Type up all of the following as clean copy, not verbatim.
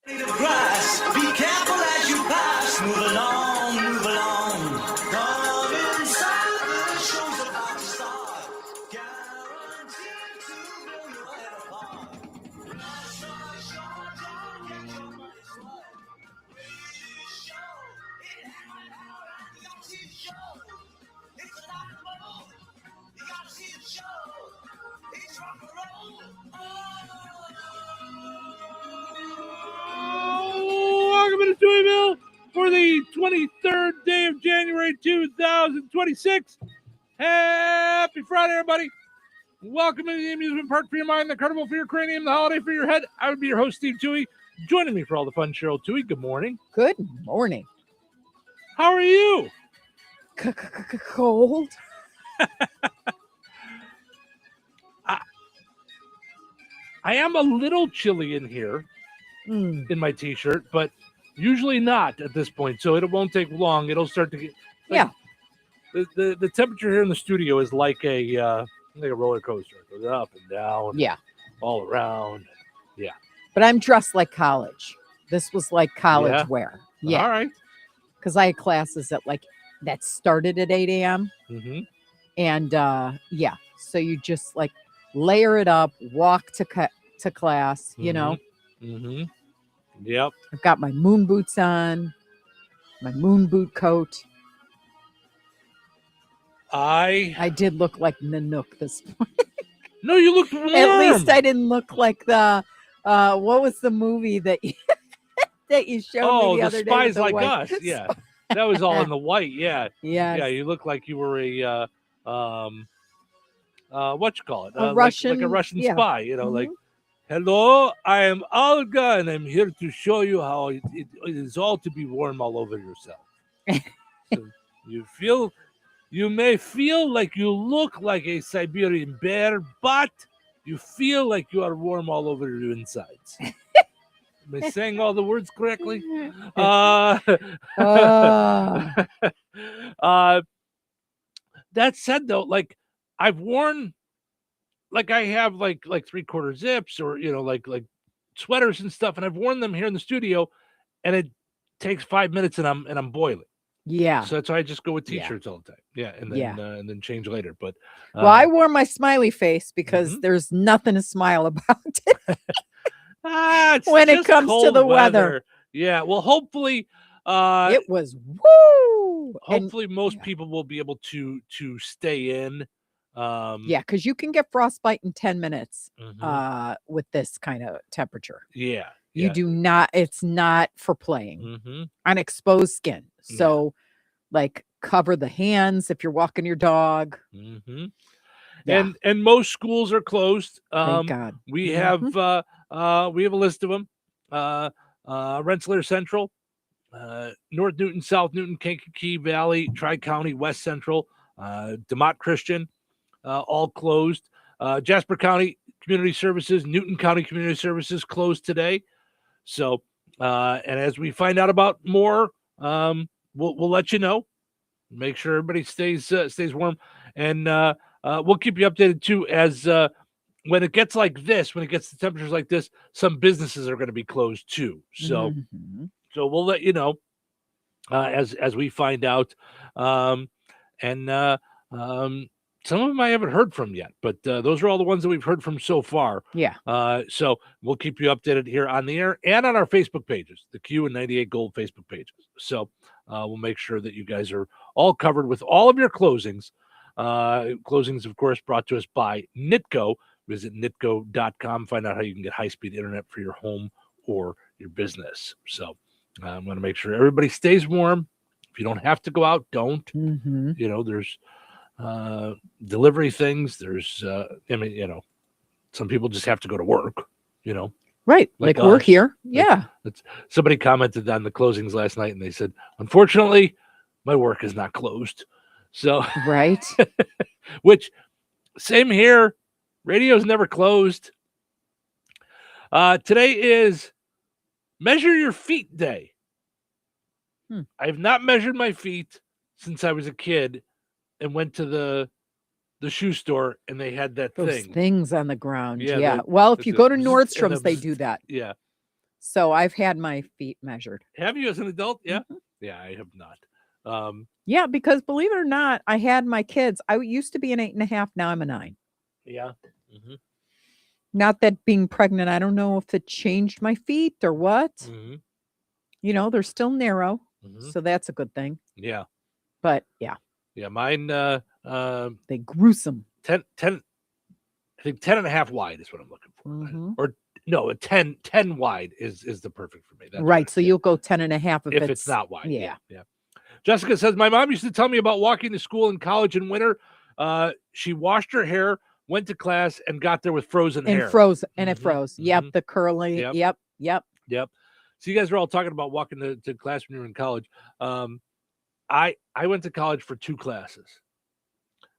Grass. Be careful as you pass. Move along, move along. Come inside, the show's about to start. Guaranteed to blow your head apart. Rush, rush, rush, get your money's worth. Radio show, it happened out at the TV show. It's a rock and roll. You gotta see the show. It's rock and roll. Welcome to Touhyville for the 23rd day of January 2026. Happy Friday, everybody. Welcome to the amusement park for your mind, the carnival for your cranium, the holiday for your head. I would be your host, Steve Touhy. Joining me for all the fun, Cheryl Touhy. Good morning. Good morning. How are you? Cold. I am a little chilly in here in my t-shirt, but usually not at this point, so it won't take long. It'll start to get the temperature here in the studio is like a roller coaster. It goes up and down, all around. But I'm dressed like college. This was like college wear. Yeah. All right. Because I had classes that started at 8 a.m. Mm-hmm. And so you just like layer it up, walk to class, you know. Mm-hmm. Yep. I've got my moon boots on, my moon boot coat. I did look like Nanook this morning. No, you looked warm. At least I didn't look like the what was the movie that you, that you showed me the other day? Oh, the Spies Like Us. Yeah. That was all in the white. Yeah. Yeah. Yeah, you look like you were a what you call it? A Russian, like a Russian spy, you know, like, hello, I am Olga, and I'm here to show you how it is all to be warm all over yourself. So you may feel like you look like a Siberian bear, but you feel like you are warm all over your insides. Am I saying all the words correctly? That said, though, like I've worn, like I have like 3/4 zips or like sweaters and stuff, and I've worn them here in the studio, and it takes 5 minutes, and I'm boiling. Yeah. So that's why I just go with t-shirts all the time. Yeah, and then change later. But well, I wore my smiley face because there's nothing to smile about when it comes to the weather. Yeah. Well, hopefully it was woo. Hopefully most people will be able to stay in. Because you can get frostbite in 10 minutes with this kind of temperature. Yeah. You do not, it's not for playing on exposed skin. So like cover the hands if you're walking your dog. And most schools are closed. Thank God. We have a list of them. Rensselaer Central, North Newton, South Newton, Kankakee Valley, Tri-County, West Central, DeMott Christian, all closed. Jasper County Community Services, Newton County Community Services closed today. So, and as we find out about more, we'll let you know. Make sure everybody stays warm, and we'll keep you updated too. As when it gets like this, when it gets to temperatures like this, some businesses are going to be closed too. So, so we'll let you know as we find out. Some of them I haven't heard from yet, but those are all the ones that we've heard from so far. Yeah. So we'll keep you updated here on the air and on our Facebook pages, the Q and 98 Gold Facebook pages. So we'll make sure that you guys are all covered with all of your closings. Closings, of course, brought to us by Nitco. Visit nitco.com. Find out how you can get high-speed internet for your home or your business. So I'm going to make sure everybody stays warm. If you don't have to go out, don't. There's delivery things. There's some people just have to go to work, right, like we're here. Somebody commented on the closings last night, and they said, unfortunately my work is not closed. So right. Which, same here, radio's never closed. Today is Measure Your Feet Day. I've not measured my feet since I was a kid and went to the shoe store, and they had those things on the ground. Yeah. Well, if you go to Nordstrom's, they do that. Yeah. So I've had my feet measured. Have you as an adult? Yeah. Mhm. Yeah, I have not. Yeah, because believe it or not, I had my kids. I used to be an 8.5. Now I'm a 9. Yeah. Mm-hmm. Not that being pregnant, I don't know if it changed my feet or what. Mm-hmm. They're still narrow. Mm-hmm. So that's a good thing. Yeah. But yeah, Yeah. Mine, they gruesome. 10, I think 10.5 wide is what I'm looking for. Mhm. Or no, a 10 wide is the perfect for me. That's Right. what So you'll go 10.5 if it's not wide. Yeah. Yeah. Jessica says, my mom used to tell me about walking to school in college in winter. She washed her hair, went to class, and got there with frozen And hair. froze. And it Mhm, froze. mhm. Yep. The curly. Yep. Yep. Yep. So you guys are all talking about walking to class when you were in college. I went to college for 2 classes.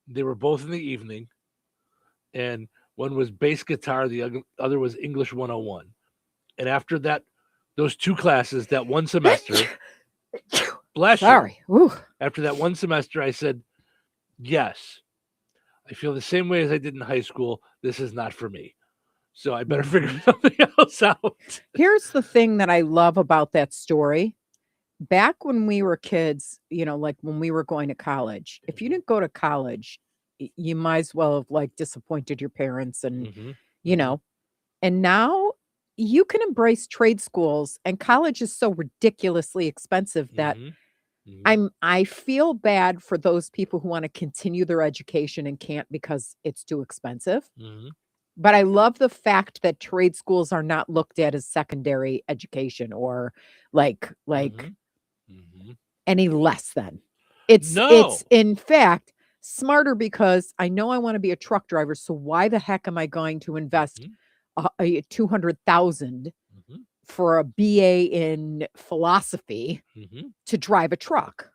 They were both in the evening, and one was bass guitar, the other was English 101. And after that, those 2 classes, that one semester, bless you. Sorry. Ooh. After that one semester, I said, yes, I feel the same way as I did in high school. This is not for me. So I better figure something else out. Here's the thing that I love about that story. Back when we were kids, like when we were going to college, if you didn't go to college, you might as well have like disappointed your parents and, Mhm. and now you can embrace trade schools, and college is so ridiculously expensive that Mhm. Mhm. I feel bad for those people who want to continue their education and can't because it's too expensive. Mhm. But I love the fact that trade schools are not looked at as secondary education or like Mhm. Mhm. any less than. It's No. in fact smarter because I know I want to be a truck driver. So why the heck am I going to invest Mhm. a 200,000 Mhm. for a BA in philosophy Mhm. to drive a truck?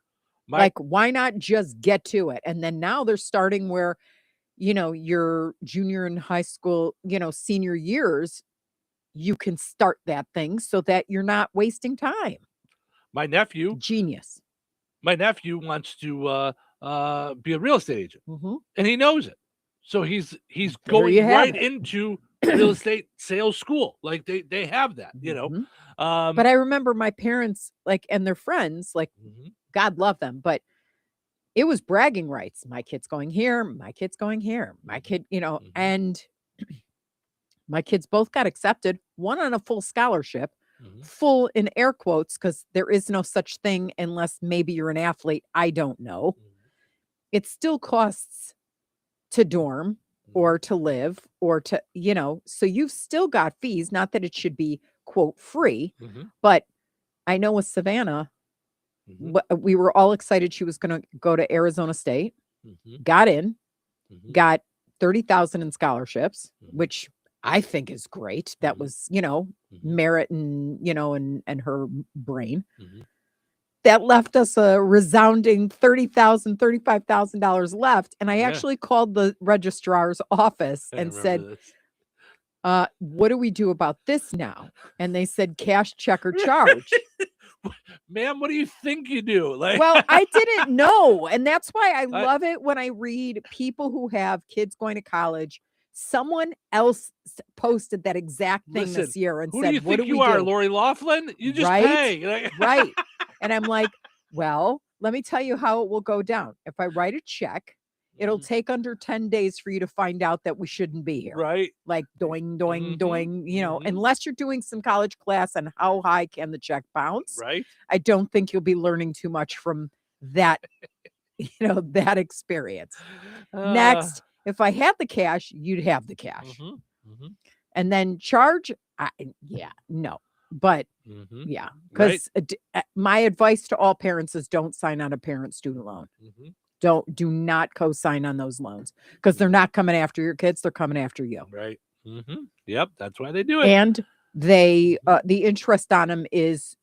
Like, why not just get to it? And then now they're starting where, your junior in high school, senior years, you can start that thing so that you're not wasting time. my nephew Genius. wants to be a real estate agent, Mhm. and he knows it. So he's There you going have right it. into real estate sales school. Like they have that, Mhm. But I remember my parents, like, and their friends, like, Mhm. God love them, but it was bragging rights. My kid's going here, my kid's going here, my kid, Mhm. and my kids both got accepted, one on a full scholarship, Mhm. full in air quotes, because there is no such thing unless maybe you're an athlete. I don't know. It still costs to dorm or to live or to, so you've still got fees. Not that it should be, quote, free, Mhm. but I know with Savannah, Mhm. we were all excited she was going to go to Arizona State, Mhm. got in, Mhm. got 30,000 in scholarships, Mhm. which I think is great. That Mhm. was, Mhm. merit and, and her brain. Mhm. That left us a resounding $35,000 left. And I Yeah. actually called the registrar's office I and remember said, this. what do we do about this now? And they said, cash, check, or charge. Ma'am, what do you think you do? Like, Well, I didn't know. And that's why I I- love it when I read people who have kids going to college. Someone else posted that exact thing listen, this year and who do you said, what think do you we are, do? Lori Laughlin? You just Right? pay. Like, Right. And I'm like, well, let me tell you how it will go down. If I write a check, it'll Mhm. take under 10 days for you to find out that we shouldn't be here. Right. Like doing, Mhm. Mhm. unless you're doing some college class on how high can the check bounce. Right. I don't think you'll be learning too much from that, that experience. Uh, Next, if I had the cash, you'd have the cash. mhm. Mhm. And then charge, no. But Mhm. yeah, Right. because my advice to all parents is don't sign on a parent student loan. Mhm. Do not co-sign on those loans because they're not coming after your kids. They're coming after you. Right. Mhm. Yep. That's why they do it. And they, the interest on them is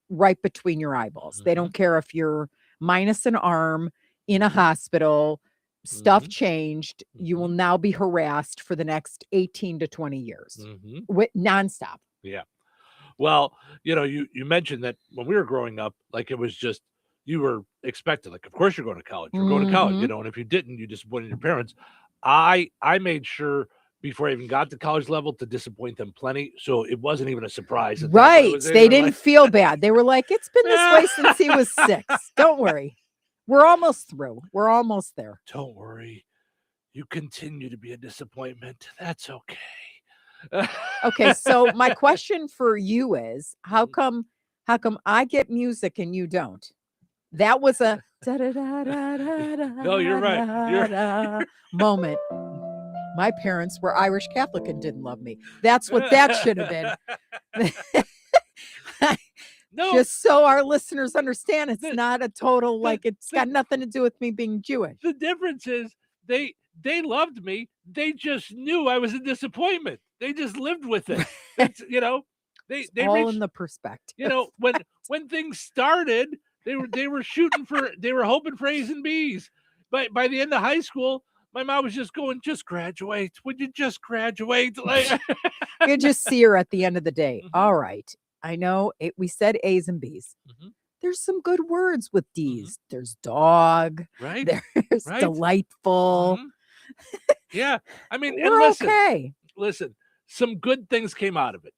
right between your eyeballs. They don't care if you're minus an arm in a hospital, stuff Mhm. changed. You will Mhm. now be harassed for the next 18 to 20 years Mhm. with nonstop. Yeah. Well, you mentioned that when we were growing up, like it was just you were expected. Like, of course you're going to college. You're going to college, Mhm. and if you didn't, you disappointed your parents. I made sure before I even got to college level to disappoint them plenty. So it wasn't even a surprise. At that point. It Right. was- They were didn't like, feel bad. They were like, it's been this way since he was 6. Don't worry. We're almost through. We're almost there. Don't worry. You continue to be a disappointment. That's okay. Okay. So my question for you is how come I get music and you don't? That was a No, you're right. moment. My parents were Irish Catholic and didn't love me. That's what that should have been. No, Just so our listeners understand, it's The- not a total, like, it's the- got nothing to do with me being Jewish. the difference is they loved me. They just knew I was a disappointment. They just lived with it. It's, they All reached, in the perspective. when things started, they were hoping for A's and B's. But by the end of high school, my mom was just going, just graduate. Would you just graduate? Like, You just see her at the end of the day. Mhm. All right. I know we said A's and B's. Mhm. There's some good words with D's. There's dog. right? There's Right. delightful. Mhm. Yeah. I mean, and We're listen, okay. listen, some good things came out of it.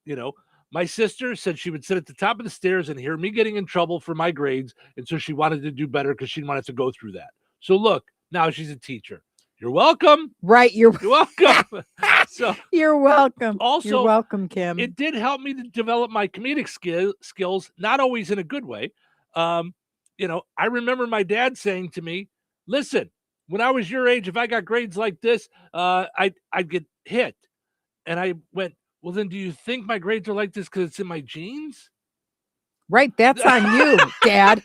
My sister said she would sit at the top of the stairs and hear me getting in trouble for my grades. And so she wanted to do better because she wanted to go through that. So look, now she's a teacher. You're welcome. Right. You're welcome. So you're welcome. Also, you're welcome, Kim. it did help me to develop my comedic skills, not always in a good way. I remember my dad saying to me, listen, when I was your age, if I got grades like this, I'd get hit. And I went, well, then do you think my grades are like this because it's in my genes? Right. That's on you, Dad.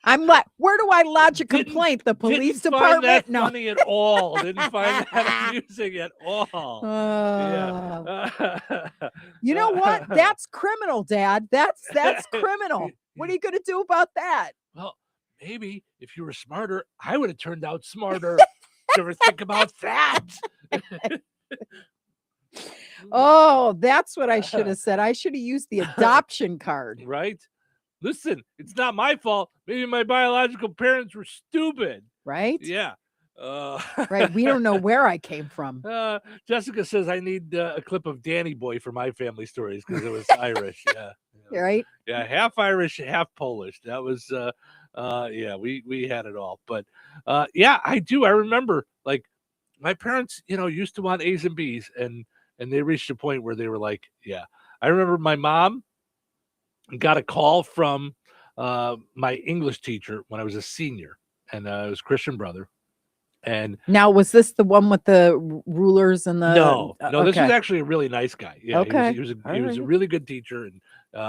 I'm like, where do I lodge a complaint? The police Didn't find department? that No. funny at all. Didn't find that amusing at all. Uh, Yeah. You know what? That's criminal, Dad. That's criminal. What are you going to do about that? Well, maybe if you were smarter, I would have turned out smarter. Did you ever think about that? Oh, that's what I should have said. I should have used the adoption card. Right? Listen, it's not my fault. Maybe my biological parents were stupid. Right? Yeah. Right. We don't know where I came from. Jessica says I need a clip of Danny Boy for my family stories because it was Irish. Yeah. Right? Yeah, half Irish, half Polish. That was we had it all. But yeah, I do. I remember like my parents, used to want A's and B's, and they reached a point where they were like, yeah. I remember my mom got a call from my English teacher when I was a senior, and it was Christian brother. And now, was this the one with the rulers and the? No, this was okay. actually a really nice guy. Yeah, Okay. he was a Alright. really good teacher, and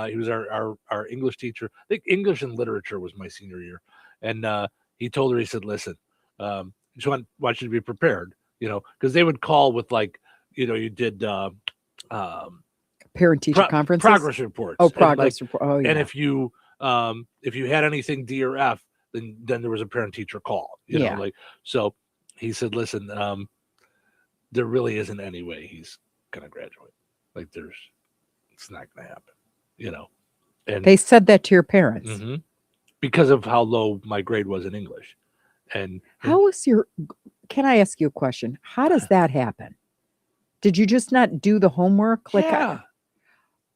he was our English teacher. I think English and literature was my senior year, and he told her, he said, "Listen, just want you to be prepared, because they would call with like, you did Parent teacher conferences. progress reports. Oh, and, progress report. Oh, yeah. And if you had anything D or F, then there was a parent teacher call. Yeah. So he said, listen, there really isn't any way he's gonna graduate. Like it's not gonna happen. And They said that to your parents. Mhm. Because of how low my grade was in English. And How was can I ask you a question? How does that happen? Did you just not do the homework? Like, yeah,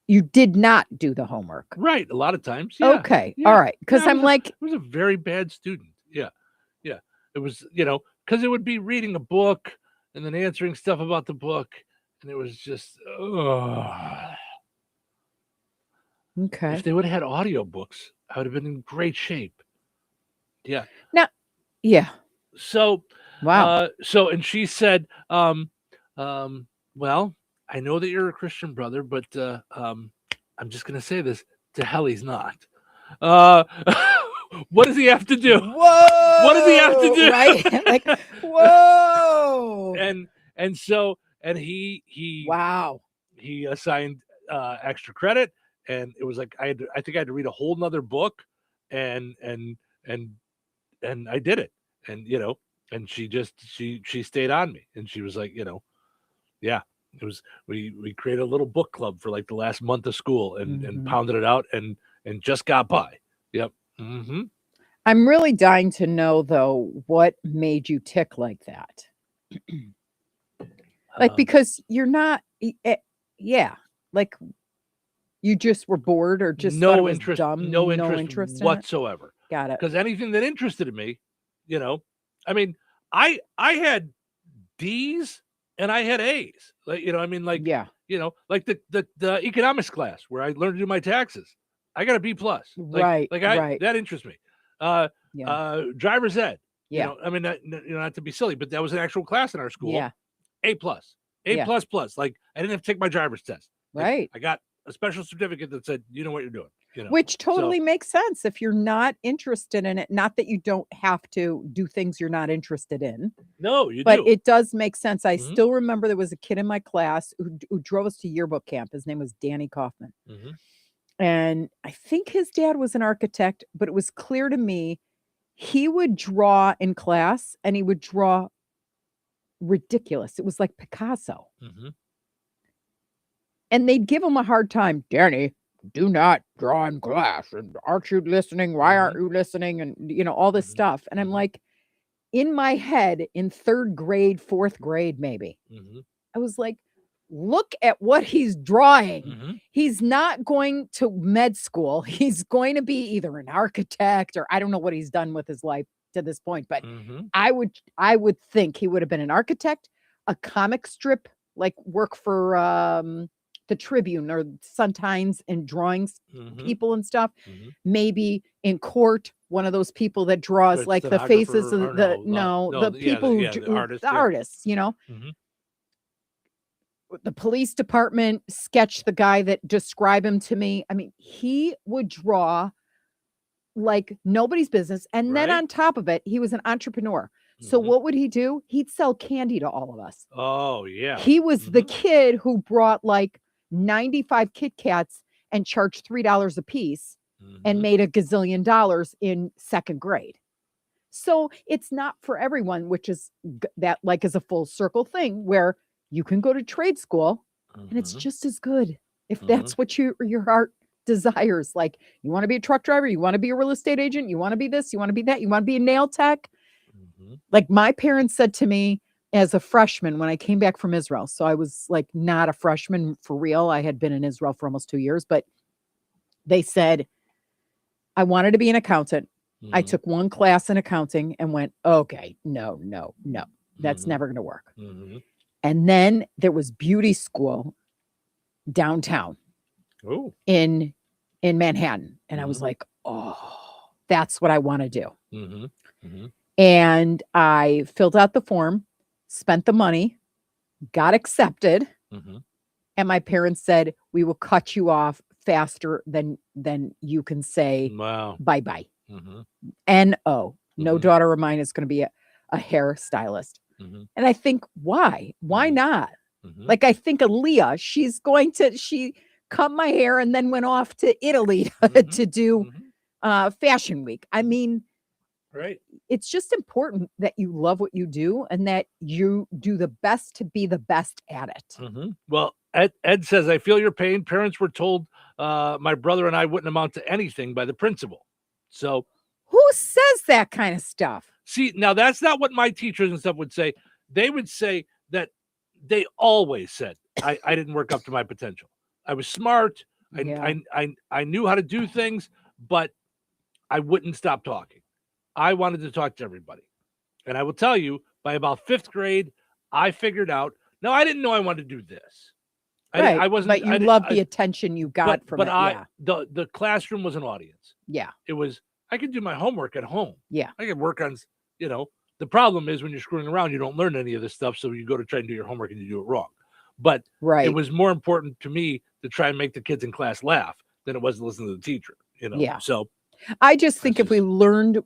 you did not do the homework. right. A lot of times. Yeah. Okay. Yeah. All right. Because Yeah, I I'm was a- like, I was a very bad student. Yeah. Yeah. It was, because it would be reading a book and then answering stuff about the book. And it was just, okay. if they would have had audiobooks, I would have been in great shape. Yeah. Yeah. So, Wow. and she said, well, I know that you're a Christian brother, but I'm just going to say this, to hell he's not. What does he have to do? Whoa. What does he have to do? Right? Like, whoa. And so he Wow. he assigned extra credit, and it was like I think I had to read a whole nother book, and I did it, and and she stayed on me, and she was like, yeah, it was we created a little book club for like the last month of school, and Mhm. pounded it out, and just got by. Yep. Mm-hmm. I'm really dying to know, though, what made you tick like that. Like, Um, because you're not, yeah, like you just were bored or just thought it no was interest, dumb. no No interest interest in it. whatsoever. Got it. Because anything that interested me, I mean, I had D's and I had A's. Like, I mean, like, Yeah. like the economics class where I learned to do my taxes. I got a B plus. Right. Right. That interests me. Yeah. Driver's ed. Yeah. I mean, not to be silly, but that was an actual class in our school. Yeah. A plus, A Yeah. plus plus. Like, I didn't have to take my driver's test. Like, Right. I got a special certificate that said, you know what you're doing. Which So, totally makes sense if you're not interested in it. Not that you don't have to do things you're not interested in, no, you but do. it does make sense. I Mhm. still remember there was a kid in my class who drove us to yearbook camp. His name was Danny Kaufman. Mhm. And I think his dad was an architect, but it was clear to me he would draw in class and he would draw ridiculous. It was like Picasso. Mhm. And they'd give him a hard time. Danny, do not draw in class. And aren't you listening? Why aren't you listening? And, all this Mhm. stuff. And I'm Mhm. like, in my head, in third grade, fourth grade, maybe, Mhm. I was like, look at what he's drawing. Mhm. He's not going to med school. He's going to be either an architect or I don't know what he's done with his life to this point, but Mhm. I would think he would have been an architect, a comic strip, like work for the Tribune or Sun Times and drawings Mhm. people and stuff. Mhm. Maybe in court, one of those people that draws Good like the faces stenographer, of or the no, the yeah, people who the artist, the yeah. artists, Mhm. the police department sketch the guy that describe him to me. I mean, he would draw like nobody's business. And then Right? on top of it, he was an entrepreneur. So Mhm. what would he do? He'd sell candy to all of us. Oh, yeah. He was the Mhm. kid who brought like 95 Kit Kats and charged $3 a piece and Mhm. made a gazillion dollars in second grade. So it's not for everyone, which is that like is a full circle thing where you can go to trade school and it's Mhm. just as good if Mhm. that's what your heart desires. Like you want to be a truck driver, you want to be a real estate agent, you want to be this, you want to be that, you want to be a nail tech. Mhm. Like my parents said to me as a freshman when I came back from Israel. So I was like not a freshman for real. I had been in Israel for almost 2 years, but they said I wanted to be an accountant. I Mhm. took one class in accounting and went, okay, no, no, no, that's Mhm. never going to work. Mhm. And then there was beauty school downtown Oh. in Manhattan. And I was Mhm. like, oh, that's what I want to do. Mhm. Mhm. And I filled out the form, spent the money, got accepted. Mhm. And my parents said, we will cut you off faster than you can say Wow. bye-bye. Mhm. No Mhm. daughter of mine is going to be a hairstylist. Mhm. And I think, why? Why Mhm. not? Mhm. Like, I think Aaliyah, she cut my hair and then went off to Italy Mhm. to do Mhm. fashion week. I mean, Right. it's just important that you love what you do and that you do the best to be the best at it. Mhm. Well, Ed says, I feel your pain. Parents were told my brother and I wouldn't amount to anything by the principal. So, Who says that kind of stuff? see, now that's not what my teachers and stuff would say. They would say that they always said I didn't work up to my potential. I was smart. Yeah. I knew how to do things, but I wouldn't stop talking. I wanted to talk to everybody. And I will tell you, by about fifth grade, I figured out. Now, I didn't know I wanted to do this. Right. I wasn't. But you love the attention you got from it. Yeah. The classroom was an audience. Yeah. It was. I could do my homework at home. Yeah. I could work on. The problem is when you're screwing around, you don't learn any of this stuff. So you go to try and do your homework and you do it wrong. But it Right. was more important to me to try and make the kids in class laugh than it was to listen to the teacher. Yeah. So I just think that's if we learned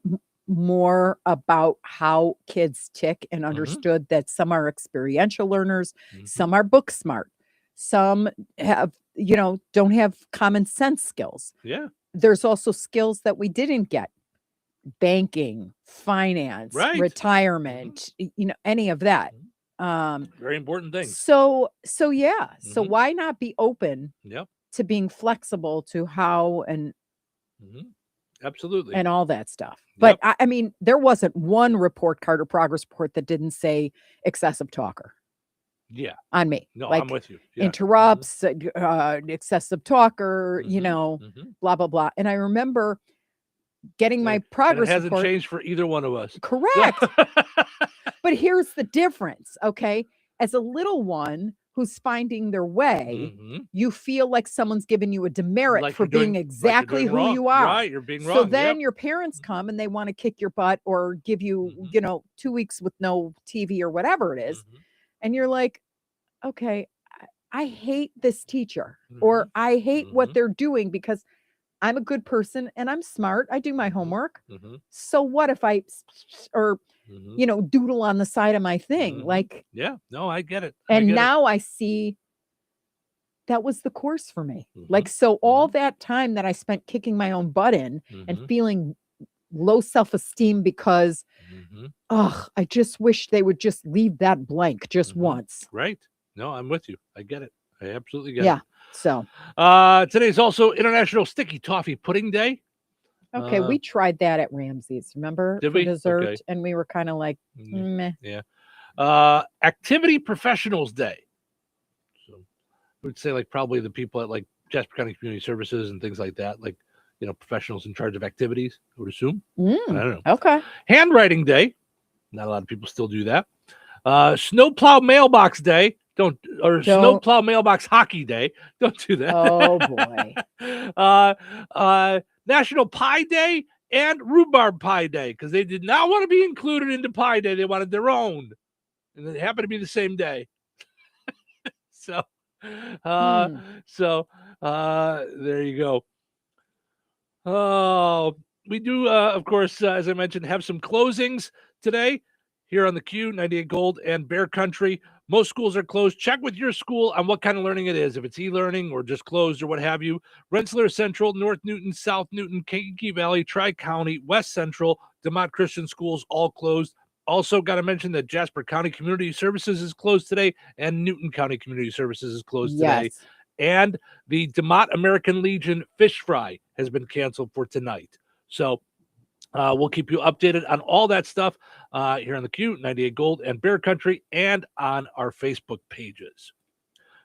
more about how kids tick and Mhm. understood that some are experiential learners, Mhm. some are book smart, some have, don't have common sense skills. Yeah. There's also skills that we didn't get. Banking, finance, Right. retirement, any of that. Very important things. So yeah. So Mhm. why not be open Yep. to being flexible to how and Mhm. Absolutely. all that stuff. But Yep. I mean, there wasn't one report card or progress report that didn't say excessive talker. Yeah. on me. No, like I'm with you. Yeah. interrupts, excessive talker, Mhm. blah, blah, blah. And I remember getting my And it progress hasn't report. changed for either one of us. Correct. But here's the difference, okay? As a little one who's finding their way, Mhm. you feel like someone's giving you a demerit Like for you're doing- being like you're exactly doing who wrong. you are. Right, you're being So wrong. then Yep. your parents come and they want to kick your butt or give you, Mhm. 2 weeks with no TV or whatever it is. Mhm. And you're like, okay, I hate this teacher or Mhm. I hate what Mhm. they're doing because I'm a good person and I'm smart. I do my Mhm. homework. Mhm. So what if I or Mhm. doodle on the side of my thing? Mhm. Like, Yeah. No, I get it. and now I see that was the course for me. Like, Mhm. so all that time that I spent kicking my own butt in and Mhm. feeling low self-esteem because, Mhm. I just wish they would just leave that blank just Mhm. once. Right. No, I'm with you. I get it. I absolutely get Yeah. it. So, Today's also International Sticky Toffee Pudding Day. okay, we tried that at Ramsey's, remember, Did for we? dessert, Okay. and we were kind of like, meh. Yeah. Activity Professionals Day. So I would say like probably the people at like Jasper County Community Services and things like that, like professionals in charge of activities, I would assume. I don't know. Okay. Handwriting Day. Not a lot of people still do that. Snowplow Mailbox Day. Snowplow Mailbox Hockey Day. Don't do that. Oh boy. National Pie Day and Rhubarb Pie Day, because they did not want to be included into Pie Day. They wanted their own. And it happened to be the same day. So there you go. Oh, we do, of course, as I mentioned, have some closings today here on the Q, 98 Gold and Bear Country. Most schools are closed. Check with your school on what kind of learning it is, if it's e-learning or just closed or what have you. Rensselaer Central, North Newton, South Newton, Kankakee Valley, Tri-County, West Central, DeMont Christian Schools, all closed. Also got to mention that Jasper County Community Services is closed today and Newton County Community Services is closed today. Yes. And the DeMont American Legion Fish Fry has been canceled for tonight. So we'll keep you updated on all that stuff here on the Q, 98 Gold and Bear Country, and on our Facebook pages.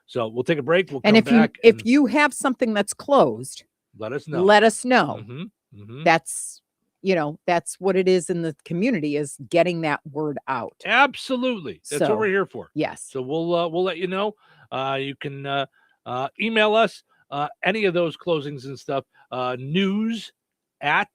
So we'll take a break. We'll come back. If you have something that's closed, let us know. Let us know. Mm-hmm. That's that's what it is in the community, is getting that word out. Absolutely. That's what we're here for. Yes. So we'll let you know. You can email us any of those closings and stuff. News at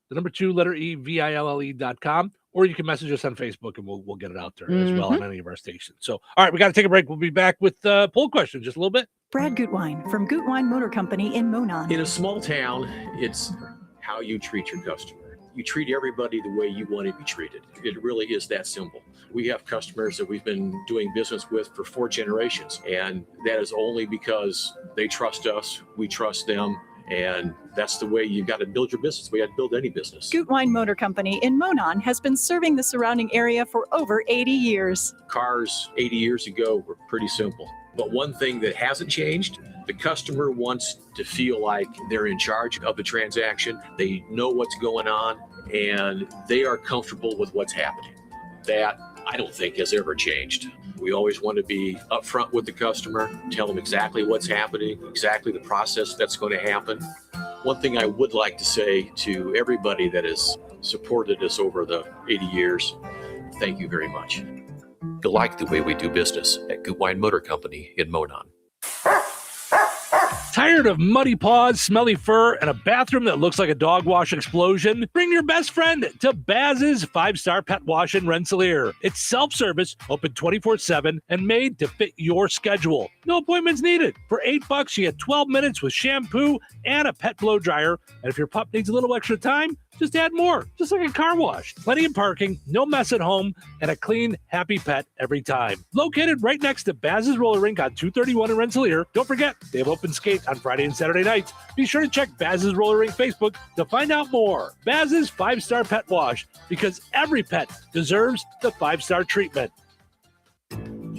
the number 2 letter EVILLE.com, or you can message us on Facebook and we'll get it out there as well on any of our stations. So, all right, we got to take a break. We'll be back with poll questions just a little bit. Brad Gutwein from Gutwein Motor Company in Monon. In a small town, it's how you treat your customer. You treat everybody the way you want to be treated. It really is that simple. We have customers that we've been doing business with for 4 generations, and that is only because they trust us, we trust them, and that's the way you got to build your business. We got to build any business. Gutwein Motor Company in Monon has been serving the surrounding area for over 80 years. Cars 80 years ago were pretty simple. But one thing that hasn't changed, the customer wants to feel like they're in charge of the transaction. They know what's going on, and they are comfortable with what's happening. That, I don't think, has ever changed. We always want to be upfront with the customer, tell them exactly what's happening, exactly the process that's going to happen. One thing I would like to say to everybody that has supported us over the 80 years, thank you very much. You like the way we do business at Gutwein Motor Company in Monon. Tired of muddy paws, smelly fur, and a bathroom that looks like a dog wash explosion? Bring your best friend to Baz's 5-Star Pet Wash in Rensselaer. It's self-service, open 24/7, and made to fit your schedule. No appointments needed. For $8, you get 12 minutes with shampoo and a pet blow dryer. And if your pup needs a little extra time, just add more, just like a car wash. Plenty of parking, no mess at home, and a clean, happy pet every time. Located right next to Baz's Roller Rink on 231 in Rensselaer. Don't forget, they have open skate on Friday and Saturday nights. Be sure to check Baz's Roller Rink Facebook to find out more. Baz's 5-Star Pet Wash, because every pet deserves the 5-star treatment.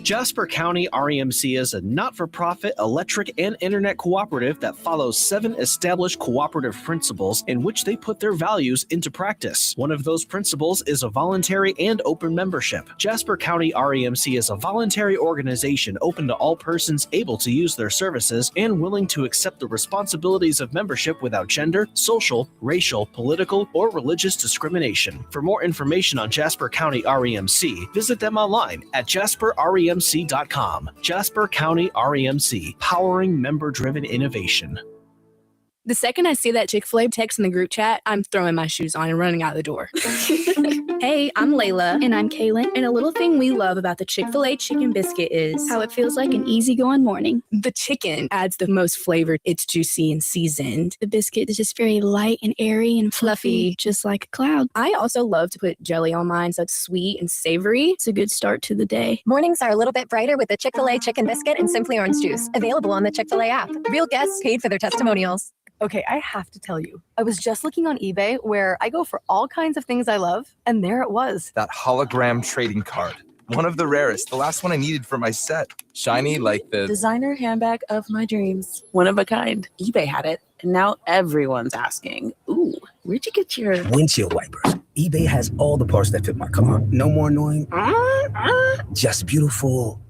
Jasper County REMC is a not-for-profit electric and internet cooperative that follows 7 established cooperative principles in which they put their values into practice. One of those principles is a voluntary and open membership. Jasper County REMC is a voluntary organization open to all persons able to use their services and willing to accept the responsibilities of membership without gender, social, racial, political, or religious discrimination. For more information on Jasper County REMC, visit them online at jasperremc.com. Jasper County REMC, powering member-driven innovation. The second I see that Chick-fil-A text in the group chat, I'm throwing my shoes on and running out the door. Hey, I'm Layla. And I'm Kaylin. And a little thing we love about the Chick-fil-A chicken biscuit is how it feels like an easygoing morning. The chicken adds the most flavor. It's juicy and seasoned. The biscuit is just very light and airy and fluffy, just like a cloud. I also love to put jelly on mine so it's sweet and savory. It's a good start to the day. Mornings are a little bit brighter with the Chick-fil-A chicken biscuit and Simply Orange Juice. Available on the Chick-fil-A app. Real guests paid for their testimonials. Okay, I have to tell you, I was just looking on eBay where I go for all kinds of things I love, and there it was. That hologram trading card. One of the rarest. The last one I needed for my set. Shiny like the designer handbag of my dreams. One of a kind. eBay had it, and now everyone's asking, ooh, where'd you get your windshield wipers? eBay has all the parts that fit my car. No more annoying. Just beautiful.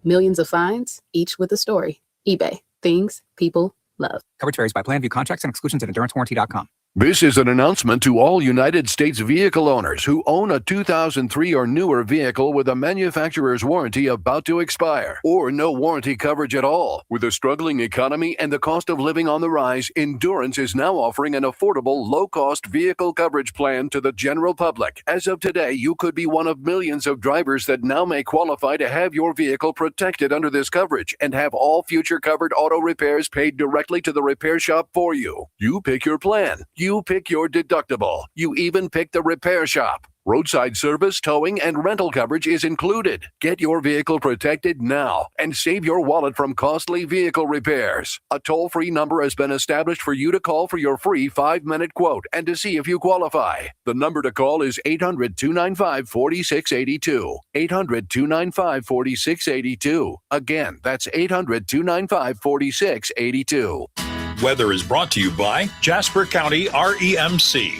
Millions of finds, each with a story. eBay. Things people love. Coverage varies by plan. View contracts and exclusions at endurancewarranty.com. This is an announcement to all United States vehicle owners who own a 2003 or newer vehicle with a manufacturer's warranty about to expire, or no warranty coverage at all. With a struggling economy and the cost of living on the rise, Endurance is now offering an affordable, low-cost vehicle coverage plan to the general public. As of today, you could be one of millions of drivers that now may qualify to have your vehicle protected under this coverage and have all future covered auto repairs paid directly to the repair shop for you. You pick your plan. You pick your deductible. You even pick the repair shop. Roadside service, towing, and rental coverage is included. Get your vehicle protected now and save your wallet from costly vehicle repairs. A toll-free number has been established for you to call for your free 5-minute quote and to see if you qualify. The number to call is 800-295-4682. 800-295-4682. Again, that's 800-295-4682. Weather is brought to you by Jasper County REMC.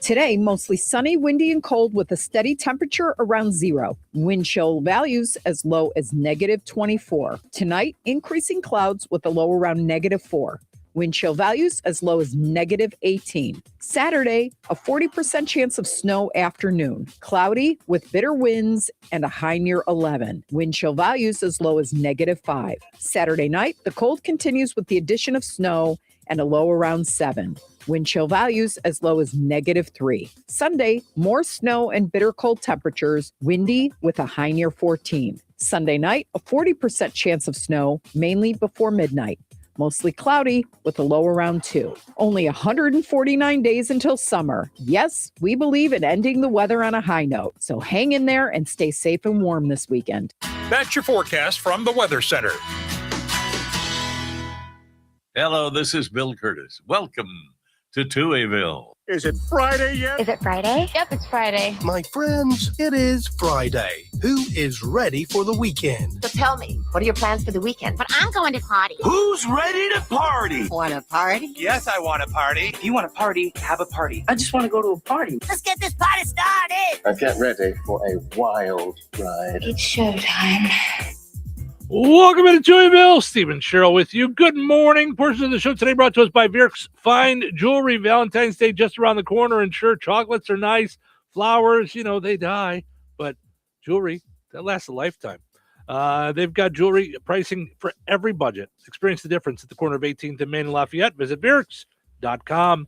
Today, mostly sunny, windy, and cold with a steady temperature around 0. Wind chill values as low as -24. Tonight, increasing clouds with a low around -4. Wind chill values as low as -18. Saturday, a 40% chance of snow afternoon. Cloudy with bitter winds and a high near 11. Wind chill values as low as -5. Saturday night, the cold continues with the addition of snow and a low around 7. Wind chill values as low as -3. Sunday, more snow and bitter cold temperatures, windy with a high near 14. Sunday night, a 40% chance of snow, mainly before midnight. Mostly cloudy with a low around 2. Only 149 days until summer. Yes, we believe in ending the weather on a high note. So hang in there and stay safe and warm this weekend. That's your forecast from the Weather Center. Hello, this is Bill Curtis. Welcome to Touhyville. Is it Friday yet? Is it Friday? Yep, it's Friday. My friends, it is Friday. Who is ready for the weekend? So tell me, what are your plans for the weekend? But I'm going to party. Who's ready to party? Want to party? Yes, I want to party. If you want to party, have a party. I just want to go to a party. Let's get this party started. Now get ready for a wild ride. It's showtime. Welcome to Touhyville. Stephen Sherrill with you. Good morning. Portion of the show today brought to us by Virk's Fine Jewelry. Valentine's Day just around the corner, and sure, chocolates are nice. Flowers, they die, but jewelry, that lasts a lifetime. They've got jewelry pricing for every budget. Experience the difference at the corner of 18th and Main and Lafayette. Visit Virks.com.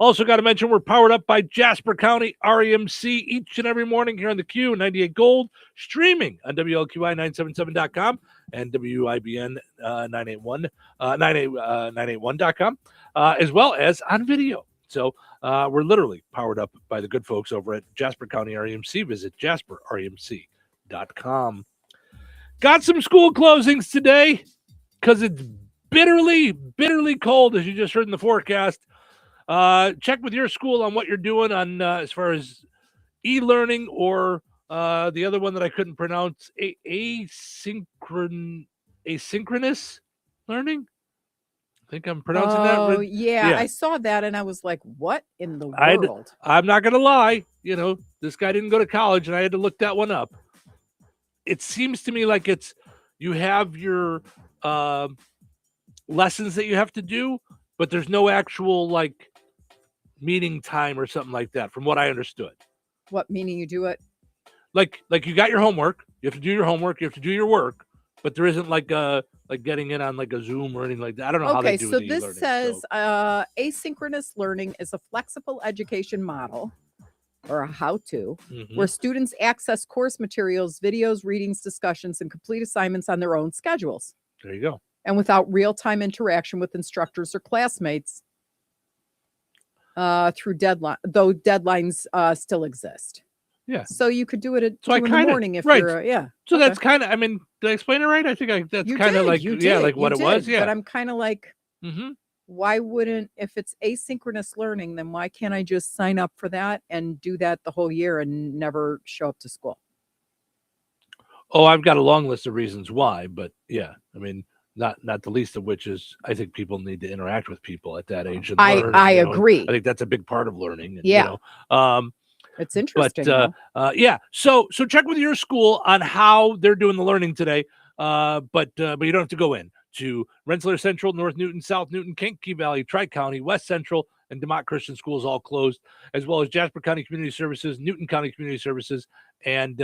Also got to mention we're powered up by Jasper County REMC each and every morning here on the Q 98 Gold, streaming on WLQI977.com and WIBN 981.com, as well as on video. So we're literally powered up by the good folks over at Jasper County REMC. Visit JasperREMC.com. Got some school closings today because it's bitterly, bitterly cold, as you just heard in the forecast. Check with your school on what you're doing on as far as e-learning or The other one that I couldn't pronounce, asynchronous learning. I think I'm pronouncing that Oh, right. yeah, I saw that and I was like, what in the I'm world? not going to lie. This guy didn't go to college and I had to look that one up. It seems to me like you have your lessons that you have to do, but there's no actual like meeting time or something like that, from what I understood. What, meaning you do it? Like you got your homework, you have to do your homework, you have to do your work, but there isn't like getting in on like a Zoom or anything like that. I don't know how they do so the this e-learning, says asynchronous learning is a flexible education model or a how-to where students access course materials, videos, readings, discussions, and complete assignments on their own schedules. There you go. And without real-time interaction with instructors or classmates through deadline, though deadlines still exist. Yeah. So you could do it at So 2 in the morning if right. you're yeah. So okay. that's kind of, I mean, did I explain it right? I think that's You kind of did, like, you yeah, did, like you what it was. did, Yeah. But I'm kind of like, Mm-hmm. why wouldn't, if it's asynchronous learning, then why can't I just sign up for that and do that the whole year and never show up to school? Oh, I've got a long list of reasons why, but yeah, I mean, not the least of which is I think people need to interact with people at that age. And learn, I you know, agree. I think that's a big part of learning. And, Yeah. You know, it's interesting. But yeah, so check with your school on how they're doing the learning today. But you don't have to go in to Rensselaer Central, North Newton, South Newton, Kankakee Valley, Tri-County, West Central, and DeMott Christian Schools all closed, as well as Jasper County Community Services, Newton County Community Services, and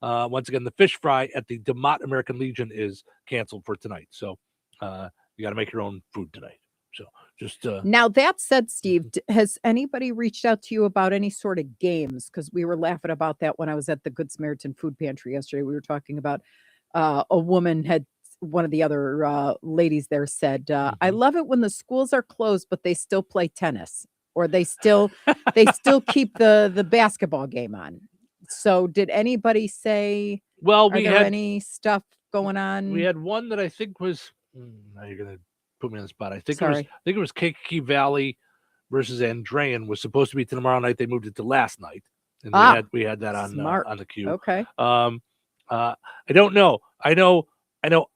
once again, the fish fry at the DeMott American Legion is canceled for tonight. So you got to make your own food tonight. So just now that said, Steve, has anybody reached out to you about any sort of games? Because we were laughing about that when I was at the Good Samaritan Food Pantry yesterday. We were talking about a woman had, one of the other ladies there said, I love it when the schools are closed, but they still play tennis, or they still keep the basketball game on. So did anybody say, well, we had any stuff going on? We had one that I think was, now you're going to put me on the spot. I think it was Kankakee Valley versus Andrean was supposed to be tomorrow night. They moved it to last night. And we had that on the queue. Okay. I don't know. I know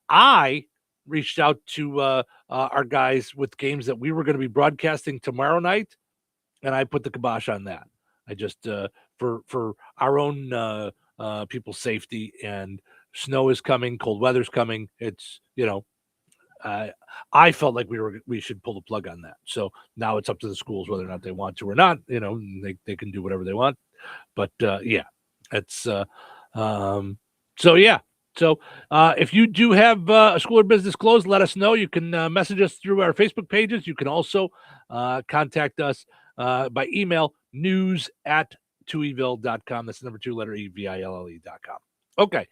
I reached out to our guys with games that we were going to be broadcasting tomorrow night, and I put the kibosh on that. I just for our own people's safety, and snow is coming, cold weather's coming. It's, you know, I felt like we should pull the plug on that. So now it's up to the schools whether or not they want to or not. You know, they can do whatever they want. But yeah, it's so yeah. So if you do have a school or business closed, let us know. You can message us through our Facebook pages. You can also contact us by email, news@touhyville.com. That's the number 2 letter EVILLE.com. Okay.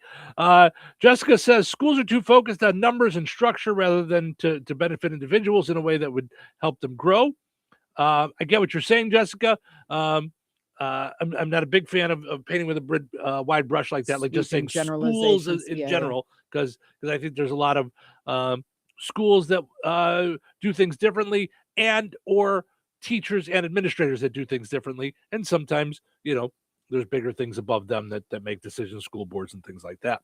Jessica says schools are too focused on numbers and structure rather than to benefit individuals in a way that would help them grow. I get what you're saying, Jessica. I'm not a big fan of painting with a wide brush like that, like just saying schools in general, because I think there's a lot of schools that do things differently, and or teachers and administrators that do things differently. And sometimes, you know, there's bigger things above them that make decisions, school boards and things like that.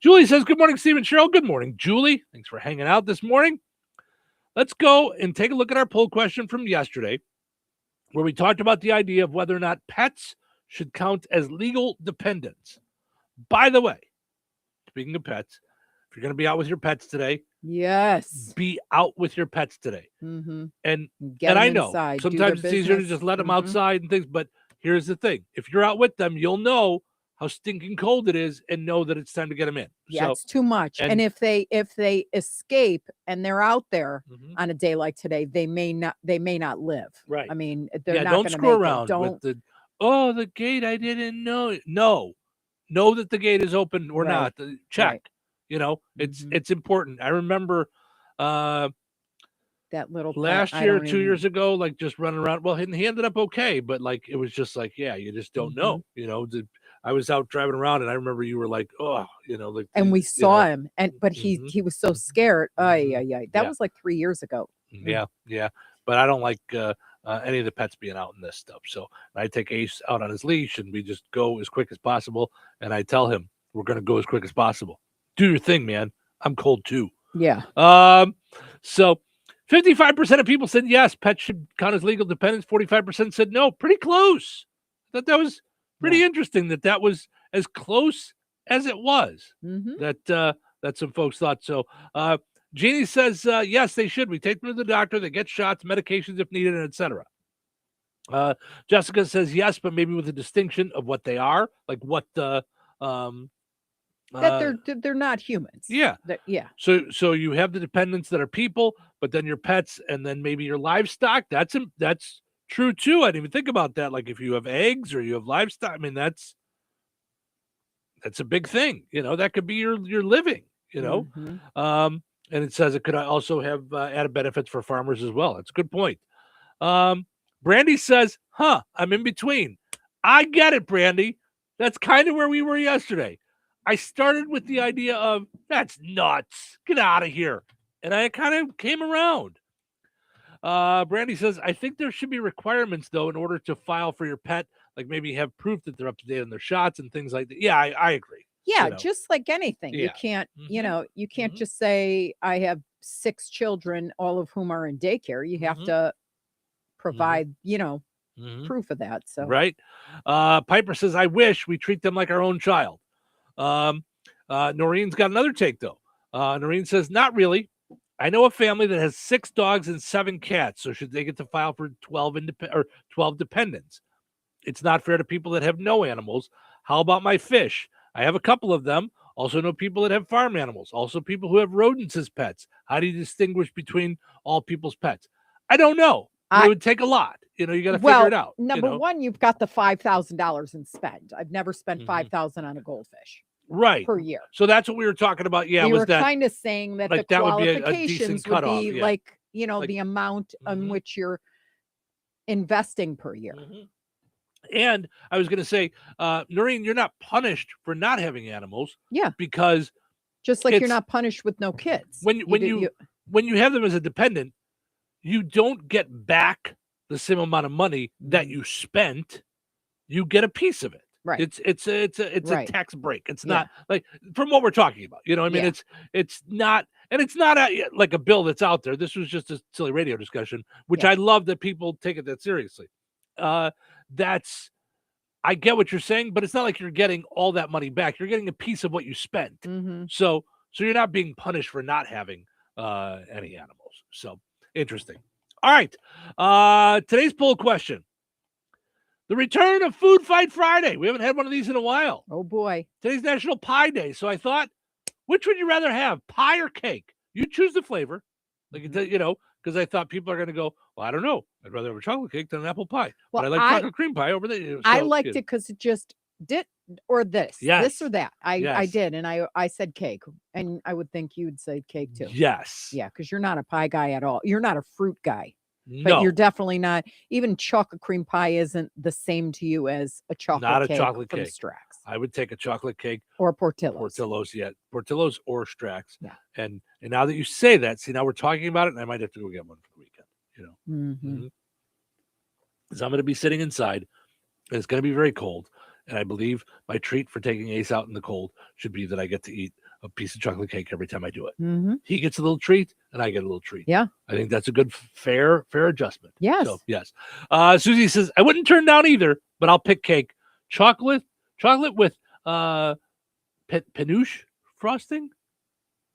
Julie says, good morning, Steve and Cheryl. Good morning, Julie. Thanks for hanging out this morning. Let's go and take a look at our poll question from yesterday, where we talked about the idea of whether or not pets should count as legal dependents. By the way, speaking of pets, if you're going to be out with your pets today, yes, be out with your pets today. Mm-hmm. And Get I them know inside, sometimes it's easier to just let them outside and things, but here's the thing. If you're out with them, you'll know how stinking cold it is and know that it's time to get them in. Yeah, so, it's too much. And if they escape and they're out there on a day like today, they may not live. Right. I mean, they're not don't going to screw make around it. with the gate. I didn't know. No, know that the gate is open or not. Check. Right. You know, it's important. I remember that little last year, 2 years ago, like just running around. Well, he ended up okay, but like it was just like, yeah, you just don't know. You know, I was out driving around, and I remember you were like, oh, you know, like, and we saw him, but he was so scared. That was like 3 years ago. Yeah. But I don't like any of the pets being out in this stuff. So I take Ace out on his leash, and we just go as quick as possible. And I tell him, we're going to go as quick as possible. Do your thing, man. I'm cold too. Yeah. So 55% of people said yes, pets should count as legal dependents. 45% said no. Pretty close. I thought that was pretty interesting that was as close as it was. That some folks thought so. Jeannie says yes, they should. We take them to the doctor. They get shots, medications if needed, and etc. Jessica says yes, but maybe with a distinction of what they are, like what the that they're not humans. Yeah. Yeah. So you have the dependents that are people, but then your pets, and then maybe your livestock. That's true too. I didn't even think about that. Like if you have eggs or you have livestock, I mean that's a big thing. That could be your living. And it says it could also have added benefits for farmers as well. That's a good point. Brandy says, I'm in between. I get it, Brandy. That's kind of where we were yesterday. I started with the idea of, that's nuts. Get out of here. And I kind of came around. Brandy says, I think there should be requirements, though, in order to file for your pet. Like maybe have proof that they're up to date on their shots and things like that. Yeah, I agree. Yeah, just like anything. Yeah. You can't, you can't just say, I have 6 children, all of whom are in daycare. You have to provide, proof of that. So right. Piper says, I wish we treat them like our own child. Noreen's got another take, though. Noreen says, not really. I know a family that has 6 dogs and 7 cats. So should they get to file for 12 dependents? It's not fair to people that have no animals. How about my fish? I have a couple of them. Also know people that have farm animals. Also people who have rodents as pets. How do you distinguish between all people's pets? I don't know. It would take a lot. You got to figure it out. Number one, you've got the $5,000 in spend. I've never spent $5,000 on a goldfish. Right. Per year. So that's what we were talking about. Yeah. We was were that kind of saying that like the that would be a qualifications decent cutoff, would be yeah. like, the amount on which you're investing per year. And I was going to say, Noreen, you're not punished for not having animals. Yeah. Because just like you're not punished with no kids. When you have them as a dependent, you don't get back the same amount of money that you spent. You get a piece of it. Right. It's a tax break. It's not like from what we're talking about. I mean, it's not, and it's not like a bill that's out there. This was just a silly radio discussion, which I love that people take it that seriously. I get what you're saying, but it's not like you're getting all that money back. You're getting a piece of what you spent. So you're not being punished for not having any animals. So interesting. All right. Today's poll question. The return of Food Fight Friday. We haven't had one of these in a while. Oh, boy. Today's National Pie Day. So I thought, which would you rather have, pie or cake? You choose the flavor. Like, because I thought people are going to go, well, I don't know. I'd rather have a chocolate cake than an apple pie. Well, but I like chocolate cream pie over there. I liked it because it just did, or this, this or that. I did. And I said cake. And I would think you would say cake too. Yes. Yeah, because you're not a pie guy at all. You're not a fruit guy. No. But you're definitely not. Even chocolate cream pie isn't the same to you as a chocolate cake. Not a chocolate from cake. Strax. I would take a chocolate cake or Portillo's. Portillo's or Strax. Yeah. And now that you say that, now we're talking about it, and I might have to go get one for the weekend. Because I'm going to be sitting inside, and it's going to be very cold. And I believe my treat for taking Ace out in the cold should be that I get to eat a piece of chocolate cake every time I do it. He gets a little treat, and I get a little treat. Yeah. I think that's a good, fair adjustment. Yes. So, yes. Susie says, I wouldn't turn down either, but I'll pick cake. Chocolate with penuche frosting.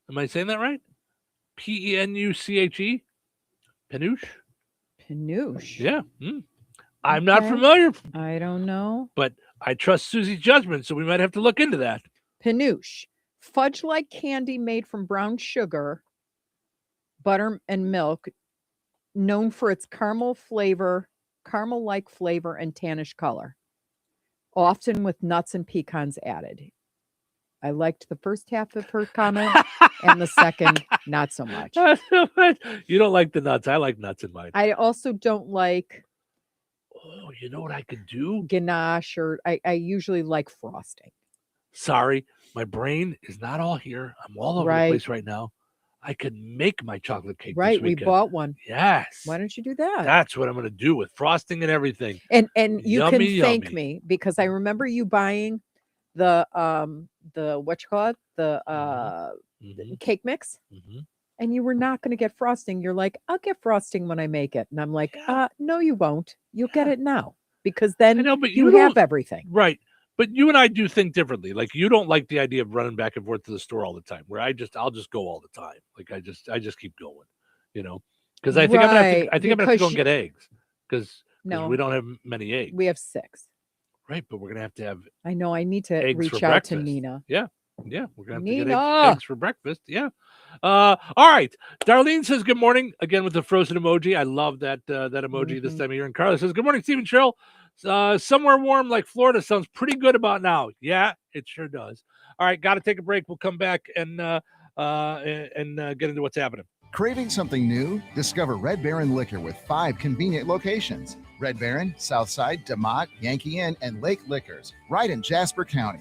Am I saying that right? Penuche? Penuche? Penuche. Yeah. I'm not familiar. I don't know. But I trust Susie's judgment, so we might have to look into that. Penuche. Fudge-like candy made from brown sugar, butter, and milk, known for its caramel-like flavor and tannish color, often with nuts and pecans added. I liked the first half of her comment, and the second, not so much. You don't like the nuts. I like nuts in mine. I also don't like... Oh, you know what I could do? Ganache, or I usually like frosting. Sorry, my brain is not all here. I'm all over the place right now. I could make my chocolate cake. Right. This We weekend. bought one. Yes. Why don't you do that? That's what I'm going to do with frosting and everything. And you can Yummy, thank yummy. me because I remember you buying the what you call it? The cake mix. And you were not going to get frosting. You're like, I'll get frosting when I make it. And I'm like, no, you won't. You'll get it now because then but you you have don't- everything. Right. But you and I do think differently. Like you don't like the idea of running back and forth to the store all the time. Where I'll just go all the time. Like I just keep going, because I think I'm gonna have to go because and get eggs because No. we don't have many eggs. We have 6. Right, but we're gonna have I know. I need to eggs reach for out breakfast. to Nina. Yeah, we're gonna have to get Nina! eggs for breakfast. Yeah. All right. Darlene says good morning again with the frozen emoji. I love that emoji this time of year. And Carla says good morning, Stephen Cheryl. Somewhere warm like Florida sounds pretty good about now. Yeah, it sure does. All right, got to take a break. We'll come back and get into what's happening. Craving something new? Discover Red Baron Liquor with 5 convenient locations. Red Baron, Southside, DeMott, Yankee Inn, and Lake Liquors, right in Jasper County.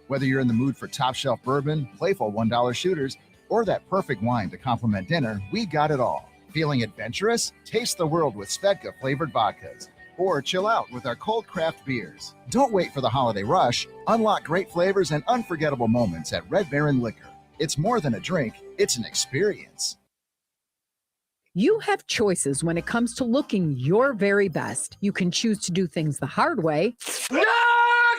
Whether you're in the mood for top shelf bourbon, playful $1 shooters, or that perfect wine to complement dinner, we got it all. Feeling adventurous? Taste the world with Svedka flavored vodkas. Or chill out with our cold craft beers. Don't wait for the holiday rush. Unlock great flavors and unforgettable moments at Red Baron Liquor. It's more than a drink, it's an experience. You have choices when it comes to looking your very best. You can choose to do things the hard way. No,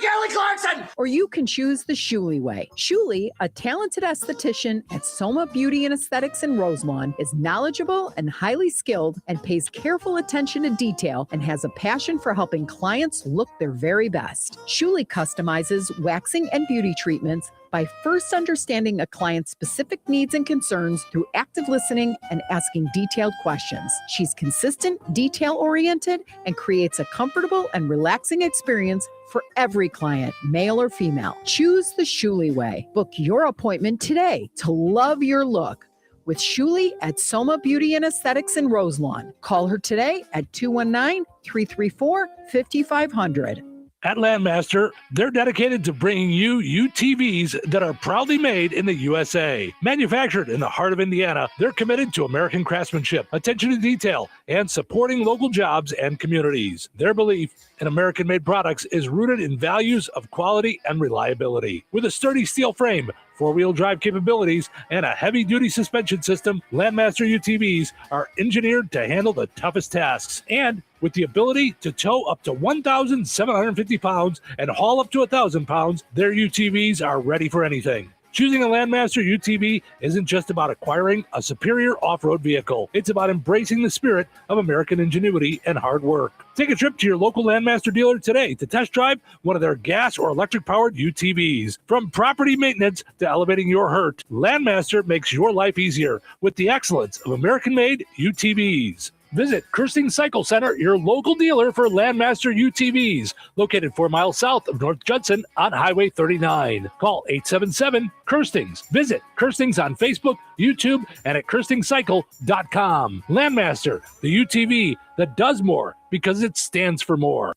Kelly Clarkson! Or you can choose the Shuli way. Shuli, a talented esthetician at Soma Beauty and Aesthetics in Roselawn, is knowledgeable and highly skilled and pays careful attention to detail and has a passion for helping clients look their very best. Shuli customizes waxing and beauty treatments by first understanding a client's specific needs and concerns through active listening and asking detailed questions. She's consistent, detail-oriented, and creates a comfortable and relaxing experience for every client, male or female. Choose the Shuli way. Book your appointment today to love your look with Shuli at Soma Beauty and Aesthetics in Roselawn. Call her today at 219-334-5500. At Landmaster, they're dedicated to bringing you UTVs that are proudly made in the USA. Manufactured in the heart of Indiana, they're committed to American craftsmanship, attention to detail, and supporting local jobs and communities. Their belief in American-made products is rooted in values of quality and reliability. With a sturdy steel frame, 4-wheel drive capabilities, and a heavy-duty suspension system, Landmaster UTVs are engineered to handle the toughest tasks. And with the ability to tow up to 1,750 pounds and haul up to 1,000 pounds, their UTVs are ready for anything. Choosing a Landmaster UTV isn't just about acquiring a superior off-road vehicle. It's about embracing the spirit of American ingenuity and hard work. Take a trip to your local Landmaster dealer today to test drive one of their gas or electric-powered UTVs. From property maintenance to elevating your hurt, Landmaster makes your life easier with the excellence of American-made UTVs. Visit Kirsting Cycle Center, your local dealer for Landmaster UTVs, located 4 miles south of North Judson on Highway 39. Call 877-KIRSTINGS. Visit Kirstings on Facebook, YouTube, and at KirstingCycle.com. Landmaster, the UTV that does more because it stands for more.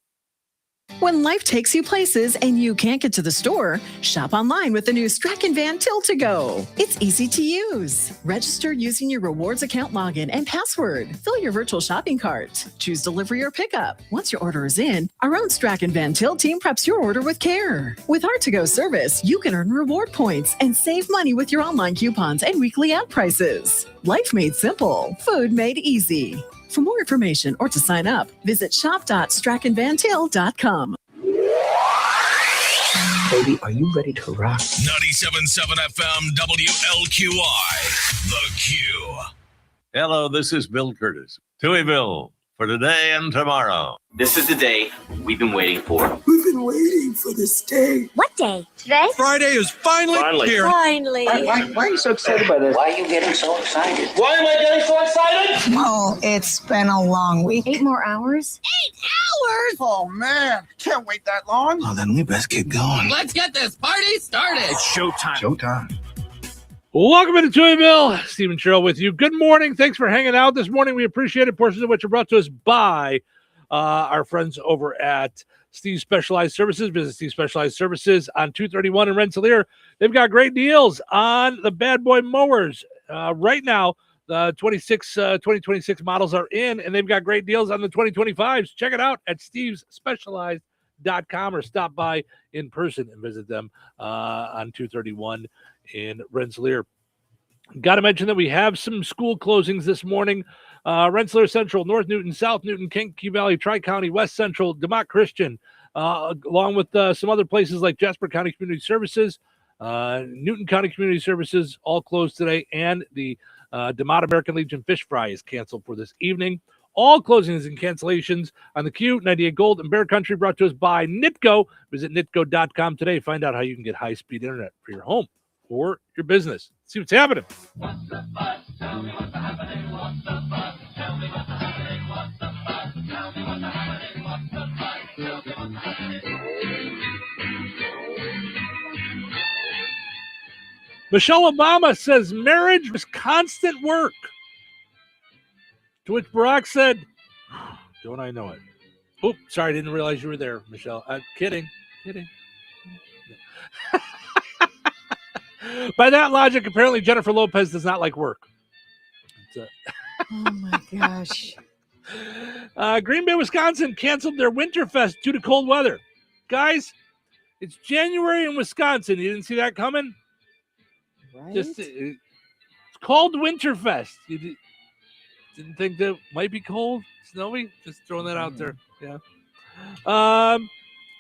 When life takes you places and you can't get to the store, shop online with the new Strachan Van Till-to-Go. It's easy to use. Register using your rewards account login and password. Fill your virtual shopping cart. Choose delivery or pickup. Once your order is in, our own Strachan Van Till team preps your order with care. With our to-go service, you can earn reward points and save money with your online coupons and weekly ad prices. Life made simple. Food made easy. For more information or to sign up, visit shop.strachanvantil.com. Baby, are you ready to rock? 97.7 FM WLQI, The Q. Hello, this is Bill Curtis. Touhyville for today and tomorrow. This is the day we've been waiting for. We've been waiting for this day. What day? Today? Friday is finally here. Finally. Why are you so excited by this? Why are you getting so excited? Why am I getting so excited? Oh, it's been a long week. 8 more hours? 8 hours? Oh, man. Can't wait that long. Oh, then we best get going. Let's get this party started. It's showtime. Showtime. Welcome into Touhyville. Stephen Cheryl with you. Good morning. Thanks for hanging out this morning. We appreciate it. Portions of which are brought to us by our friends over at Steve Specialized Services. Visit Steve Specialized Services on 231 in Rensselaer. They've got great deals on the Bad Boy mowers. right now, the 2026 models are in, and they've got great deals on the 2025s. Check it out at stevesspecialized.com or stop by in person and visit them on 231 in Rensselaer. Got to mention that we have some school closings this morning. Rensselaer Central, North Newton, South Newton, Kankakee Valley, Tri-County, West Central, DeMott Christian, along with some other places like Jasper County Community Services, Newton County Community Services, all closed today, and the DeMott American Legion Fish Fry is canceled for this evening. All closings and cancellations on the Q, 98 Gold, and Bear Country, brought to us by Nitco. Visit nitco.com today. Find out how you can get high-speed internet for your home or your business. See what's happening. Michelle Obama says marriage was constant work. To which Barack said, don't I know it? Oop, sorry, I didn't realize you were there, Michelle. Kidding. By that logic, apparently Jennifer Lopez does not like work. Oh my gosh. Green Bay, Wisconsin canceled their Winterfest due to cold weather. Guys, it's January in Wisconsin. You didn't see that coming? Right? It's called Winterfest. You didn't think that might be cold, snowy? Just throwing that out there. Yeah.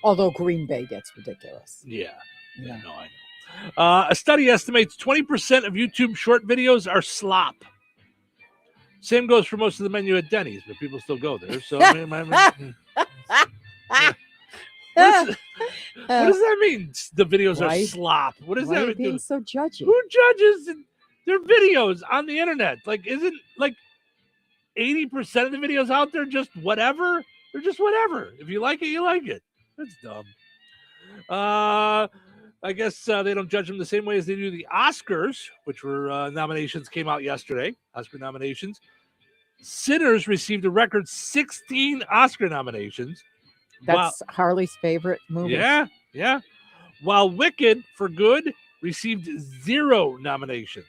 Although Green Bay gets ridiculous. Yeah. No, I know. A study estimates 20% of YouTube short videos are slop. Same goes for most of the menu at Denny's, but people still go there. So, what does that mean? The videos are slop. What does that mean? Being so judgy? Who judges their videos on the internet? Like, isn't like 80% of the videos out there just whatever? They're just whatever. If you like it, you like it. That's dumb. I guess they don't judge them the same way as they do the Oscars, which were nominations came out yesterday. Oscar nominations. Sinners received a record 16 Oscar nominations. That's Harley's favorite movie. Yeah. While Wicked for Good received 0 nominations.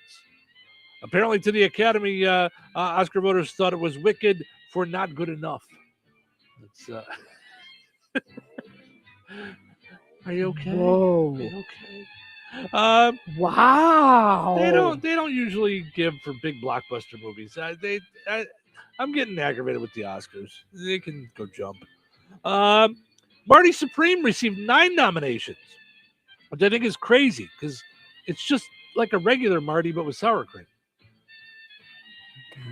Apparently, to the Academy, Oscar voters thought it was Wicked for Not Good Enough. It's, are you okay? Whoa. Are you okay? Wow. They don't usually give for big blockbuster movies. I'm getting aggravated with the Oscars. They can go jump. Marty Supreme received 9 nominations, which I think is crazy because it's just like a regular Marty but with sour cream.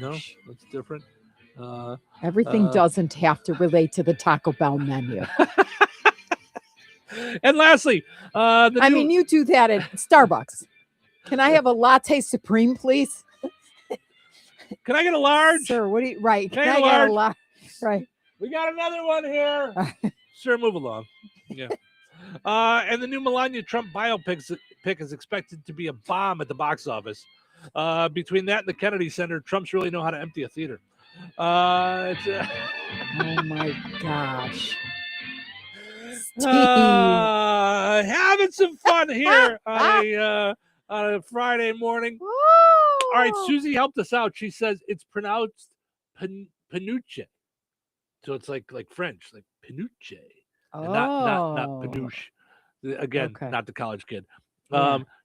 No, that's different. Everything doesn't have to relate to the Taco Bell menu. And lastly, you do that at Starbucks. Can I have a latte supreme, please? Can I get a large? Sir, what do you, right. Can I get a large? Right. We got another one here. Sir, move along. Yeah. And the new Melania Trump biopic is expected to be a bomb at the box office. Between that and the Kennedy Center, Trumps really know how to empty a theater. Oh my gosh. Having some fun here on a Friday morning. All right, Susie helped us out. She says it's pronounced panuche. So it's like French, like panuche. And not panouche. Again, not the college kid.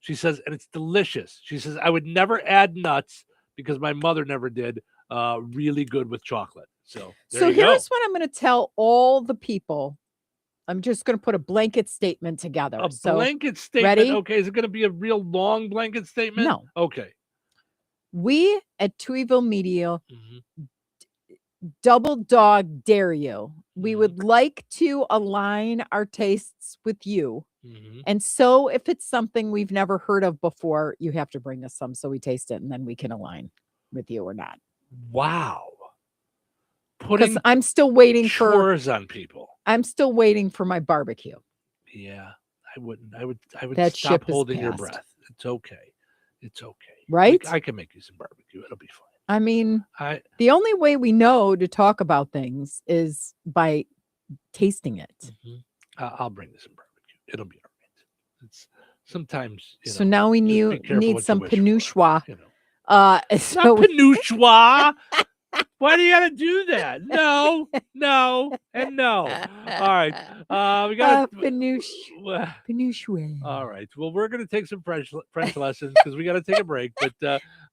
She says, and it's delicious. She says, I would never add nuts because my mother never did. Really good with chocolate. So here's what I'm going to tell all the people. I'm just going to put a blanket statement together. Blanket statement. Ready? Okay. Is it going to be a real long blanket statement? No. Okay. We at Touhyville Media double dog dare you. We would like to align our tastes with you. And so if it's something we've never heard of before, you have to bring us some so we taste it and then we can align with you or not. Wow. Because I'm still waiting for chores on people. I'm still waiting for my barbecue. Yeah, I wouldn't. I would that stop holding your breath. It's okay. It's okay. Right? I can make you some barbecue. It'll be fine. I mean, the only way we know to talk about things is by tasting it. I'll bring you some barbecue. It'll be all right. It's sometimes. So now we need some panuchwa Not So Peninsula. Why do you gotta do that? No, and no. All right. We got Peninsula. all right. Well, we're gonna take some French lessons because we got to take a break. But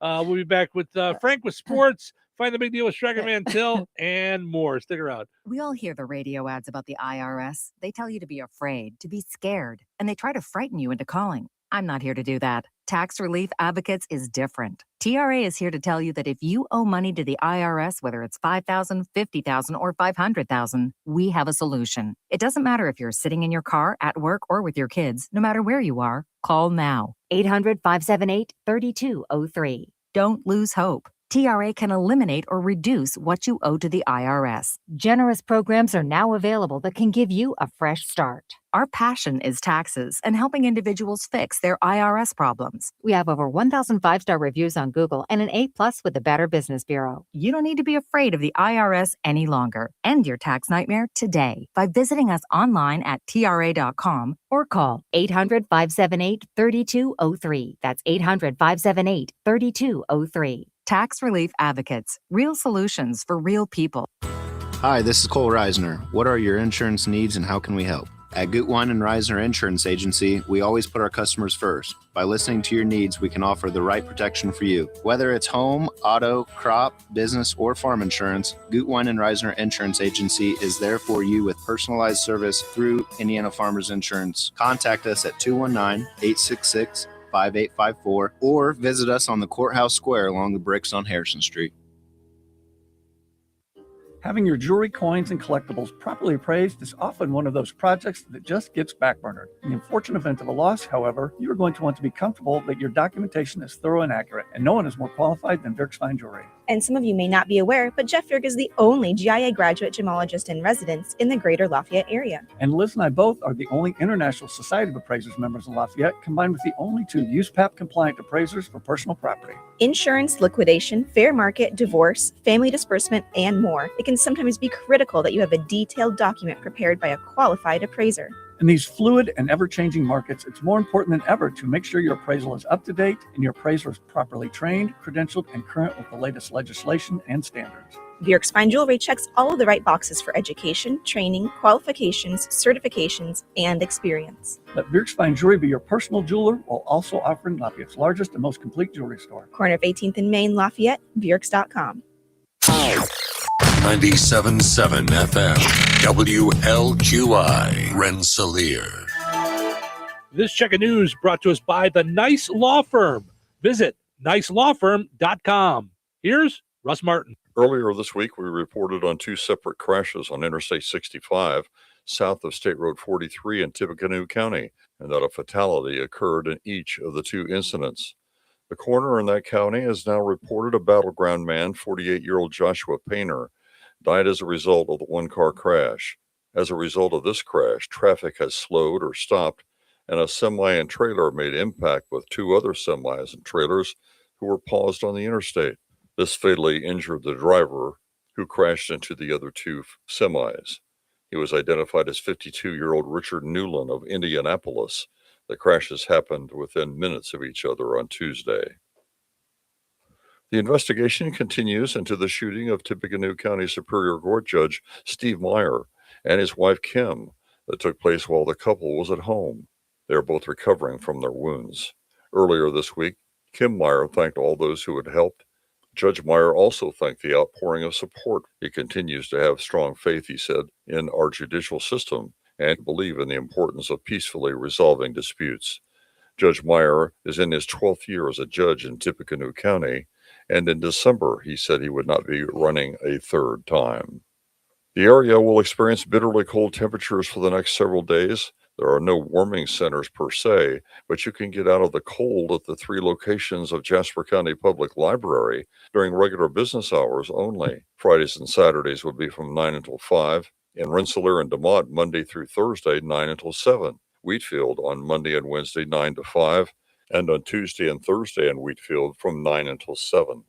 we'll be back with Frank with sports. Find the big deal with Striker Van Til and more. Stick around. We all hear the radio ads about the IRS. They tell you to be afraid, to be scared, and they try to frighten you into calling. I'm not here to do that. Tax Relief Advocates is different. TRA is here to tell you that if you owe money to the IRS, whether it's $5,000, $50,000, or $500,000, we have a solution. It doesn't matter if you're sitting in your car, at work, or with your kids. No matter where you are, call now. 800-578-3203. Don't lose hope. TRA can eliminate or reduce what you owe to the IRS. Generous programs are now available that can give you a fresh start. Our passion is taxes and helping individuals fix their IRS problems. We have over 1,000 5-star reviews on Google and an A+ with the Better Business Bureau. You don't need to be afraid of the IRS any longer. End your tax nightmare today by visiting us online at TRA.com or call 800-578-3203. That's 800-578-3203. Tax Relief Advocates. Real solutions for real people. Hi, this is Cole Reisner. What are your insurance needs and how can we help? At Gutwein and Reisner Insurance Agency, we always put our customers first. By listening to your needs, we can offer the right protection for you. Whether it's home, auto, crop, business, or farm insurance, Gutwein and Reisner Insurance Agency is there for you with personalized service through Indiana Farmers Insurance. Contact us at 219-866-5854 or visit us on the Courthouse Square along the bricks on Harrison Street. Having your jewelry, coins, and collectibles properly appraised is often one of those projects that just gets backburnered. In the unfortunate event of a loss, however, you are going to want to be comfortable that your documentation is thorough and accurate, and no one is more qualified than Dirk's Fine Jewelry. And some of you may not be aware, but Jeff Dirk is the only GIA graduate gemologist in residence in the greater Lafayette area. And Liz and I both are the only International Society of Appraisers members in Lafayette, combined with the only 2 USPAP-compliant appraisers for personal property. Insurance, liquidation, fair market, divorce, family disbursement, and more. It can sometimes be critical that you have a detailed document prepared by a qualified appraiser. In these fluid and ever-changing markets, it's more important than ever to make sure your appraisal is up to date and your appraiser is properly trained, credentialed, and current with the latest legislation and standards. Dirk's Fine Jewelry checks all of the right boxes for education, training, qualifications, certifications, and experience. Let Dirk's Fine Jewelry be your personal jeweler while also offering Lafayette's largest and most complete jewelry store. Corner of 18th and Main, Lafayette, Dirks.com. 97.7 FM, WLQI, Rensselaer. This check of news brought to us by the Nice Law Firm. Visit nicelawfirm.com. Here's Russ Martin. Earlier this week, we reported on 2 separate crashes on Interstate 65 south of State Road 43 in Tippecanoe County, and that a fatality occurred in each of the 2 incidents. The coroner in that county has now reported a battleground man, 48-year-old Joshua Painter, died as a result of the 1-car crash. As a result of this crash, traffic has slowed or stopped, and a semi and trailer made impact with 2 other semis and trailers who were paused on the interstate. This fatally injured the driver, who crashed into the other 2 semis. He was identified as 52-year-old Richard Newland of Indianapolis. The crashes happened within minutes of each other on Tuesday. The investigation continues into the shooting of Tippecanoe County Superior Court Judge Steve Meyer and his wife Kim that took place while the couple was at home. They are both recovering from their wounds. Earlier this week, Kim Meyer thanked all those who had helped. Judge Meyer also thanked the outpouring of support. He continues to have strong faith, he said, in our judicial system and believe in the importance of peacefully resolving disputes. Judge Meyer is in his 12th year as a judge in Tippecanoe County, and in December, he said he would not be running a 3rd time. The area will experience bitterly cold temperatures for the next several days. There are no warming centers per se, but you can get out of the cold at the 3 locations of Jasper County Public Library during regular business hours only. Fridays and Saturdays would be from 9 until 5. In Rensselaer and DeMott, Monday through Thursday, 9 until 7. Wheatfield on Monday and Wednesday, 9 to 5. And on Tuesday and Thursday in Wheatfield from 9 until 7.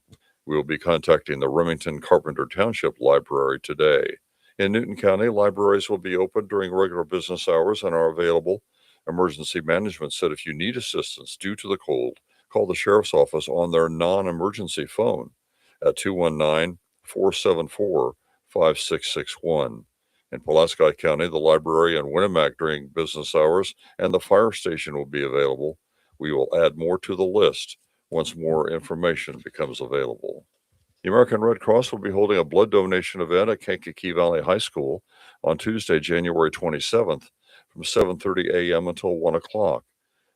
We will be contacting the Remington Carpenter Township Library today. In Newton County, libraries will be open during regular business hours and are available. Emergency management said if you need assistance due to the cold, Call the Sheriff's Office on their non-emergency phone at 219-474-5661. In Pulaski County, the library and Winnemac during business hours and the fire station will be available. We will add more to the list once more information becomes available. The American Red Cross will be holding a blood donation event at Kankakee Valley High School on Tuesday, January 27th from 7:30 a.m. until 1 o'clock.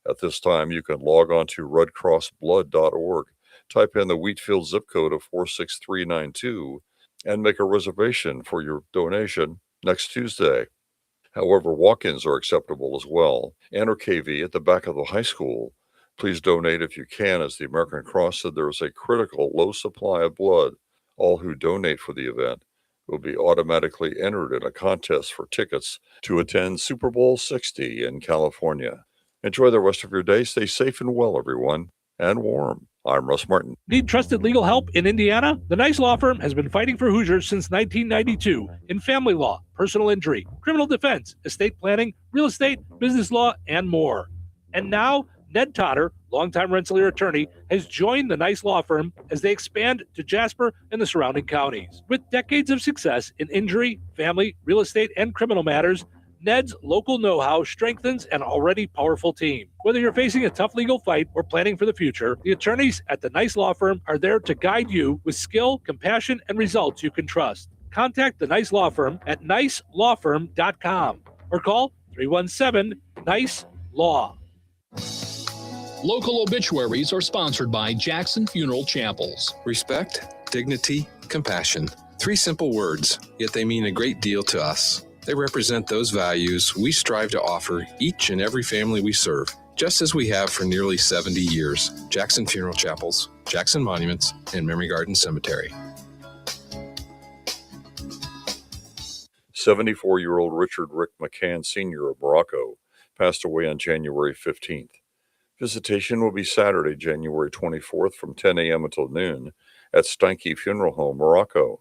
At this time, you can log on to redcrossblood.org, type in the Wheatfield zip code of 46392, and make a reservation for your donation next Tuesday. However, walk-ins are acceptable as well. Enter KV at the back of the high school. Please donate if you can, as the American Cross said there is a critical low supply of blood. All who donate for the event will be automatically entered in a contest for tickets to attend Super Bowl 60 in California. Enjoy the rest of your day. Stay safe and well, everyone, and warm. I'm Russ Martin. Need trusted legal help in Indiana? The Nice Law Firm has been fighting for Hoosiers since 1992 in family law, personal injury, criminal defense, estate planning, real estate, business law, and more. And now, Ned Totter, longtime Rensselaer attorney, has joined the Nice Law Firm as they expand to Jasper and the surrounding counties. With decades of success in injury, family, real estate, and criminal matters, Ned's local know-how strengthens an already powerful team. Whether you're facing a tough legal fight or planning for the future, the attorneys at the Nice Law Firm are there to guide you with skill, compassion, and results you can trust. Contact the Nice Law Firm at nicelawfirm.com or call 317-NICE-LAW. Local obituaries are sponsored by Jackson Funeral Chapels. Respect, dignity, compassion. 3 simple words, yet they mean a great deal to us. They represent those values we strive to offer each and every family we serve, just as we have for nearly 70 years. Jackson Funeral Chapels, Jackson Monuments, and Memory Garden Cemetery. 74-year-old Richard Rick McCann Sr. of Morocco passed away on January 15th. Visitation will be Saturday, January 24th from 10 a.m. until noon at Steinke Funeral Home, Morocco.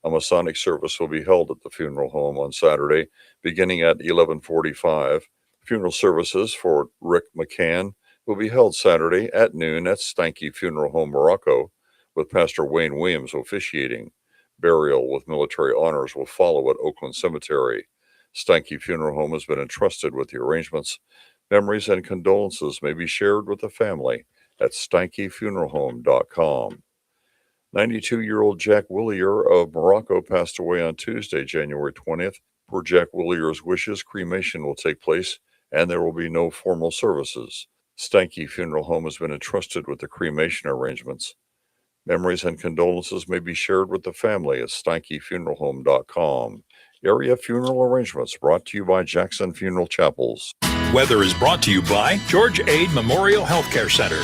A Masonic service will be held at the funeral home on Saturday, beginning at 11:45. Funeral services for Rick McCann will be held Saturday at noon at Steinke Funeral Home, Morocco, with Pastor Wayne Williams officiating. Burial with military honors will follow at Oakland Cemetery. Steinke Funeral Home has been entrusted with the arrangements. Memories and condolences may be shared with the family at steinkefuneralhome.com. 92-year-old Jack Willier of Morocco passed away on Tuesday, January 20th. Per Jack Willier's wishes, cremation will take place and there will be no formal services. Steinke Funeral Home has been entrusted with the cremation arrangements. Memories and condolences may be shared with the family at steinkefuneralhome.com. Area funeral arrangements brought to you by Jackson Funeral Chapels. Weather is brought to you by George Ade Memorial Healthcare Center.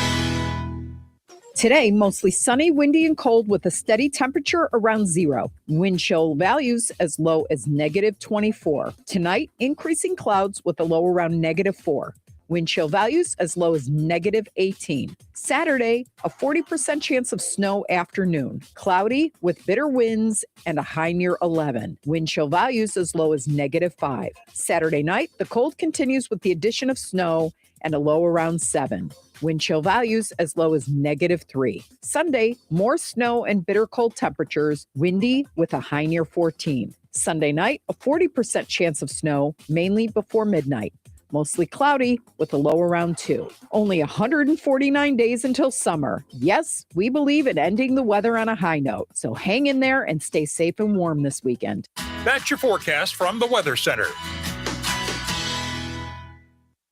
Today, mostly sunny, windy, and cold with a steady temperature around 0. Wind chill values as low as -24. Tonight, increasing clouds with a low around -4. Wind chill values as low as -18. Saturday, a 40% chance of snow afternoon. Cloudy with bitter winds and a high near 11. Wind chill values as low as -5. Saturday night, the cold continues with the addition of snow and a low around 7. Wind chill values as low as -3. Sunday, more snow and bitter cold temperatures, windy with a high near 14. Sunday night, a 40% chance of snow, mainly before midnight. Mostly cloudy with a low around 2. Only 149 days until summer. Yes, we believe in ending the weather on a high note. So hang in there and stay safe and warm this weekend. That's your forecast from the Weather Center.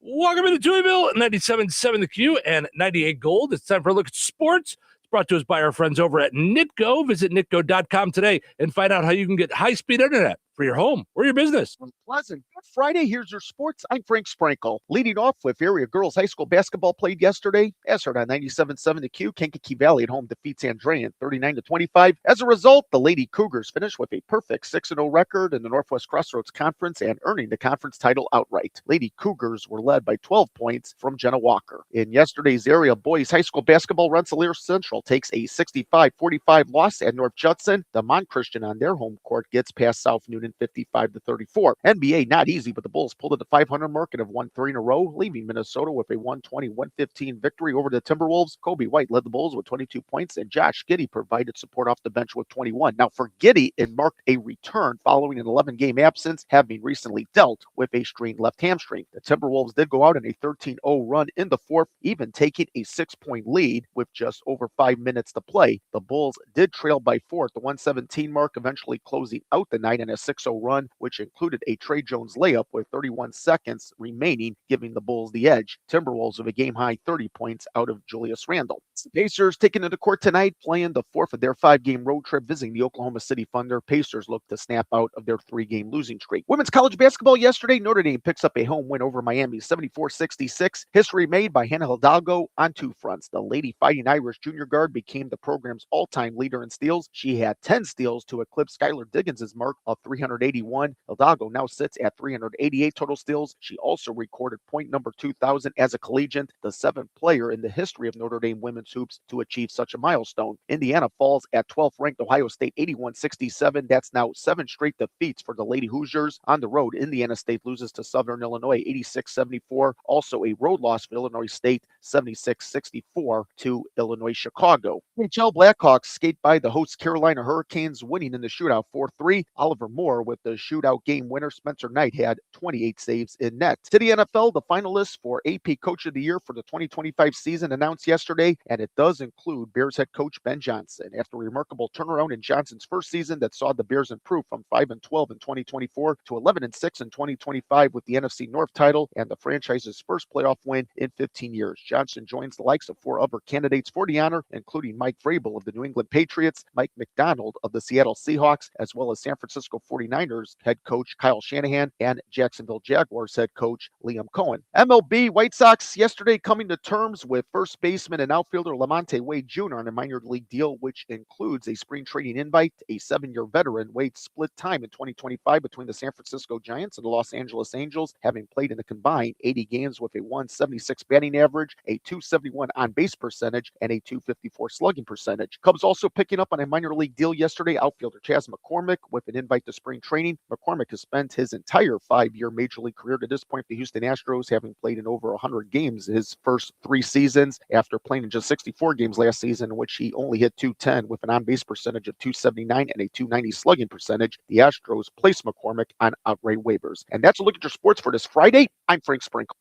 Welcome to Touhyville, 97.7 The Q and 98 Gold. It's time for a look at sports. It's brought to us by our friends over at Nitco. Visit nitco.com today and find out how you can get high-speed internet for your home or your business. Pleasant. Good Friday. Here's your sports. I'm Frank Sprankle. Leading off with area girls high school basketball played yesterday. As heard on 97.7 The Q, Kankakee Valley at home defeats Andrean 39-25. As a result, the Lady Cougars finished with a perfect 6-0 record in the Northwest Crossroads Conference and earning the conference title outright. Lady Cougars were led by 12 points from Jenna Walker. In yesterday's area boys high school basketball, Rensselaer Central takes a 65-45 loss at North Judson. DeMont Christian on their home court gets past South Noonan win 55-34. NBA not easy, but the Bulls pulled at the 500 mark and have won 3 in a row, leaving Minnesota with a 120-115 victory over the Timberwolves. Kobe White led the Bulls with 22 points, and Josh Giddey provided support off the bench with 21. Now for Giddey, it marked a return following an 11-game absence, having recently dealt with a strained left hamstring. The Timberwolves did go out in a 13-0 run in the fourth, even taking a 6-point lead with just over 5 minutes to play. The Bulls did trail by 4 at the 117 mark, eventually closing out the night in a 6-0 run, which included a Trey Jones layup with 31 seconds remaining, giving the Bulls the edge. Timberwolves with a game-high 30 points out of Julius Randle. The Pacers taking into court tonight, playing the fourth of their 5-game road trip, visiting the Oklahoma City Thunder. Pacers look to snap out of their 3-game losing streak. Women's college basketball yesterday, Notre Dame picks up a home win over Miami, 74-66. History made by Hannah Hidalgo on two fronts. The Lady Fighting Irish junior guard became the program's all-time leader in steals. She had 10 steals to eclipse Skylar Diggins' mark of 381. Hidalgo now sits at 388 total steals. She also recorded point number 2,000 as a collegiate, the 7th player in the history of Notre Dame women's hoops to achieve such a milestone. Indiana falls at 12th ranked Ohio State 81-67. That's now 7 straight defeats for the Lady Hoosiers. On the road, Indiana State loses to Southern Illinois 86-74. Also a road loss for Illinois State 76-64 to Illinois Chicago. NHL Blackhawks skate by the host Carolina Hurricanes, winning in the shootout 4-3. Oliver Moore with the shootout game winner. Spencer Knight had 28 saves in net. To the NFL, the finalists for AP Coach of the Year for the 2025 season announced yesterday, and it does include Bears head coach Ben Johnson. After a remarkable turnaround in Johnson's first season that saw the Bears improve from 5-12 in 2024 to 11-6 in 2025 with the NFC North title and the franchise's first playoff win in 15 years. Johnson joins the likes of 4 other candidates for the honor, including Mike Vrabel of the New England Patriots, Mike McDonald of the Seattle Seahawks, as well as San Francisco 49ers head coach Kyle Shanahan and Jacksonville Jaguars head coach Liam Cohen. MLB White Sox yesterday coming to terms with first baseman and outfielder Lamonte Wade Jr. on a minor league deal, which includes a spring training invite. A 7-year veteran, Wade split time in 2025 between the San Francisco Giants and the Los Angeles Angels, having played in a combined 80 games with a 176 batting average, a 271 on-base percentage, and a 254 slugging percentage. Cubs also picking up on a minor league deal yesterday, outfielder Chas McCormick with an invite to spring training. McCormick has spent his entire 5-year major league career to this point for the Houston Astros, having played in over 100 games his first 3 seasons after playing in just 64 games last season, in which he only hit .210 with an on-base percentage of 279 and a 290 slugging percentage. The Astros placed McCormick on outright waivers. And that's a look at your sports for this Friday. I'm Frank Sprinkle.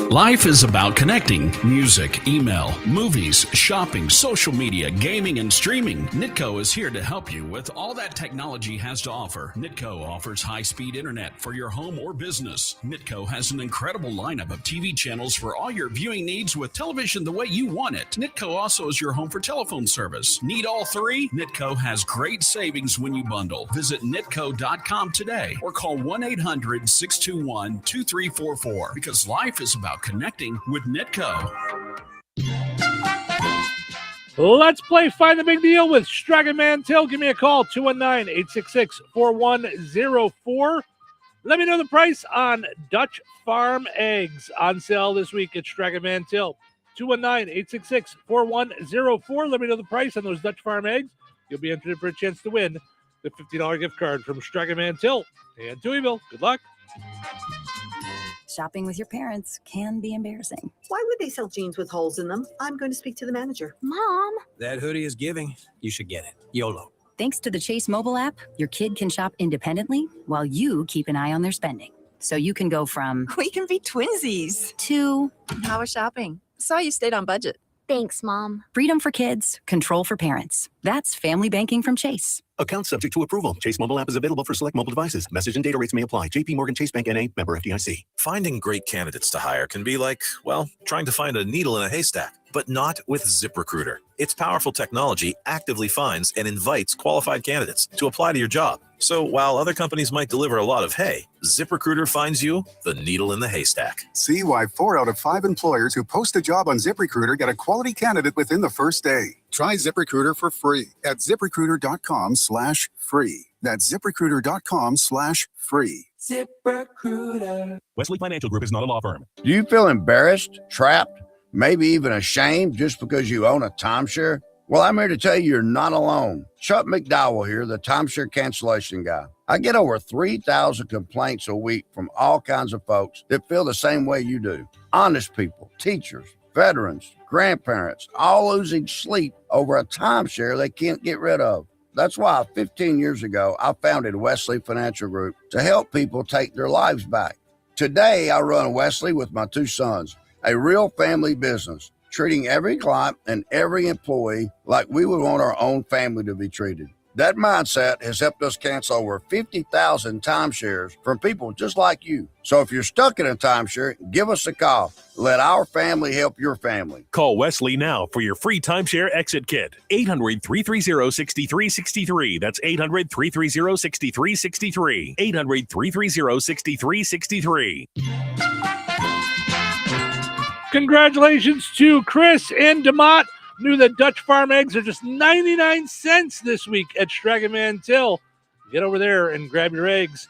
Life is about connecting. Music, email, movies, shopping, social media, gaming, and streaming. Nitco is here to help you with all that technology has to offer. Nitco offers high-speed internet for your home or business. Nitco has an incredible lineup of TV channels for all your viewing needs with television the way you want it. Nitco also is your home for telephone service. Need all 3? Nitco has great savings when you bundle. Visit nitco.com today or call 1-800-621-2344 because life is about connecting with Nitco. Let's play Find the Big Deal with Strachan Mantel. Give me a call, 219-866-4104. Let me know the price on Dutch Farm eggs on sale this week at Strachan Mantel. 219-866-4104. Let me know the price on those Dutch Farm eggs. You'll be entered for a chance to win the $50 gift card from Strachan Mantel and Touhyville. Good luck. Shopping with your parents can be embarrassing. Why would they sell jeans with holes in them? I'm going to speak to the manager. Mom! That hoodie is giving. You should get it. YOLO. Thanks to the Chase mobile app, your kid can shop independently while you keep an eye on their spending. So you can go from We can be twinsies. to How was shopping? Saw you stayed on budget. Thanks, Mom. Freedom for kids, control for parents. That's family banking from Chase. Account subject to approval. Chase mobile app is available for select mobile devices. Message and data rates may apply. JP Morgan Chase Bank N.A. member FDIC. Finding great candidates to hire can be like, well, trying to find a needle in a haystack, but not with ZipRecruiter. Its powerful technology actively finds and invites qualified candidates to apply to your job. So while other companies might deliver a lot of hay, ZipRecruiter finds you the needle in the haystack. See why 4 out of 5 employers who post a job on ZipRecruiter get a quality candidate within the first day. Try ZipRecruiter for free at ZipRecruiter.com/free. That's ZipRecruiter.com/free. ZipRecruiter. Wesley Financial Group is not a law firm. Do you feel embarrassed, trapped, maybe even ashamed just because you own a timeshare? Well, I'm here to tell you you're not alone. Chuck McDowell here, the timeshare cancellation guy. I get over 3,000 complaints a week from all kinds of folks that feel the same way you do. Honest people, teachers, veterans, grandparents, all losing sleep over a timeshare they can't get rid of. That's why 15 years ago, I founded Wesley Financial Group to help people take their lives back. Today, I run Wesley with my 2 sons, a real family business, treating every client and every employee like we would want our own family to be treated. That mindset has helped us cancel over 50,000 timeshares from people just like you. So if you're stuck in a timeshare, give us a call. Let our family help your family. Call Wesley now for your free timeshare exit kit. 800-330-6363. That's 800-330-6363. 800-330-6363. Congratulations to Chris and DeMott. Knew that Dutch Farm eggs are just 99 cents this week at Stragaman Till. Get over there and grab your eggs.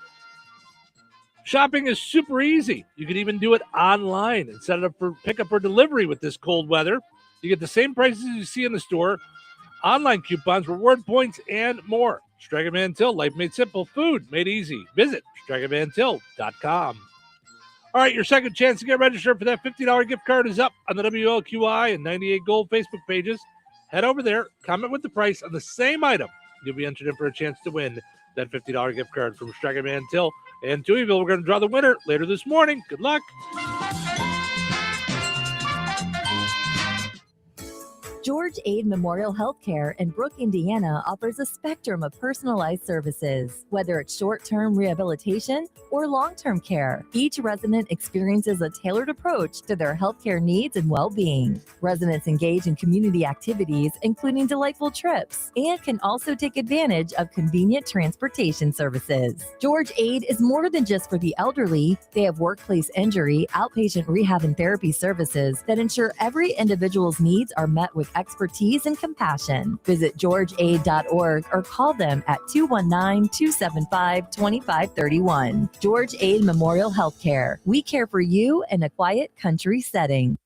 Shopping is super easy. You can even do it online and set it up for pickup or delivery with this cold weather. You get the same prices you see in the store, online coupons, reward points, and more. Stragaman Till, life made simple, food made easy. Visit stragamantill.com. All right, your second chance to get registered for that $50 gift card is up on the WLQI and 98 Gold Facebook pages. Head over there, comment with the price on the same item. You'll be entered in for a chance to win that $50 gift card from Stragaman Till and Touhyville. We're going to draw the winner later this morning. Good luck. George Aid Memorial Healthcare in Brook, Indiana offers a spectrum of personalized services, whether it's short-term rehabilitation or long-term care. Each resident experiences a tailored approach to their healthcare needs and well-being. Residents engage in community activities, including delightful trips, and can also take advantage of convenient transportation services. George Aid is more than just for the elderly. They have workplace injury, outpatient rehab and therapy services that ensure every individual's needs are met with expertise and compassion. Visit georgeaid.org or call them at 219-275-2531. George Aid Memorial Healthcare. We care for you in a quiet country setting.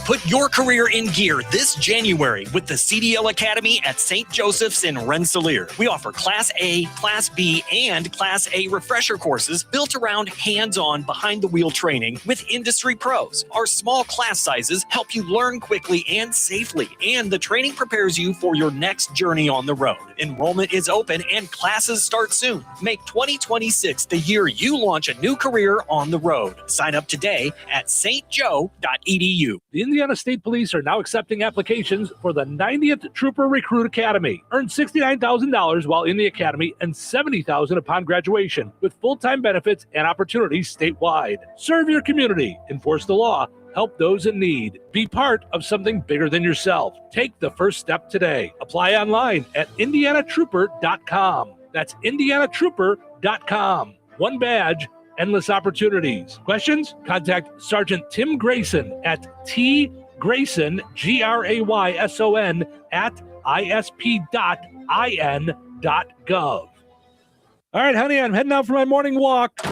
Put your career in gear this January with the CDL Academy at St. Joseph's in Rensselaer. We offer Class A, Class B, and Class A refresher courses built around hands-on, behind-the-wheel training with industry pros. Our small class sizes help you learn quickly and safely, and the training prepares you for your next journey on the road. Enrollment is open and classes start soon. Make 2026 the year you launch a new career on the road. Sign up today at stjo.edu. The Indiana State Police are now accepting applications for the 90th Trooper Recruit Academy. Earn $69,000 while in the academy and $70,000 upon graduation, with full-time benefits and opportunities statewide. Serve your community, enforce the law, help those in need. Be part of something bigger than yourself. Take the first step today. Apply online at indianatrooper.com. That's indianatrooper.com. One badge, endless opportunities. Questions? Contact Sergeant Tim Grayson at tgrayson, Grayson, at isp.in.gov. All right, honey, I'm heading out for my morning walk.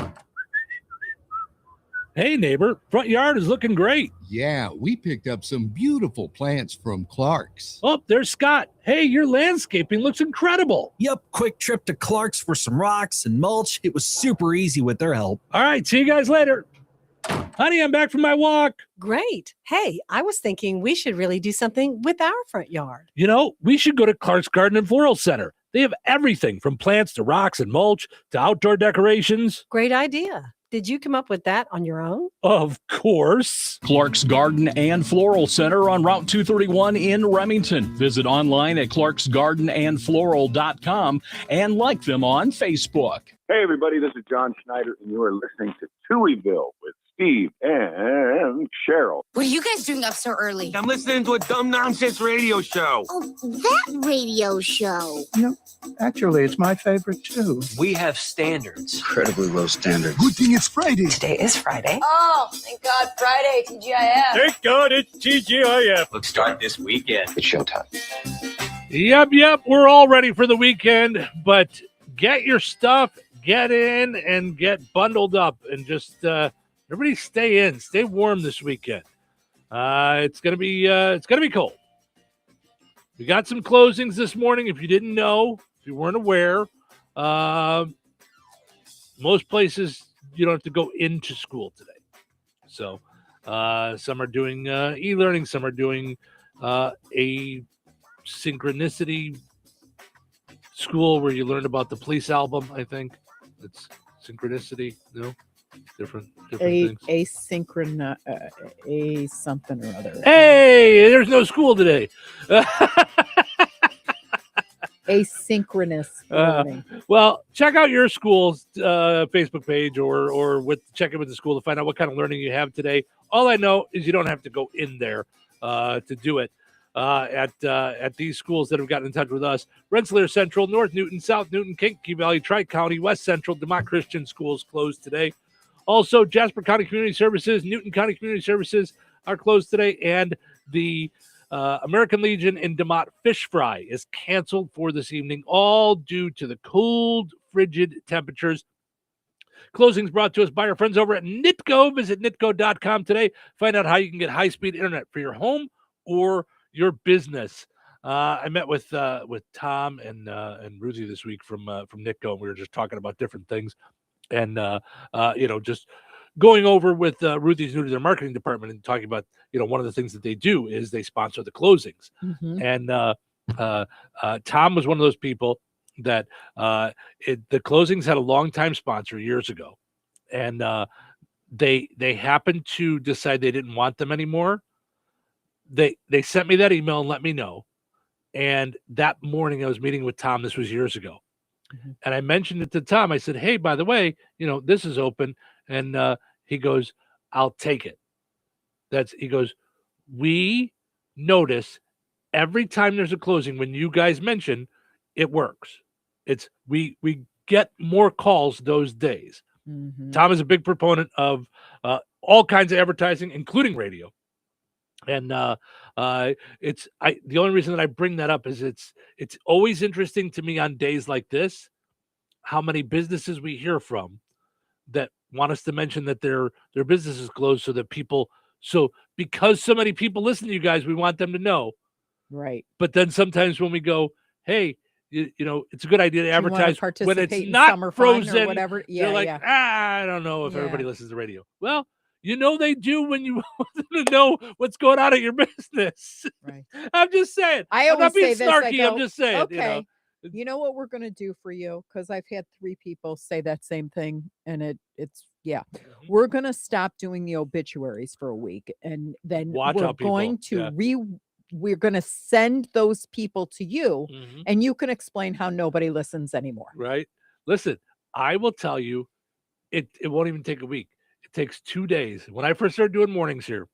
Hey, neighbor, front yard is looking great. Yeah, we picked up some beautiful plants from Clark's. Oh, there's Scott. Hey, your landscaping looks incredible. Yep, quick trip to Clark's for some rocks and mulch. It was super easy with their help. All right, see you guys later. Honey, I'm back from my walk. Great. Hey, I was thinking we should really do something with our front yard. You know, we should go to Clark's Garden and Floral Center. They have everything from plants to rocks and mulch to outdoor decorations. Great idea. Did you come up with that on your own? Of course. Clark's Garden and Floral Center on Route 231 in Remington. Visit online at clarksgardenandfloral.com and like them on Facebook. Hey, everybody, this is John Schneider, and you are listening to Touhyville with Steve and Cheryl. What are you guys doing up so early? I'm listening to a dumb nonsense radio show. Oh, that radio show. Actually, it's my favorite too. We have standards. Incredibly low standards. Good thing it's Friday. Today is Friday. Oh, thank God, Friday, TGIF. Thank God it's TGIF. Let's start this weekend. It's showtime. Yep, we're all ready for the weekend, but get your stuff, get in, and get bundled up, and just everybody stay in, stay warm this weekend. It's gonna be cold. We got some closings this morning. If you didn't know, if you weren't aware, most places you don't have to go into school today. So some are doing e-learning. Some are doing a synchronicity school where you learn about the Police album. I think it's synchronicity. No, different things. A something or other. Hey, there's no school today. Asynchronous learning. Well, check out your school's Facebook page or check in with the school to find out what kind of learning you have today. All I know is you don't have to go in there to do it. At these schools that have gotten in touch with us: Rensselaer Central, North Newton, South Newton, Kankakee Valley, Tri-County, West Central, DeMont Christian schools closed today. Also, Jasper County Community Services, Newton County Community Services are closed today, and the American Legion in DeMont Fish Fry is canceled for this evening, all due to the cold, frigid temperatures. Closings brought to us by our friends over at Nitco. Visit nitco.com today. Find out how you can get high-speed internet for your home or your business. I met with Tom and Ruthie this week from Nitco, and we were just talking about different things, and just going over with Ruthie's new to their marketing department and talking about one of the things that they do is they sponsor the closings, and Tom was one of those people that the closings had a longtime sponsor years ago, and they happened to decide they didn't want them anymore. They sent me that email and let me know. And that morning I was meeting with Tom. This was years ago. And I mentioned it to Tom. I said, hey, by the way, this is open. And he goes, I'll take it. He goes, we notice every time there's a closing, when you guys mention, it works. We get more calls those days. Tom is a big proponent of all kinds of advertising, including radio. And the only reason that I bring that up is it's always interesting to me on days like this, how many businesses we hear from that want us to mention that their business is closed, so because so many people listen to you guys, we want them to know. Right. But then sometimes when we go, hey, it's a good idea to advertise when it's not frozen or whatever. Yeah, you're like, I don't know if everybody listens to radio. Well, they do when you want them to know what's going on at your business. Right. I'm just saying. I'm not being snarky. I'm just saying. Okay. You know what we're going to do for you? Because I've had 3 people say that same thing, and it's we're going to stop doing the obituaries for a week, and then we're going to we're going to send those people to you, and you can explain how nobody listens anymore. Right. Listen, I will tell you, it won't even take a week. It takes 2 days. When I first started doing mornings here,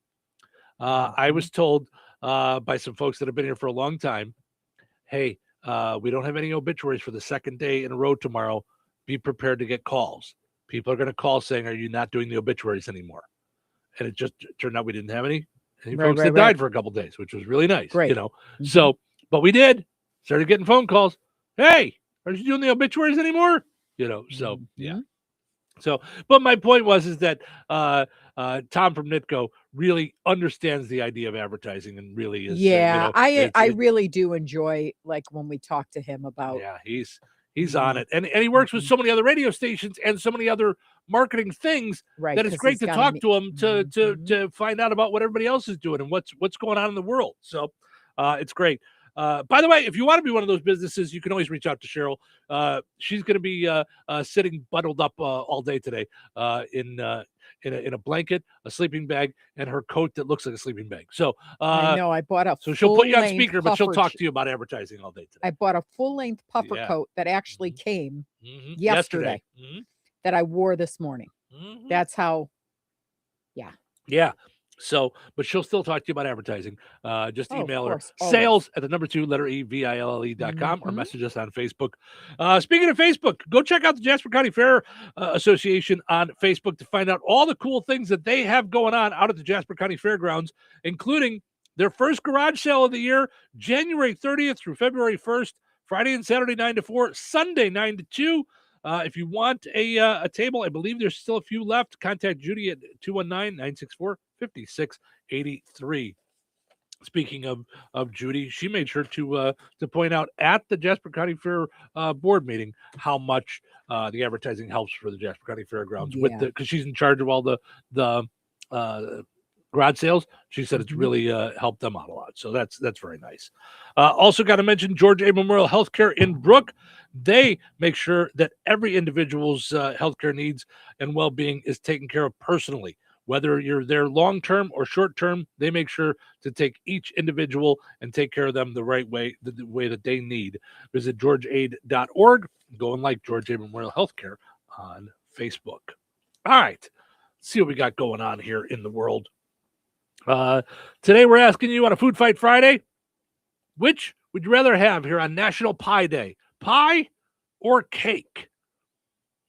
I was told by some folks that have been here for a long time, hey, we don't have any obituaries for the second day in a row tomorrow. Be prepared to get calls. People are going to call saying, are you not doing the obituaries anymore? And it just turned out we didn't have any folks that died for a couple of days, which was really nice. Great. So, but we started getting phone calls. Hey, are you doing the obituaries anymore? So yeah. So, but my point is that Tom from Nitco really understands the idea of advertising and really is. Yeah, I really do enjoy when we talk to him about. Yeah, he's on it, and he works with so many other radio stations and so many other marketing things that it's great to talk to him to find out about what everybody else is doing and what's going on in the world. So it's great. By the way, if you want to be one of those businesses, you can always reach out to Cheryl. She's going to be sitting bundled up all day today in a blanket, a sleeping bag, and her coat that looks like a sleeping bag. So I know I bought a. So she'll put you on speaker, but she'll talk to you about advertising all day today. I bought a full-length puffer coat that actually came yesterday that I wore this morning. That's how. Yeah. Yeah. So, but she'll still talk to you about advertising. Just email her sales at the number 2 letter EVILLE.com or message us on Facebook. Speaking of Facebook, go check out the Jasper County Fair Association on Facebook to find out all the cool things that they have going on out at the Jasper County Fairgrounds, including their first garage sale of the year, January 30th through February 1st, Friday and Saturday 9 to 4, Sunday 9 to 2. If you want a table, I believe there's still a few left. Contact Judy at 219-964-5683. speaking of Judy, she made sure to point out at the Jasper County Fair board meeting how much the advertising helps for the Jasper County Fairgrounds with because she's in charge of all the garage sales. She said it's really helped them out a lot. So that's very nice. Also got to mention George A. Memorial Healthcare in Brook. They make sure that every individual's healthcare needs and well-being is taken care of personally. Whether you're there long-term or short-term, they make sure to take each individual and take care of them the right way, the way that they need. Visit georgeaid.org. Go and like George A. Memorial Healthcare on Facebook. All right. Let's see what we got going on here in the world. Today we're asking you on a Food Fight Friday, which would you rather have here on National Pie Day? Pie or cake?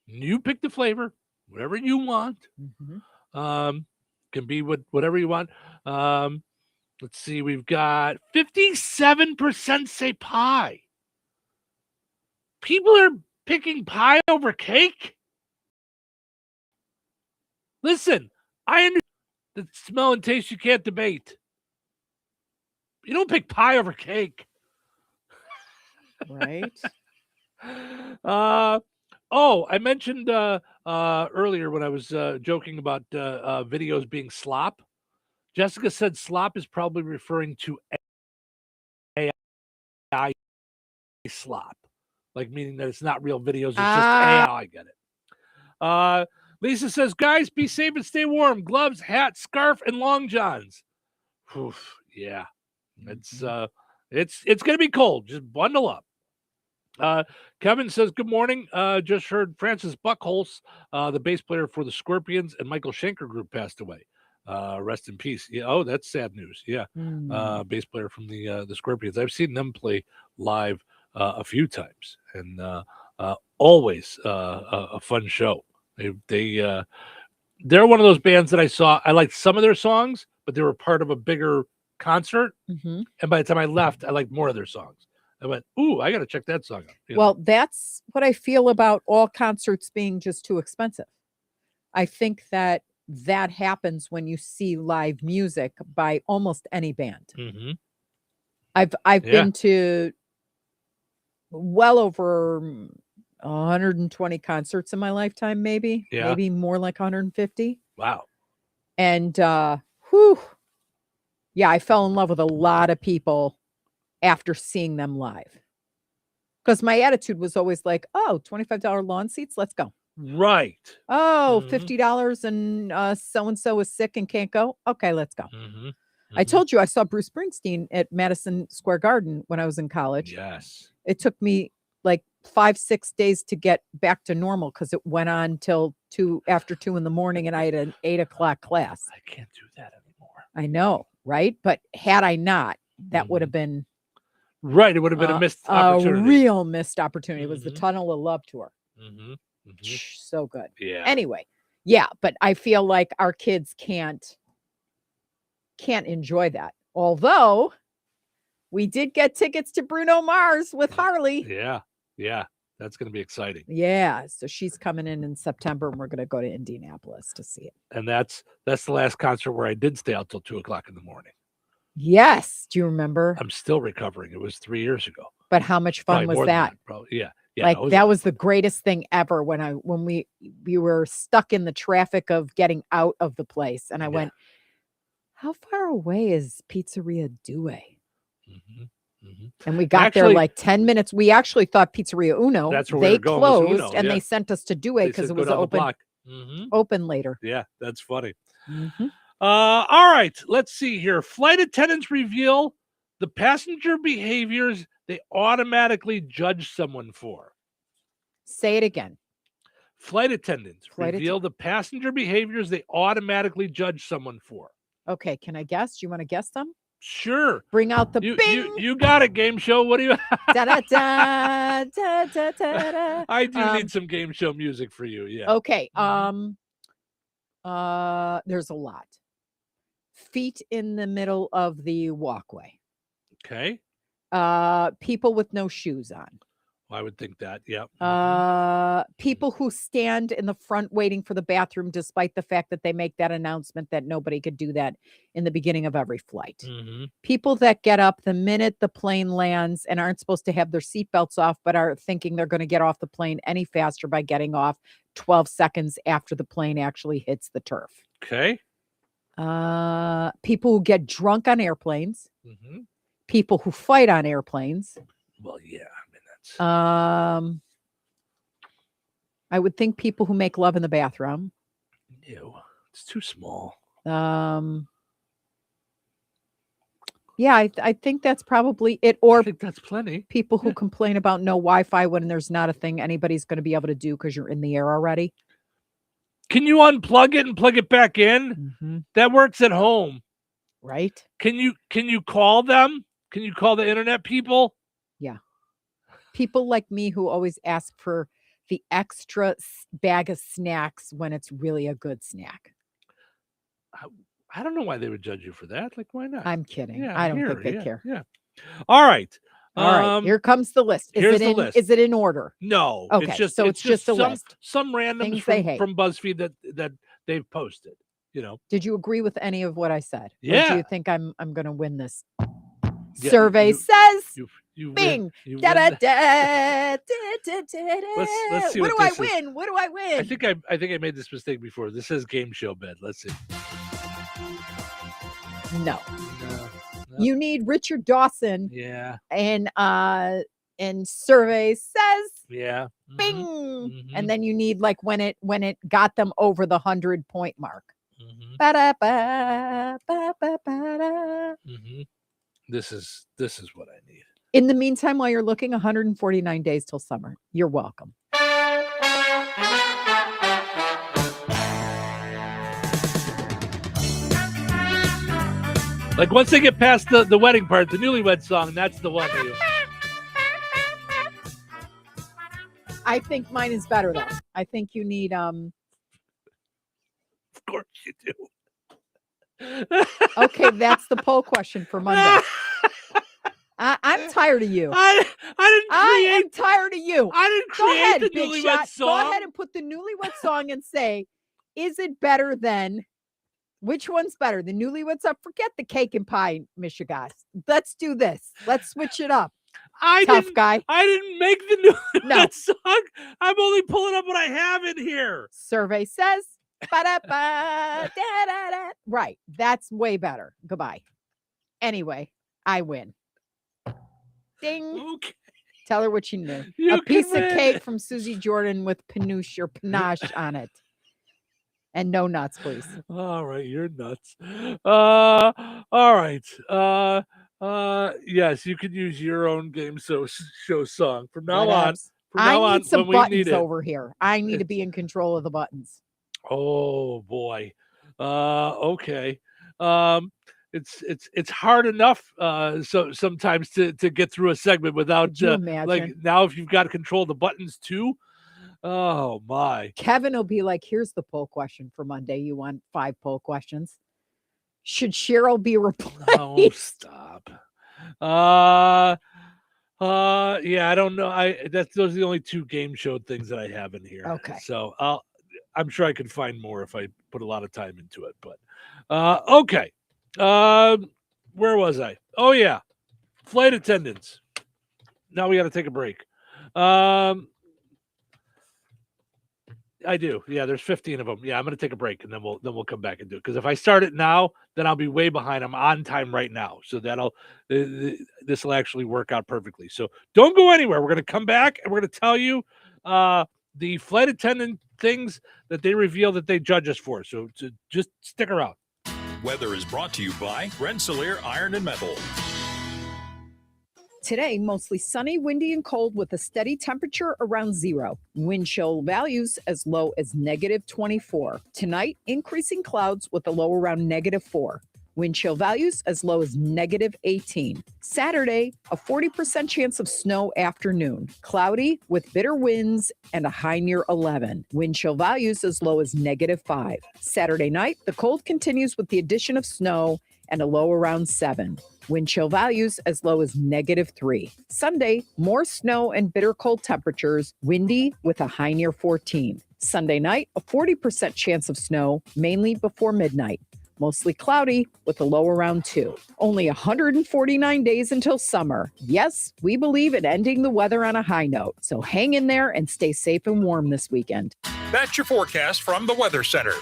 You pick the flavor, whatever you want. Can be whatever you want. Let's see, we've got 57% say pie. People are picking pie over cake. Listen, I understand the smell and taste you can't debate. You don't pick pie over cake. Right. I mentioned earlier when I was joking about videos being slop. Jessica said slop is probably referring to AI slop, like meaning that it's not real videos, it's just AI. I get it. Lisa says, guys, be safe and stay warm. Gloves, hat, scarf, and long johns. Oof, yeah, it's going to be cold. Just bundle up. Kevin says, good morning. Just heard Francis Buckholz, the bass player for the Scorpions and Michael Schenker Group, passed away. Rest in peace. Yeah. Oh, that's sad news. Yeah. Bass player from the Scorpions. I've seen them play live a few times, and always a fun show. They're one of those bands that I saw. I liked some of their songs, but they were part of a bigger concert. And by the time I left, I liked more of their songs. I went, ooh, I got to check that song out. Well, that's what I feel about all concerts being just too expensive. I think that happens when you see live music by almost any band. I've been to well over 120 concerts in my lifetime, maybe more like 150. Wow. And I fell in love with a lot of people after seeing them live, because my attitude was always like, oh, $25 lawn seats, let's go. Right. Oh, $50 and so-and-so is sick and can't go. Okay, let's go. I told you I saw Bruce Springsteen at Madison Square Garden when I was in college. Yes. It took me like 5-6 days to get back to normal, because it went on till after 2 in the morning, and I had an 8 o'clock class. I can't do that anymore. I know, right? But had I not, that would have been right. It would have been a missed opportunity. A real missed opportunity. It was the Tunnel of Love tour. So good. Yeah. Anyway, yeah, but I feel like our kids can't enjoy that. Although we did get tickets to Bruno Mars with Harley. Yeah. Yeah. That's going to be exciting. Yeah. So she's coming in September, and we're going to go to Indianapolis to see it. And that's the last concert where I did stay out till 2 o'clock in the morning. Yes. Do you remember? I'm still recovering. It was 3 years ago. But how much fun was that? Probably. Yeah. Yeah, like that was the greatest thing ever when we were stuck in the traffic of getting out of the place, and I went, how far away is Pizzeria Due? And we got there like 10 minutes. We actually thought Pizzeria Uno. That's where they we were going, closed, Uno, and they sent us to Due because it was open later. Yeah, that's funny. All right, let's see here. Flight attendants reveal the passenger behaviors they automatically judge someone for. Say it again. Flight attendants reveal the passenger behaviors they automatically judge someone for. Okay, can I guess? Do you want to guess them? Sure. Bring out the bing. You got it, game show. What do you? Da, da, da, da, da, da, da. I do need some game show music for you. Yeah. Okay. There's a lot. Feet in the middle of the walkway. Okay. People with no shoes on. I would think that. Yeah. People who stand in the front waiting for the bathroom, despite the fact that they make that announcement that nobody could do that in the beginning of every flight. Mm-hmm. People that get up the minute the plane lands and aren't supposed to have their seatbelts off, but are thinking they're going to get off the plane any faster by getting off 12 seconds after the plane actually hits the turf. Okay. People who get drunk on airplanes. Mm-hmm. People who fight on airplanes. Well, yeah. I would think people who make love in the bathroom. Ew, it's too small. Yeah, I think that's probably it. Or I think that's plenty. People who complain about no Wi-Fi when there's not a thing anybody's going to be able to do because you're in the air already. Can you unplug it and plug it back in? Mm-hmm. That works at home, right? Can you call them? Can you call the internet people? Yeah. People like me who always ask for the extra bag of snacks when it's really a good snack. I don't know why they would judge you for that. Like, why not? I'm kidding. Yeah, I don't think they care. Yeah. All right. All right. Here comes the list. Here's the list. Is it in order? No. Okay. It's just a list. Some randoms from BuzzFeed that they've posted. You know. Did you agree with any of what I said? Yeah. Or do you think I'm going to win this? Yeah, Survey says. You Bing. Win. Da, da, da, da, da, Let's see what do this I is. win? What do I win? I think I made this mistake before. This says game show bed. Let's see. No. You need Richard Dawson. Yeah. And survey says. Yeah. Bing. Mm-hmm. And then you need like when it got them over the 100-point mark. Mm-hmm. Ba-da-ba, ba-ba-ba-da. Mm-hmm. This is what I need. In the meantime, while you're looking, 149 days till summer. You're welcome. Like once they get past the wedding part, the newlywed song, that's the one. I think mine is better though. I think you need Of course you do. Okay, that's the poll question for Monday. I'm tired of you. I am tired of you. I didn't create the newlywed song. Go ahead and put the newlywed song and say, is it better than, which one's better? The newlywed song? Forget the cake and pie, Michigas. Let's do this. Let's switch it up. Tough guy. I didn't make the newlywed song. I'm only pulling up what I have in here. Survey says. Ba-da-ba, da-da-da. Right. That's way better. Goodbye. Anyway, I win. Ding. Okay. Tell her what you knew. You a piece of win. cake from Susie Jordan with panache on it. And no nuts, please. All right, you're nuts. All right. Yes, you can use your own game show song from now on. I need some buttons need over here. I need to be in control of the buttons. Oh boy. Okay. It's hard enough so sometimes to get through a segment without like now if you've got to control the buttons too. Oh my. Kevin will be like, here's the poll question for Monday. You want 5 poll questions. Should Cheryl be replaced? Oh, stop. Yeah, I don't know. Those are the only 2 game show things that I have in here. Okay. So I'm sure I could find more if I put a lot of time into it. But okay. Where was I? Oh yeah. Flight attendants. Now we got to take a break. I do. Yeah, there's 15 of them. Yeah, I'm going to take a break and then we'll come back and do it. Because if I start it now, then I'll be way behind. I'm on time right now. So this will actually work out perfectly. So don't go anywhere. We're going to come back and we're going to tell you the flight attendant things that they reveal that they judge us for. So just stick around. Weather is brought to you by Rensselaer Iron and Metal. Today, mostly sunny, windy, and cold with a steady temperature around 0. Wind chill values as low as -24. Tonight, increasing clouds with a low around -4. Wind chill values as low as -18. Saturday, a 40% chance of snow afternoon. Cloudy with bitter winds and a high near 11. Wind chill values as low as -5. Saturday night, the cold continues with the addition of snow and a low around 7. Wind chill values as low as -3. Sunday, more snow and bitter cold temperatures, windy with a high near 14. Sunday night, a 40% chance of snow, mainly before midnight. Mostly cloudy with a low around 2. Only 149 days until summer. Yes, we believe in ending the weather on a high note. So hang in there and stay safe and warm this weekend. That's your forecast from the Weather Center.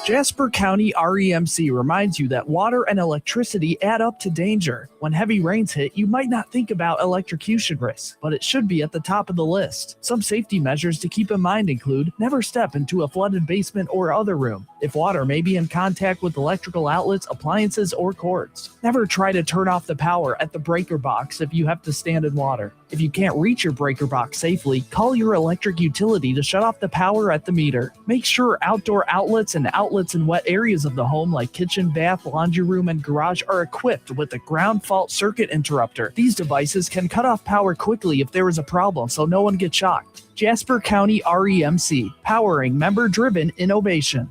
Jasper County REMC reminds you that water and electricity add up to danger. When heavy rains hit, you might not think about electrocution risks, but it should be at the top of the list. Some safety measures to keep in mind include never step into a flooded basement or other room. If water may be in contact with electrical outlets, appliances, or cords. Never try to turn off the power at the breaker box if you have to stand in water. If you can't reach your breaker box safely, call your electric utility to shut off the power at the meter. Make sure outdoor outlets and outlets in wet areas of the home like kitchen, bath, laundry room, and garage are equipped with a ground fault circuit interrupter. These devices can cut off power quickly if there is a problem so no one gets shocked. Jasper County REMC, powering member-driven innovation.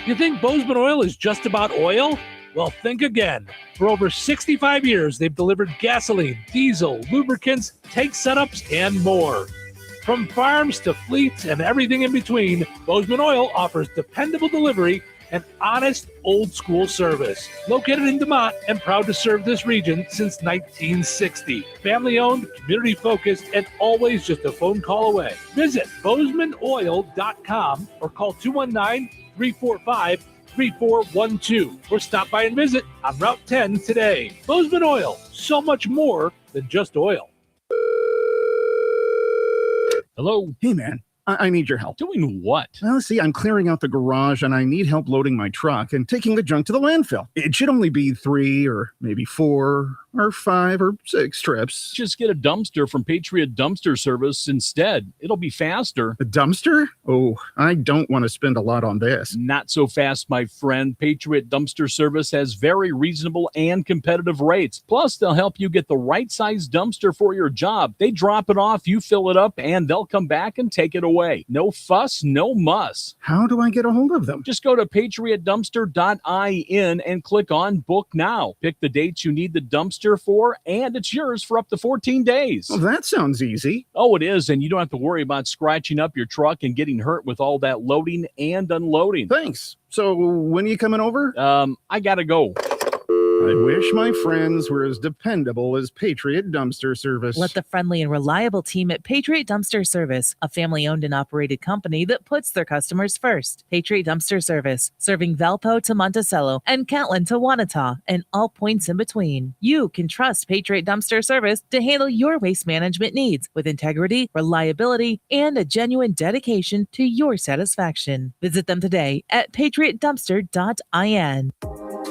You think Bozeman Oil is just about oil? Well, think again. For over 65 years, they've delivered gasoline, diesel, lubricants, tank setups, and more. From farms to fleets and everything in between, Bozeman Oil offers dependable delivery and honest, old-school service. Located in DeMont and proud to serve this region since 1960. Family-owned, community-focused, and always just a phone call away. Visit BozemanOil.com or call 219-345-3412 or stop by and visit on Route 10 today. Bozeman Oil, so much more than just oil. Hello? Hey, man. I need your help. Doing what? Well, see, I'm clearing out the garage and I need help loading my truck and taking the junk to the landfill. It should only be 3 or maybe 4 or 5 or 6 trips. Just get a dumpster from Patriot Dumpster Service instead. It'll be faster. A dumpster? Oh, I don't want to spend a lot on this. Not so fast, my friend. Patriot Dumpster Service has very reasonable and competitive rates. Plus, they'll help you get the right size dumpster for your job. They drop it off, you fill it up, and they'll come back and take it away. No fuss, no muss. How do I get a hold of them? Just go to patriotdumpster.in and click on Book Now. Pick the dates you need the dumpster for, and it's yours for up to 14 days. Well, that sounds easy. Oh, it is, and you don't have to worry about scratching up your truck and getting hurt with all that loading and unloading. Thanks. So when are you coming over? I gotta go. I wish my friends were as dependable as Patriot Dumpster Service. Let the friendly and reliable team at Patriot Dumpster Service, a family-owned and operated company that puts their customers first. Patriot Dumpster Service, serving Valpo to Monticello and Catlin to Wanata and all points in between. You can trust Patriot Dumpster Service to handle your waste management needs with integrity, reliability, and a genuine dedication to your satisfaction. Visit them today at patriotdumpster.in.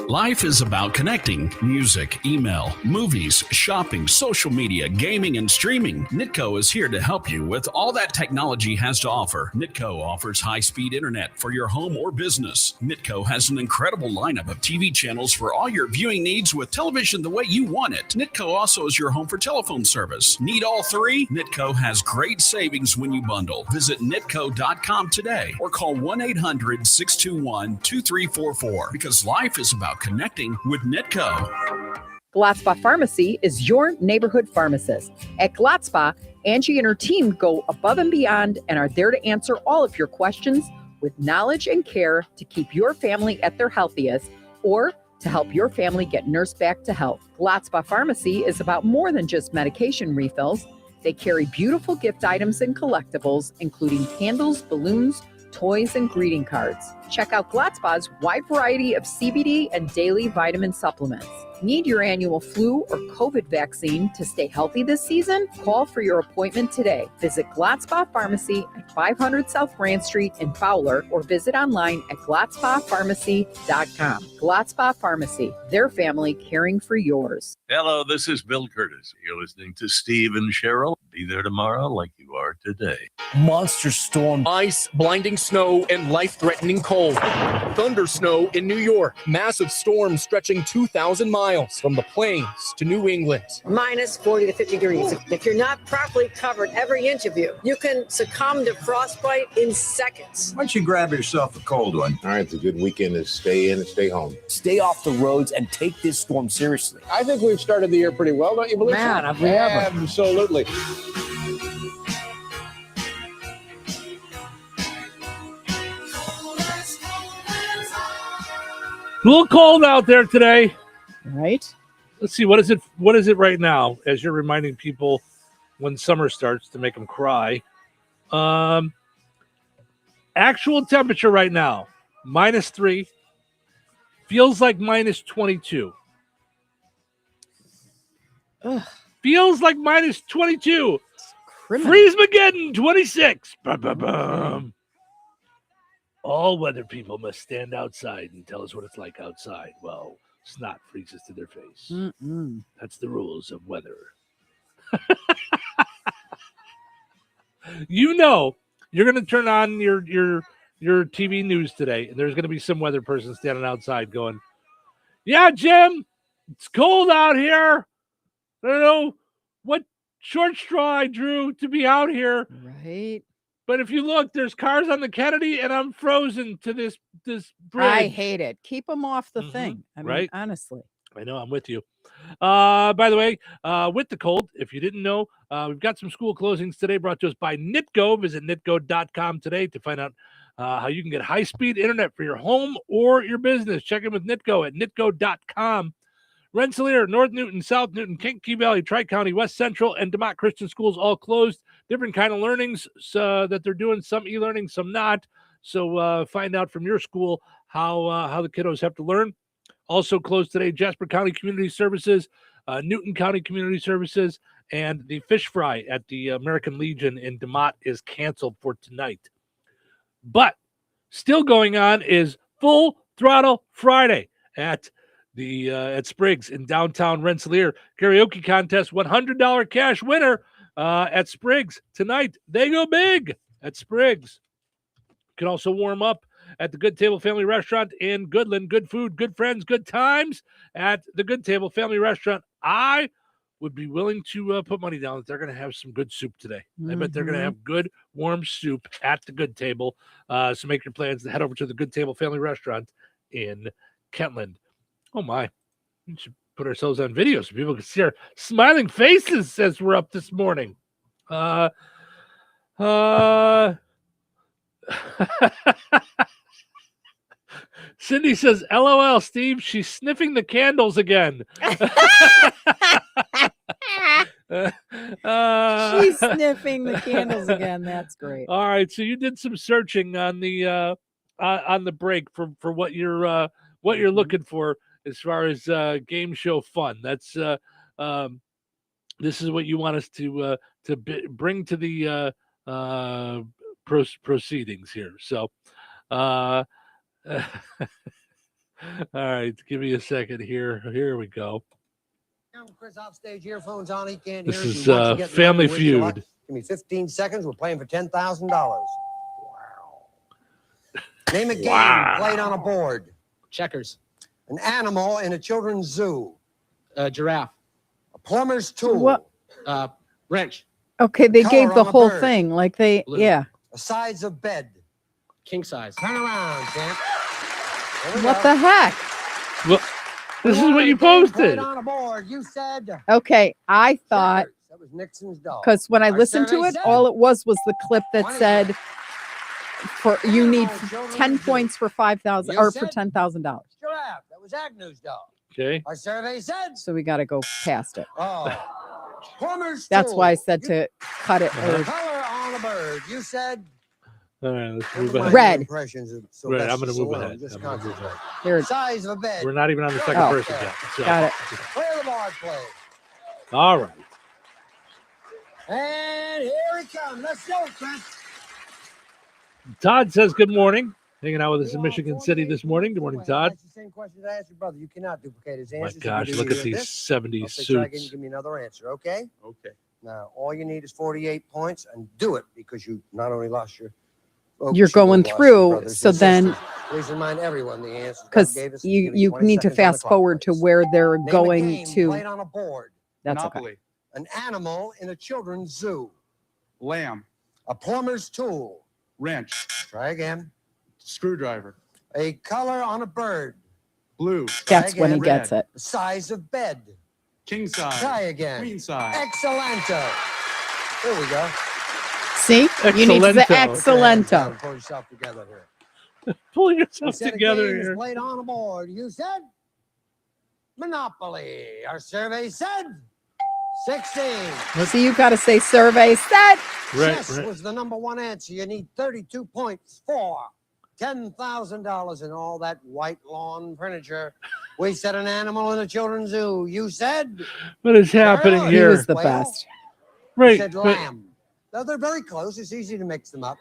Life is about connecting. Music, email, movies, shopping, social media, gaming, and streaming. Nitco is here to help you with all that technology has to offer. Nitco offers high-speed internet for your home or business. Nitco has an incredible lineup of TV channels for all your viewing needs with television the way you want it. Nitco also is your home for telephone service. Need all 3? Nitco has great savings when you bundle. Visit nitco.com today or call 1-800-621-2344 because life is about connecting with Nitco. Glotzba Pharmacy is your neighborhood pharmacist. At Glotzba, Angie and her team go above and beyond and are there to answer all of your questions with knowledge and care to keep your family at their healthiest or to help your family get nursed back to health. Glotzba Pharmacy is about more than just medication refills. They carry beautiful gift items and collectibles, including candles, balloons, toys, and greeting cards. Check out Glotzba's wide variety of CBD and daily vitamin supplements. Need your annual flu or COVID vaccine to stay healthy this season? Call for your appointment today. Visit Glotzba Pharmacy at 500 South Grand Street in Fowler or visit online at glotzbapharmacy.com. Glotzba Pharmacy, their family caring for yours. Hello, this is Bill Curtis. You're listening to Steve and Cheryl. Be there tomorrow like you are today. Monster storm, ice, blinding snow, and life-threatening cold. Thunder snow in New York. Massive storms stretching 2,000 miles from the plains to New England. Minus 40 to 50 degrees. If you're not properly covered, every inch of you can succumb to frostbite in seconds. Why don't you grab yourself a cold one? All right, it's a good weekend to stay in and stay home. Stay off the roads and take this storm seriously. I think we've started the year pretty well, don't you believe so? Man, we haven't. Absolutely. A little cold out there today. Right. Let's see. What is it right now? As you're reminding people when summer starts to make them cry. Actual temperature right now, -3. Feels like -22. Ugh. Feels like -22. Freeze-mageddon, 26. Bum, bum, bum. All weather people must stand outside and tell us what it's like outside. Well, snot freezes to their face. Mm-mm. That's the rules of weather. You know, you're going to turn on your TV news today, and there's going to be some weather person standing outside going, "Yeah, Jim, it's cold out here. I don't know what short straw I drew to be out here. Right. But if you look, there's cars on the Kennedy, and I'm frozen to this bridge." I hate it. Keep them off the thing. I mean, right? honestly. I know, I'm with you. By the way, with the cold, if you didn't know, we've got some school closings today brought to us by Nitco. Visit nitco.com today to find out how you can get high-speed internet for your home or your business. Check in with Nitco at nitco.com. Rensselaer, North Newton, South Newton, Kankakee Valley, Tri-County, West Central, and DeMott Christian Schools all closed. Different kind of learnings that they're doing, some e-learning, some not. So find out from your school how the kiddos have to learn. Also closed today, Jasper County Community Services, Newton County Community Services, and the fish fry at the American Legion in DeMott is canceled for tonight. But still going on is Full Throttle Friday at Spriggs in downtown Rensselaer. Karaoke contest, $100 cash winner at Spriggs tonight. They go big at Spriggs. You can also warm up at the Good Table Family Restaurant in Goodland. Good food, good friends, good times at the Good Table Family Restaurant. I would be willing to put money down that they're going to have some good soup today. I bet they're going to have good, warm soup at the Good Table. So make your plans to head over to the Good Table Family Restaurant in Kentland. Oh, my. We should put ourselves on video so people can see our smiling faces as we're up this morning. Cindy says, LOL, Steve, she's sniffing the candles again. She's sniffing the candles again. That's great. All right, so you did some searching on the break for what you're looking for as far as game show fun. That's this is what you want us to bring to the proceedings here. So all right, give me a second here. Here we go. Chris off stage, earphones on. He can't This hear. is Family Feud. Give me 15 seconds. We're playing for $10,000. Wow. Name a game played on a board. Checkers. An animal in a children's zoo. Giraffe. A plumber's tool. What? Wrench. Okay, they Color gave the on a whole bird. thing. Like they, Blue. yeah. A size of bed. King size. Turn around, champ. There we What go. the heck? Well, this is what you Played posted. on a board. You said. Okay, I thought That was Nixon's dog. because when I Our listened to survey it, said- all it was the clip that said for you need 10 points for 5,000 You or for said- $10,000. Giraffe. That was Agnew's dog. Okay. Our survey said. So we got to go past it. Oh. Plumber's That's tool. why I said to cut it. Or, Color on a bird. You said. All right, let's Never move mind ahead. the Red. impressions of Right, I'm Sylvester going to move Stallone. ahead. Just I'm gonna move concentrate. Here. Size of a bed. We're not even on the second Oh. person yet. So. Got it. Play the board, play. All right. And here we come. Let's go, Chris. Todd says good morning. Hanging out with us in Michigan City this morning. Good morning, Todd. That's the same question I asked your brother. You cannot duplicate his My answers. If you gosh, do look at either of these this, 70s I'll say try again, suits. you give me another answer, okay? Okay. Now, all you need is 48 points, and do it because you not only lost your folks, You're you going lost your through, brothers so and then sisters. Please remind everyone the answers God because gave us. you need to 20 seconds on the fast clock, forward to please. where they're Name a going game to. played on a board. That's Monopoly. okay. An animal in a children's zoo. Lamb. A plumber's tool. Wrench. Try again. Screwdriver. A color on a bird. Blue. That's when he again. gets it. The size of bed. King size. Try again. Queen size. Excellento. There we go. See, you need the excellento. Pull yourself together here. Pull You yourself said together a game is here. played on a board. You said Monopoly. Our survey said 16. See, you got to say survey set. Chess was the number one answer. You need 32 points for $10,000 and all that white lawn furniture. We said an animal in a children's zoo. You said What is happening He here? was the Well, best. you Right. said but- lamb. No, they're very close. It's easy to mix them up.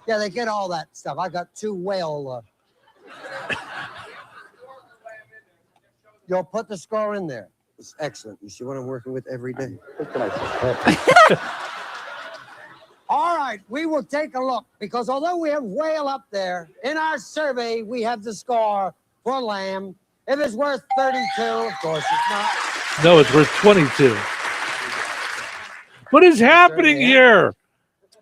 Yeah, they get all that stuff. I got two whale. You'll put the score in there. It's excellent. You see what I'm working with every day. All right, we will take a look because although we have whale up there, in our survey, we have the score for lamb. If it's worth 32, of course it's not. No, it's worth 22. What is happening here?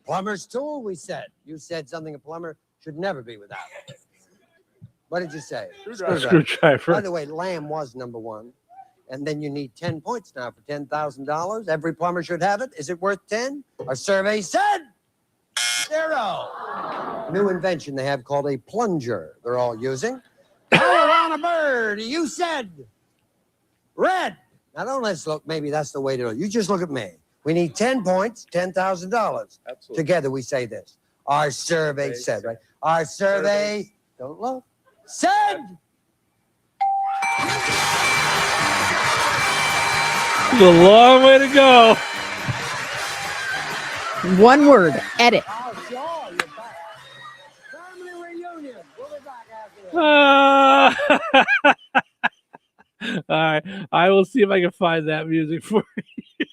Plumber's tool, we said. You said something a plumber should never be without. What did you say? Screwdriver. By the way, lamb was number one. And then you need 10 points now for $10,000. Every plumber should have it. Is it worth 10? Our survey said 0. New invention they have called a plunger. They're all using. Color on a bird. You said red. Now don't let's look. Maybe that's the way to do it. You just look at me. We need 10 points, $10,000. Together we say this. Our survey said, right? Our survey, don't look, said. It's a long way to go. One word, edit. Oh, sure, you're back. Family reunion. We'll be back after this. All right. I will see if I can find that music for you.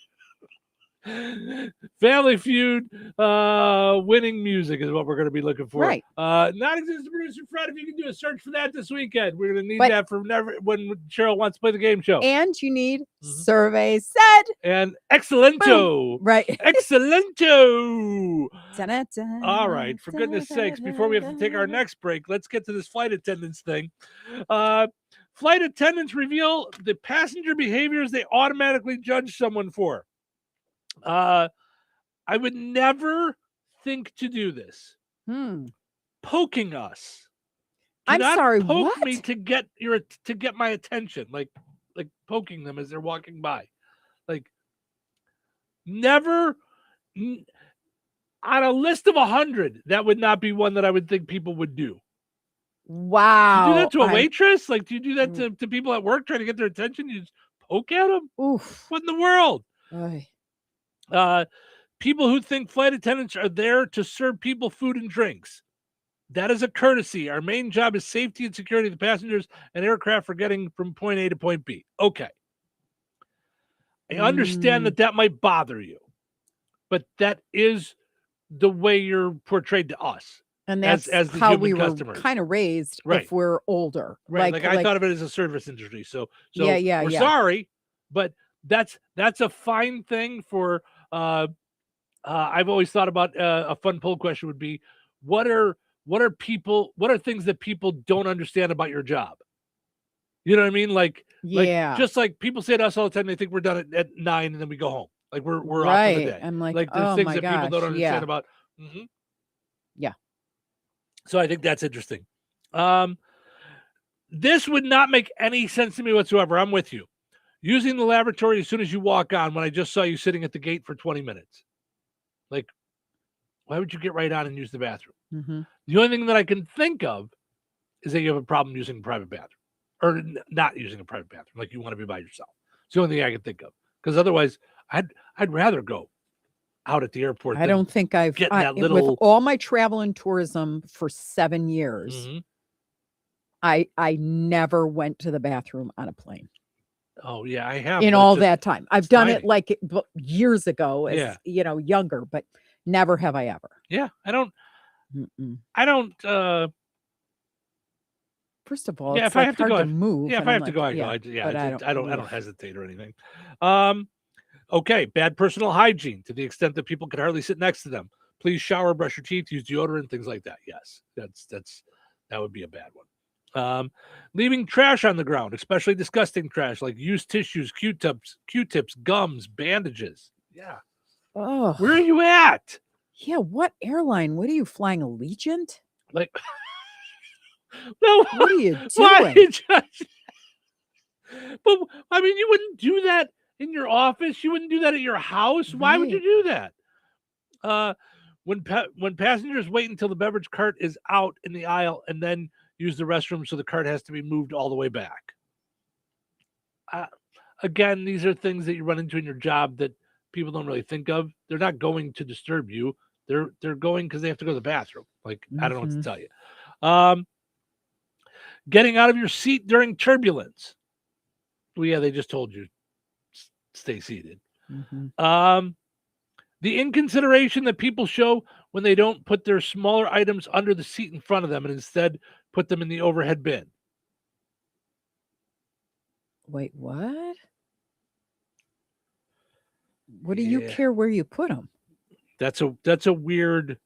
Family Feud winning music is what we're going to be looking for. Right. Non-existent producer Fred, if you can do a search for that this weekend. We're going to need But- that for when Cheryl wants to play the game show. And you need survey said. And excellento. Right. Excellento. Dun-dun-dun, All right. For goodness sakes, before we have to take our next break, let's get to this flight attendants thing. Flight attendants reveal the passenger behaviors they automatically judge someone for. I would never think to do this. Poking us. Do I'm not sorry, poke what? me to get my attention, like poking them as they're walking by. Like never on a list of 100, that would not be one that I would think people would do. Wow. Do you do that to a I- waitress? Like, do you do that to people at work trying to get their attention? You just poke at them? Oof. What in the world? Ay. People who think flight attendants are there to serve people food and drinks. That is a courtesy. Our main job is safety and security of the passengers and aircraft for getting from point A to point B. Okay. I understand that might bother you, but that is the way you're portrayed to us. And that's as the how human we were customers. kind of raised Right. if we're older. Right. Like I thought of it as a service industry. So Yeah, we're yeah. sorry, but that's a fine thing for I've always thought about a fun poll question would be what are things that people don't understand about your job? You know what I mean? Like just like people say to us all the time, they think we're done at 9 and then we go home. Like we're off for the Right. day. I'm like, there's oh things my that people don't gosh, understand yeah. about. Yeah. So I think that's interesting. This would not make any sense to me whatsoever. I'm with you. Using the lavatory as soon as you walk on when I just saw you sitting at the gate for 20 minutes. Like, why would you get right on and use the bathroom? Mm-hmm. The only thing that I can think of is that you have a problem using a private bathroom or not using a private bathroom. Like you want to be by yourself. It's the only thing I can think of. Because otherwise, I'd rather go out at the airport. I don't think I've getting that little. with all my travel and tourism for 7 years. Mhm. I never went to the bathroom on a plane. Oh yeah, I have in but all just- that time. I've it's done tiny. it like years ago as, Yeah. younger, but never have I ever. Yeah, I don't. Mm-mm. I don't. First of all, Yeah, it's if I like have to hard go, to move. yeah, if and I I'm have to go, I like, go. but I don't oof. hesitate or anything. Okay, bad personal hygiene to the extent that people could hardly sit next to them. Please shower, brush your teeth, use deodorant, things like that. Yes, that would be a bad one. Leaving trash on the ground, especially disgusting trash like used tissues, Q-tips, gums, bandages. Yeah. Oh, Where are you at? yeah. What airline? What are you flying? Allegiant? Like, no. What are you Why doing? you just- But I mean, you wouldn't do that in your office. You wouldn't do that at your house. Why would you do that? When passengers wait until the beverage cart is out in the aisle and then use the restroom, so the cart has to be moved all the way back. Again, these are things that you run into in your job that people don't really think of. They're not going to disturb you. They're going because they have to go to the bathroom. Like, I don't know what to tell you. Getting out of your seat during turbulence. Well, yeah, they just told you stay seated. Mm-hmm. The inconsideration that people show when they don't put their smaller items under the seat in front of them and instead put them in the overhead bin. Wait, what? What do you care where you put them? That's a weird.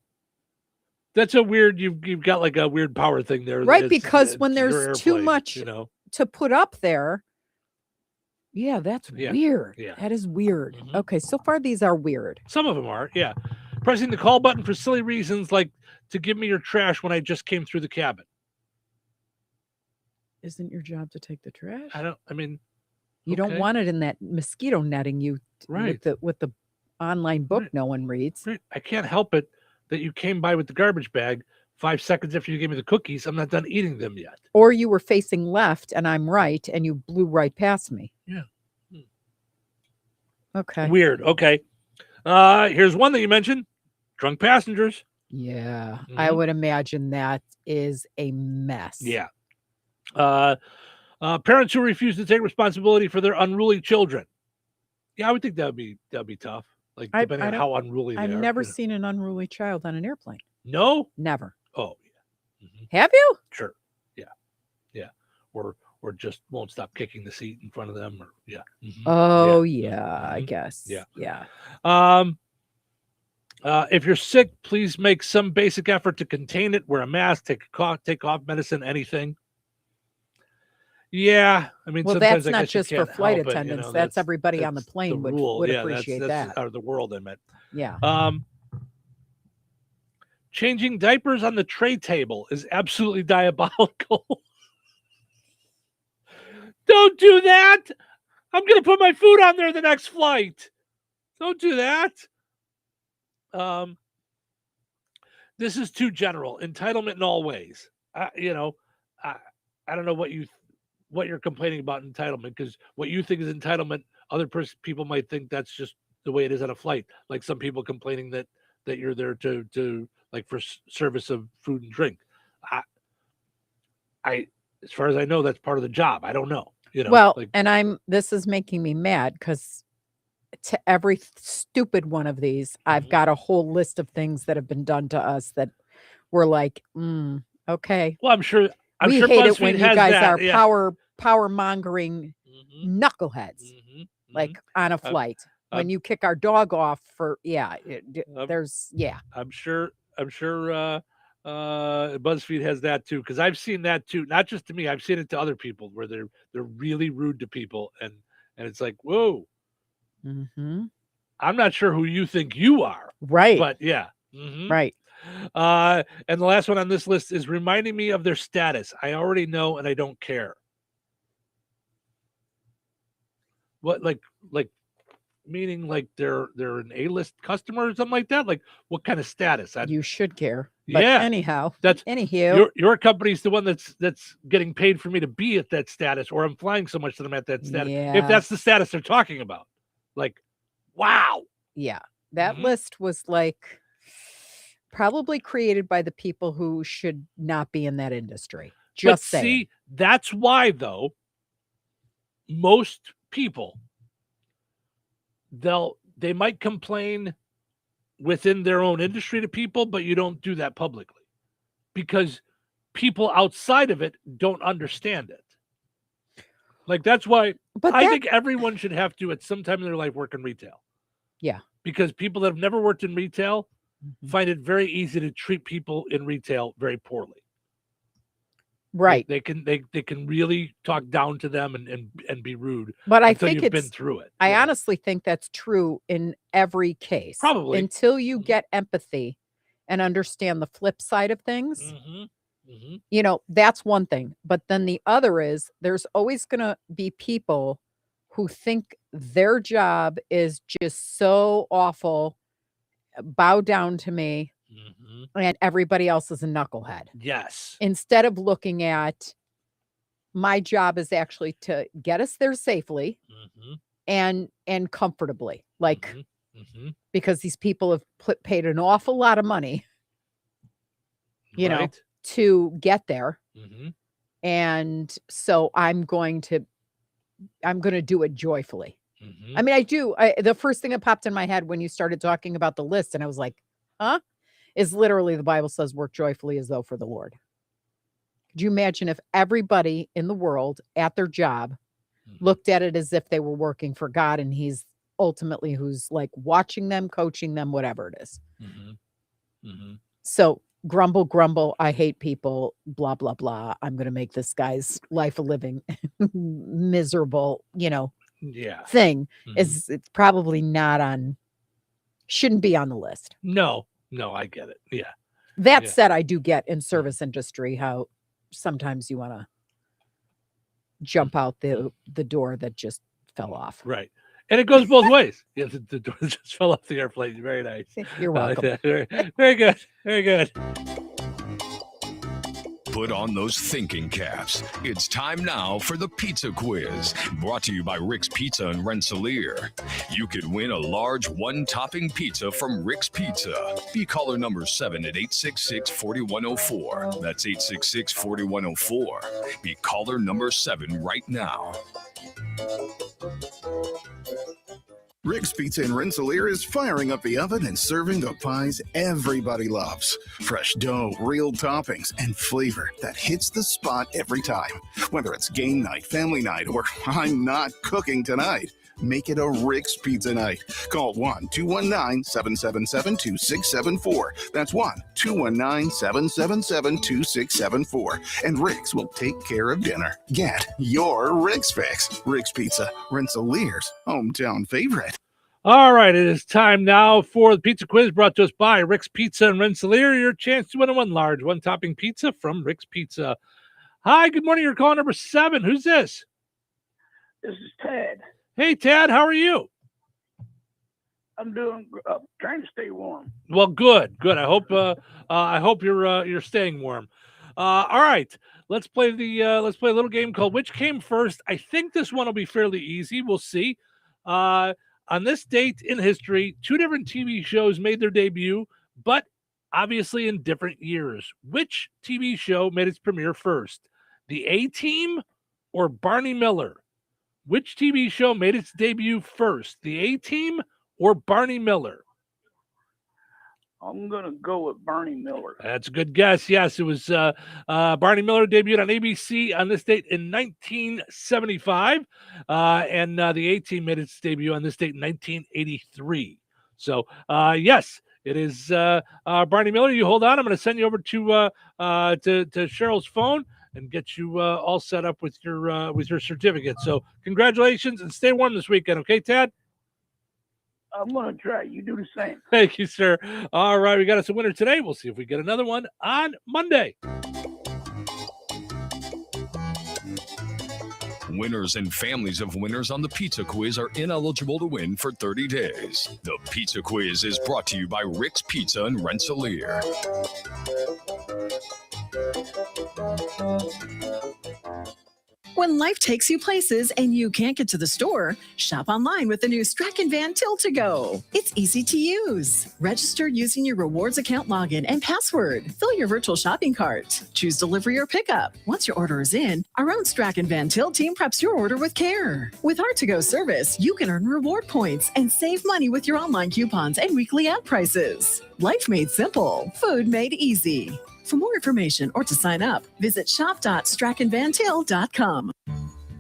You've got like a weird power thing there, Right, It's- because it's when your there's too airplane, much to put up there, yeah, that's Yeah, weird. yeah. That is weird. Okay, so far these are weird. Some of them are, yeah. Pressing the call button for silly reasons like to give me your trash when I just came through the cabin. Isn't your job to take the trash? You don't want it in that mosquito netting Right. with the online book no one reads. Right. I can't help it that you came by with the garbage bag 5 seconds after you gave me the cookies. I'm not done eating them yet. Or you were facing left and I'm right and you blew right past me. Yeah. Okay. Weird. Okay. Here's one that you mentioned. Drunk passengers. Yeah. I would imagine that is a mess. Yeah. Parents who refuse to take responsibility for their unruly children. Yeah, I would think that'd be tough. Like depending on how unruly they I've are. never seen an unruly child on an airplane. No? Never. Oh, Have you? sure. Yeah. Yeah. Or just won't stop kicking the seat in front of them or yeah. Oh yeah, I guess. Yeah. Yeah. If you're sick, please make some basic effort to contain it. Wear a mask, take off medicine, anything. Yeah, I mean, Well, sometimes that's I not guess you just for can't flight help it, attendants. That's everybody on the that's plane would rule. Yeah, appreciate that's that. out of the world. I meant. Yeah. Changing diapers on the tray table is absolutely diabolical. Don't do that. I'm going to put my food on there the next flight. Don't do that. This is too general. Entitlement in all ways. I don't know what you're complaining about entitlement, because what you think is entitlement, other people might think that's just the way it is on a flight. Like some people complaining that you're there to like for service of food and drink. I as far as I know, that's part of the job. I don't know. Well, and this is making me mad because to every stupid one of these, I've got a whole list of things that have been done to us that we're like, okay. Well, I'm sure we hate BuzzFeed it when you has guys that, are yeah. power mongering knuckleheads, like on a flight. When you kick our dog off for I'm sure BuzzFeed has that too, because I've seen that too. Not just to me, I've seen it to other people where they're really rude to people, and it's like, whoa. I'm not sure who you think you are, right? But yeah, right. And the last one on this list is reminding me of their status. I already know, and I don't care. What like meaning like they're an A-list customer or something like that? Like what kind of status? You should care. But yeah. Anyhow, anywho, your company's the one that's getting paid for me to be at that status, or I'm flying so much that I'm at that status. Yeah. If that's the status they're talking about, like, wow. Yeah, that list was like probably created by the people who should not be in that industry. Just saying. See, that's why though most people, they might complain within their own industry to people, but you don't do that publicly because people outside of it don't understand it. Like, that's why I think everyone should have to, at some time in their life, work in retail. Yeah. Because people that have never worked in retail find it very easy to treat people in retail very poorly. Right. They can really talk down to them and be rude. But I until think you've been through it. I honestly think that's true in every case. Probably. Until you get empathy and understand the flip side of things. Mm-hmm. Mm-hmm. You know, that's one thing. But then the other is there's always going to be people who think their job is just so awful, bow down to me, and everybody else is a knucklehead. Yes. Instead of looking at my job is actually to get us there safely and comfortably. Like, because these people have paid an awful lot of money, you know, to get there. And so I'm going to do it joyfully. I mean, the first thing that popped in my head when you started talking about the list, and I was like, huh? Is literally the Bible says work joyfully as though for the Lord. Could you imagine if everybody in the world at their job looked at it as if they were working for God, and he's ultimately who's like watching them, coaching them, whatever it is. So grumble, I hate people, blah, blah, blah. I'm going to make this guy's life a living miserable, thing is it's probably shouldn't be on the list. No, I get it. Yeah. That said, I do get in service industry how sometimes you want to jump out the door that just fell off. Right. And it goes both ways. Yeah, the door just fell off the airplane. Very nice. You're welcome. Very good. Very good. Put on those thinking caps. It's time now for the Pizza Quiz, brought to you by Rick's Pizza in Rensselaer. You could win a large one-topping pizza from Rick's Pizza. Be caller number 7 at 866-4104. That's 866-4104. Be caller number 7 right now. Rick's Pizza in Rensselaer is firing up the oven and serving the pies everybody loves. Fresh dough, real toppings, and flavor that hits the spot every time. Whether it's game night, family night, or I'm not cooking tonight, make it a Rick's Pizza night. Call 1-219-777-2674. That's 1-219-777-2674. And Rick's will take care of dinner. Get your Rick's fix. Rick's Pizza, Rensselaer's hometown favorite. All right, it is time now for the Pizza Quiz, brought to us by Rick's Pizza in Rensselaer. Your chance to win a one-large, one-topping pizza from Rick's Pizza. Hi, good morning. You're calling number 7. Who's this? This is Ted. Hey, Ted, how are you? I'm doing trying to stay warm. Well, good. I hope you're staying warm. All right, let's play a little game called Which Came First. I think this one will be fairly easy. We'll see. On this date in history, 2 different TV shows made their debut, but obviously in different years. Which TV show made its premiere first? The A-Team or Barney Miller? Which TV show made its debut first? The A-Team or Barney Miller? I'm going to go with Barney Miller. That's a good guess. Yes, it was Barney Miller debuted on ABC on this date in 1975. And the A-Team made its debut on this date in 1983. So, yes, it is Barney Miller. You hold on. I'm going to send you over to Cheryl's phone and get you all set up with your certificate. So congratulations and stay warm this weekend. Okay, Ted? I'm going to try. You do the same. Thank you, sir. All right, we got us a winner today. We'll see if we get another one on Monday. Winners and families of winners on the Pizza Quiz are ineligible to win for 30 days. The Pizza Quiz is brought to you by Rick's Pizza in Rensselaer. When life takes you places and you can't get to the store, shop online with the new Strachan Van Til to Go. It's easy to use. Register using your rewards account login and password. Fill your virtual shopping cart. Choose delivery or pickup. Once your order is in, our own Strachan Van Til team preps your order with care. With our to-go service, you can earn reward points and save money with your online coupons and weekly ad prices. Life made simple. Food made easy. For more information or to sign up, visit shop.strachanvantil.com.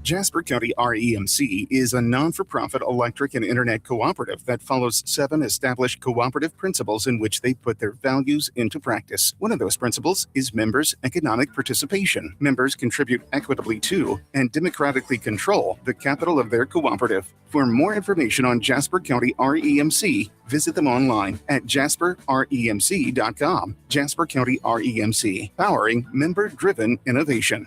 Jasper County REMC is a non-for-profit electric and internet cooperative that follows 7 established cooperative principles in which they put their values into practice. One of those principles is members' economic participation. Members contribute equitably to and democratically control the capital of their cooperative. For more information on Jasper County REMC, visit them online at jasperremc.com. Jasper County REMC, powering member-driven innovation.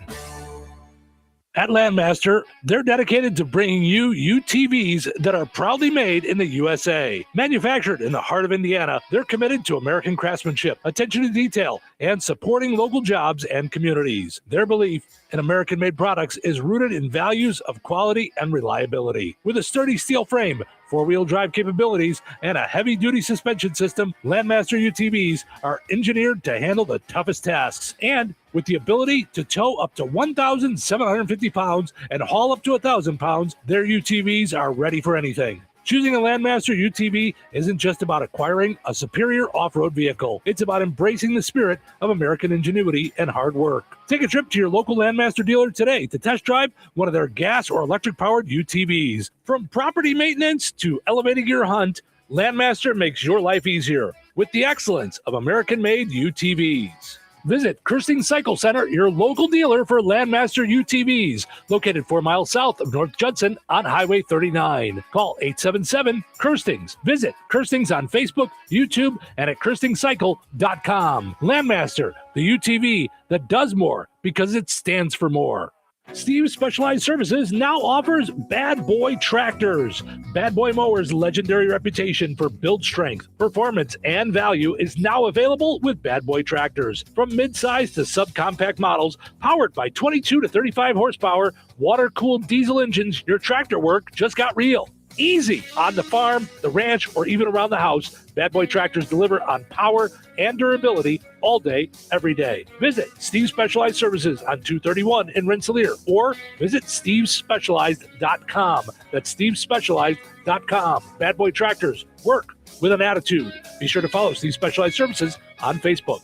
At Landmaster, they're dedicated to bringing you UTVs that are proudly made in the USA. Manufactured in the heart of Indiana, they're committed to American craftsmanship, attention to detail, and supporting local jobs and communities. Their belief in American-made products is rooted in values of quality and reliability. With a sturdy steel frame, 4-wheel drive capabilities, and a heavy-duty suspension system, Landmaster UTVs are engineered to handle the toughest tasks. And with the ability to tow up to 1,750 pounds and haul up to 1,000 pounds, their UTVs are ready for anything. Choosing a Landmaster UTV isn't just about acquiring a superior off-road vehicle. It's about embracing the spirit of American ingenuity and hard work. Take a trip to your local Landmaster dealer today to test drive one of their gas or electric-powered UTVs. From property maintenance to elevating your hunt, Landmaster makes your life easier with the excellence of American-made UTVs. Visit Kirsting Cycle Center, your local dealer for Landmaster UTVs, located 4 miles south of North Judson on Highway 39. Call 877-KIRSTINGS. Visit Kirstings on Facebook, YouTube, and at KirstingCycle.com. Landmaster, the UTV that does more because it stands for more. Steve's Specialized Services now offers Bad Boy Tractors. Bad Boy Mowers' legendary reputation for build strength, performance, and value is now available with Bad Boy Tractors. From mid-size to subcompact models, powered by 22 to 35 horsepower, water-cooled diesel engines, your tractor work just got real. Easy on the farm, the ranch, or even around the house. Bad Boy Tractors deliver on power and durability all day, every day. Visit Steve's Specialized Services on 231 in Rensselaer or visit stevespecialized.com. That's stevespecialized.com. Bad Boy Tractors, work with an attitude. Be sure to follow Steve's Specialized Services on Facebook.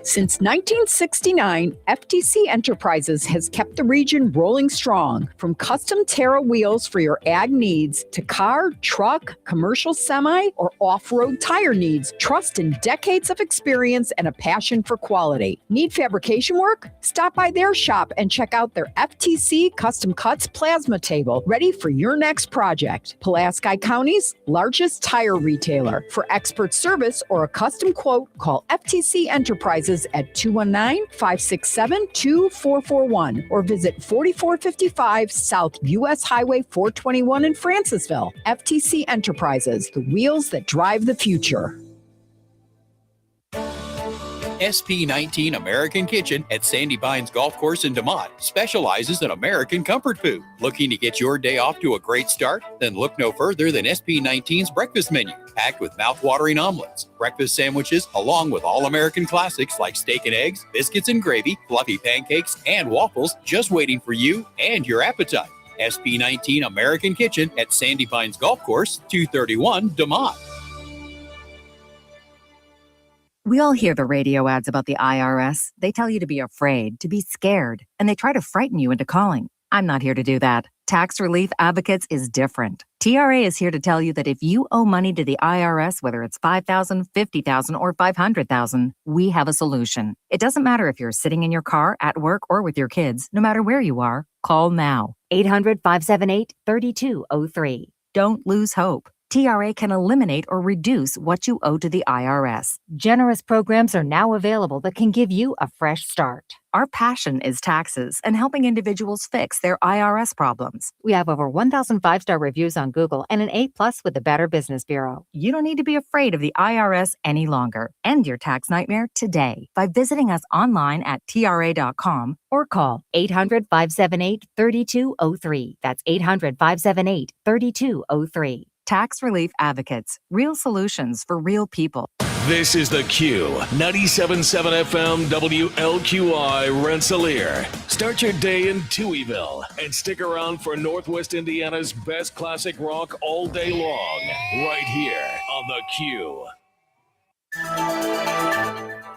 Since 1969, FTC Enterprises has kept the region rolling strong. From custom Terra wheels for your ag needs to car, truck, commercial semi, or off-road tire needs, trust in decades of experience and a passion for quality. Need fabrication work? Stop by their shop and check out their FTC Custom Cuts plasma table, ready for your next project. Pulaski County's largest tire retailer. For expert service or a custom quote, call FTC Enterprises at 219-567-2441 or visit 4455 South US Highway 421 in Francisville. FTC Enterprises, the wheels that drive the future. SP19 American Kitchen at Sandy Bines Golf Course in DeMott specializes in American comfort food. Looking to get your day off to a great start? Then look no further than SP19's breakfast menu, packed with mouth-watering omelets, breakfast sandwiches, along with all-American classics like steak and eggs, biscuits and gravy, fluffy pancakes, and waffles just waiting for you and your appetite. SP19 American Kitchen at Sandy Bines Golf Course, 231 DeMott. We all hear the radio ads about the IRS. They tell you to be afraid, to be scared, and they try to frighten you into calling. I'm not here to do that. Tax Relief Advocates is different. TRA is here to tell you that if you owe money to the IRS, whether it's $5,000, $50,000, or $500,000, we have a solution. It doesn't matter if you're sitting in your car, at work, or with your kids. No matter where you are, call now. 800-578-3203. Don't lose hope. TRA can eliminate or reduce what you owe to the IRS. Generous programs are now available that can give you a fresh start. Our passion is taxes and helping individuals fix their IRS problems. We have over 1,000 5-star reviews on Google and an A+ with the Better Business Bureau. You don't need to be afraid of the IRS any longer. End your tax nightmare today by visiting us online at TRA.com or call 800-578-3203. That's 800-578-3203. Tax Relief Advocates. Real solutions for real people. This is the Q 97.7 FM WLQI Rensselaer. Start your day in Touhyville and stick around for Northwest Indiana's best classic rock all day long, right here on the Q.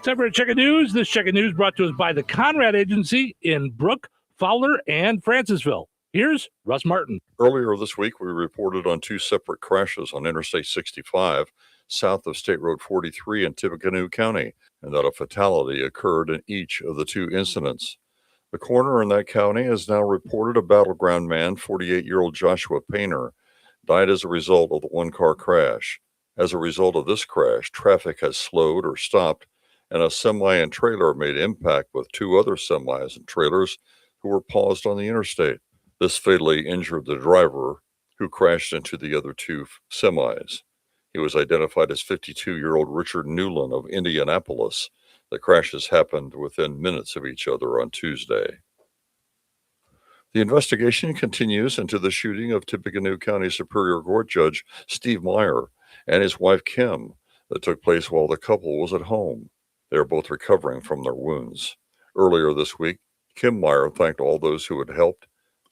Time for a check of news. This check of news brought to us by the Conrad Agency in Brook, Fowler, and Francisville. Here's Russ Martin. Earlier this week, we reported on 2 separate crashes on Interstate 65 south of State Road 43 in Tippecanoe County, and that a fatality occurred in each of the 2 incidents. The coroner in that county has now reported a battleground man, 48-year-old Joshua Painter, died as a result of the 1-car crash. As a result of this crash, traffic has slowed or stopped, and a semi and trailer made impact with 2 other semis and trailers who were paused on the interstate. This fatally injured the driver, who crashed into the other 2 semis. He was identified as 52-year-old Richard Newland of Indianapolis. The crashes happened within minutes of each other on Tuesday. The investigation continues into the shooting of Tippecanoe County Superior Court Judge Steve Meyer and his wife Kim that took place while the couple was at home. They are both recovering from their wounds. Earlier this week, Kim Meyer thanked all those who had helped.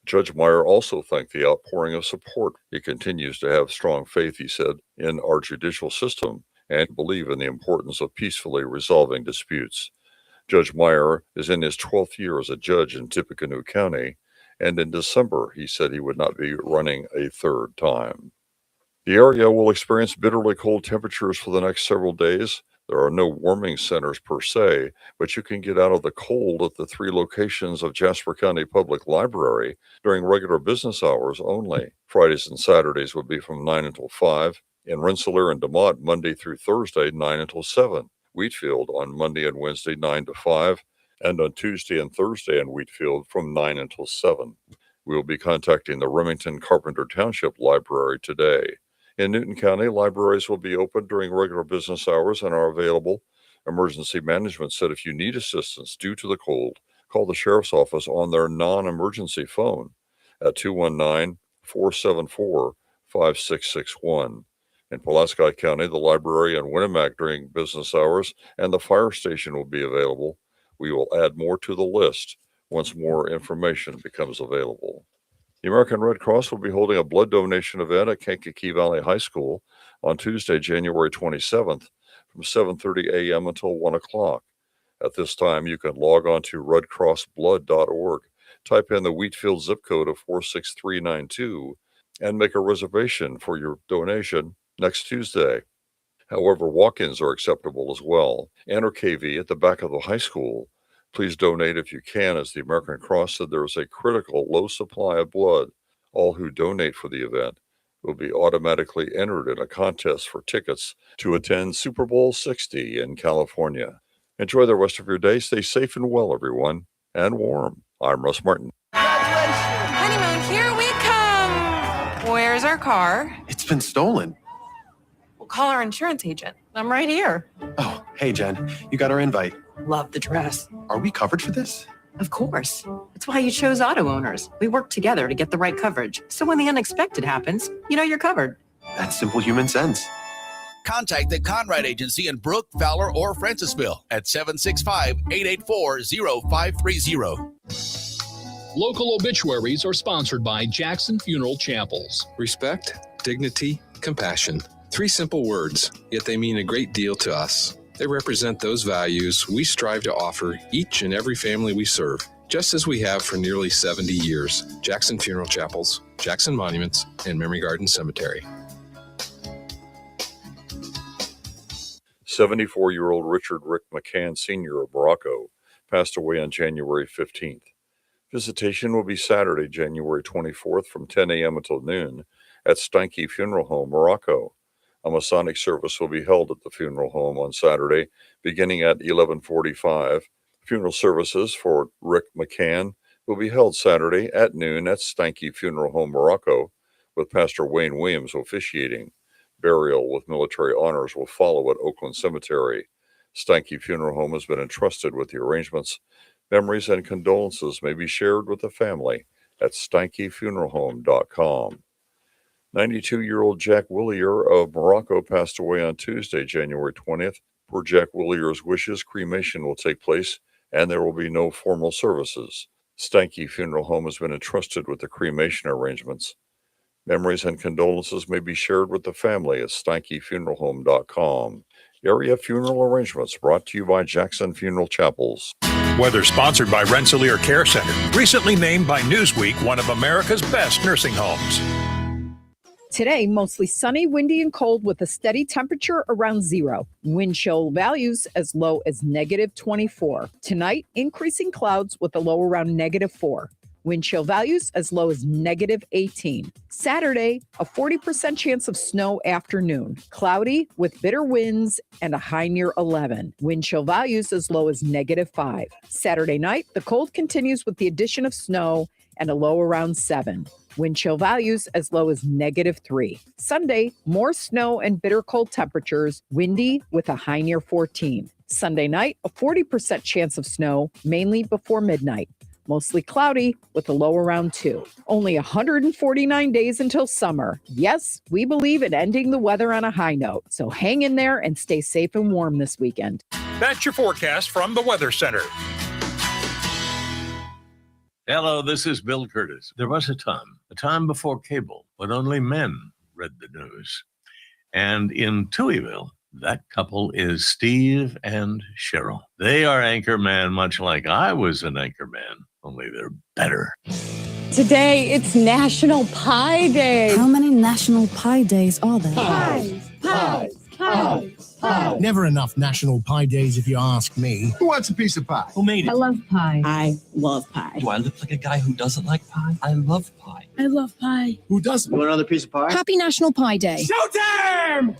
Judge Meyer also thanked the outpouring of support. He continues to have strong faith, he said, in our judicial system and believe in the importance of peacefully resolving disputes. Judge Meyer is in his 12th year as a judge in Tippecanoe County, and in December he said he would not be running a 3rd time. The area will experience bitterly cold temperatures for the next several days. There are no warming centers per se, but you can get out of the cold at the 3 locations of Jasper County Public Library during regular business hours only. Fridays and Saturdays will be from 9 until 5. In Rensselaer and DeMott, Monday through Thursday, 9 until 7. Wheatfield on Monday and Wednesday, 9 to 5. And on Tuesday and Thursday in Wheatfield from 9 until 7. We will be contacting the Remington Carpenter Township Library today. In Newton County, libraries will be open during regular business hours and are available. Emergency management said if you need assistance due to the cold, call the sheriff's office on their non-emergency phone at 219-474-5661. In Pulaski County, the library and Winnemac during business hours and the fire station will be available. We will add more to the list once more information becomes available. The American Red Cross will be holding a blood donation event at Kankakee Valley High School on Tuesday, January 27th from 7:30 a.m. until 1 o'clock. At this time, you can log on to redcrossblood.org, type in the Wheatfield zip code of 46392, and make a reservation for your donation next Tuesday. However, walk-ins are acceptable as well. Enter KV at the back of the high school. Please donate if you can, as the American Cross said there is a critical low supply of blood. All who donate for the event will be automatically entered in a contest for tickets to attend Super Bowl 60 in California. Enjoy the rest of your day. Stay safe and well, everyone, and warm. I'm Russ Martin. Honeymoon, here we come. Where's our car? It's been stolen. We'll call our insurance agent. I'm right here. Oh, hey, Jen. You got our invite. Love the dress. Are we covered for this? Of course. That's why you chose auto owners. We work together to get the right coverage. So when the unexpected happens, you know you're covered. That's simple human sense. Contact the Conrad Agency in Brook, Fowler, or Francisville at 765-884-0530. Local obituaries are sponsored by Jackson Funeral Chapels. Respect, dignity, compassion. 3 simple words, yet they mean a great deal to us. They represent those values we strive to offer each and every family we serve, just as we have for nearly 70 years. Jackson Funeral Chapels, Jackson Monuments, and Memory Garden Cemetery. 74-year-old Richard Rick McCann Sr. of Morocco passed away on January 15th. Visitation will be Saturday, January 24th from 10 a.m. until noon at Steinke Funeral Home, Morocco. A Masonic service will be held at the funeral home on Saturday, beginning at 11:45. Funeral services for Rick McCann will be held Saturday at noon at Steinke Funeral Home, Morocco, with Pastor Wayne Williams officiating. Burial with military honors will follow at Oakland Cemetery. Steinke Funeral Home has been entrusted with the arrangements. Memories and condolences may be shared with the family at steinkefuneralhome.com. 92-year-old Jack Willier of Morocco passed away on Tuesday, January 20th. Per Jack Willier's wishes, cremation will take place and there will be no formal services. Steinke Funeral Home has been entrusted with the cremation arrangements. Memories and condolences may be shared with the family at steinkefuneralhome.com. Area funeral arrangements brought to you by Jackson Funeral Chapels. Weather sponsored by Rensselaer Care Center, recently named by Newsweek one of America's best nursing homes. Today, mostly sunny, windy, and cold with a steady temperature around 0. Wind chill values as low as -24. Tonight, increasing clouds with a low around -4. Wind chill values as low as -18. Saturday, a 40% chance of snow afternoon. Cloudy with bitter winds and a high near 11. Wind chill values as low as -5. Saturday night, the cold continues with the addition of snow and a low around 7. Wind chill values as low as -3. Sunday, more snow and bitter cold temperatures, windy with a high near 14. Sunday night, a 40% chance of snow, mainly before midnight. Mostly cloudy with a low around 2. Only 149 days until summer. Yes, we believe in ending the weather on a high note. So hang in there and stay safe and warm this weekend. That's your forecast from the Weather Center. Hello, this is Bill Curtis. There was a time before cable, when only men read the news. And in Touhyville, that couple is Steve and Cheryl. They are anchorman, much like I was an anchorman, only they're better. Today, it's National Pie Day. How many National Pie Days are there? Pies. Never enough National Pie Days, if you ask me. Who wants a piece of pie? Who made it? I love pie. I love pie. Do I look like a guy who doesn't like pie? I love pie. I love pie. Who doesn't? You want another piece of pie? Happy National Pie Day. Showtime!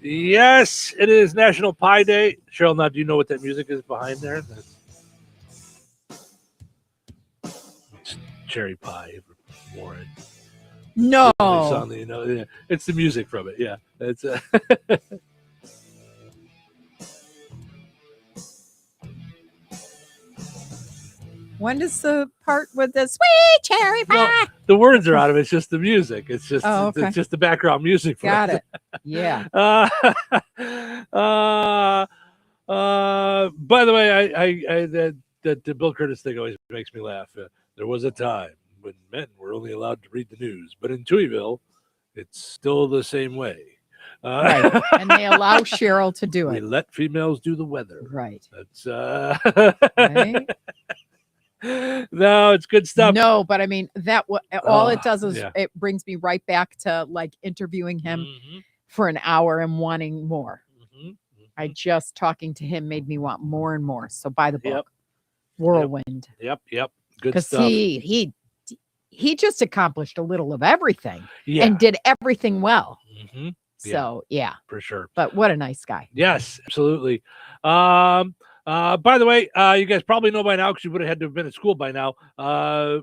Yes, it is National Pie Day. Cheryl, now do you know what that music is behind there? It's cherry pie, Warren. No. Song that you know. Yeah. It's the music from it. Yeah. It's When does the part with the sweet cherry pie? well, the words are out of it. It's just the music. It's just okay. it's just the background music. For Got it. Yeah. By the way, I that Bill Curtis thing always makes me laugh. There was a time when men were only allowed to read the news, but in Touhyville, it's still the same way. Right. And they allow Cheryl to do We it. let females do the weather. Right. That's Right? no, it's good stuff. No, but I mean that all it does is yeah. it brings me right back to like interviewing him Mm-hmm. for an hour and wanting more. Mm-hmm. I just talking to him made me want more and more. So buy the book, Yep. Whirlwind, Yep. Good because stuff. he just accomplished a little of everything Yeah. and did everything well. Mm-hmm. So yeah, For sure. but what a nice guy. Yes, absolutely. By the way, you guys probably know by now because you would have had to have been at school by now.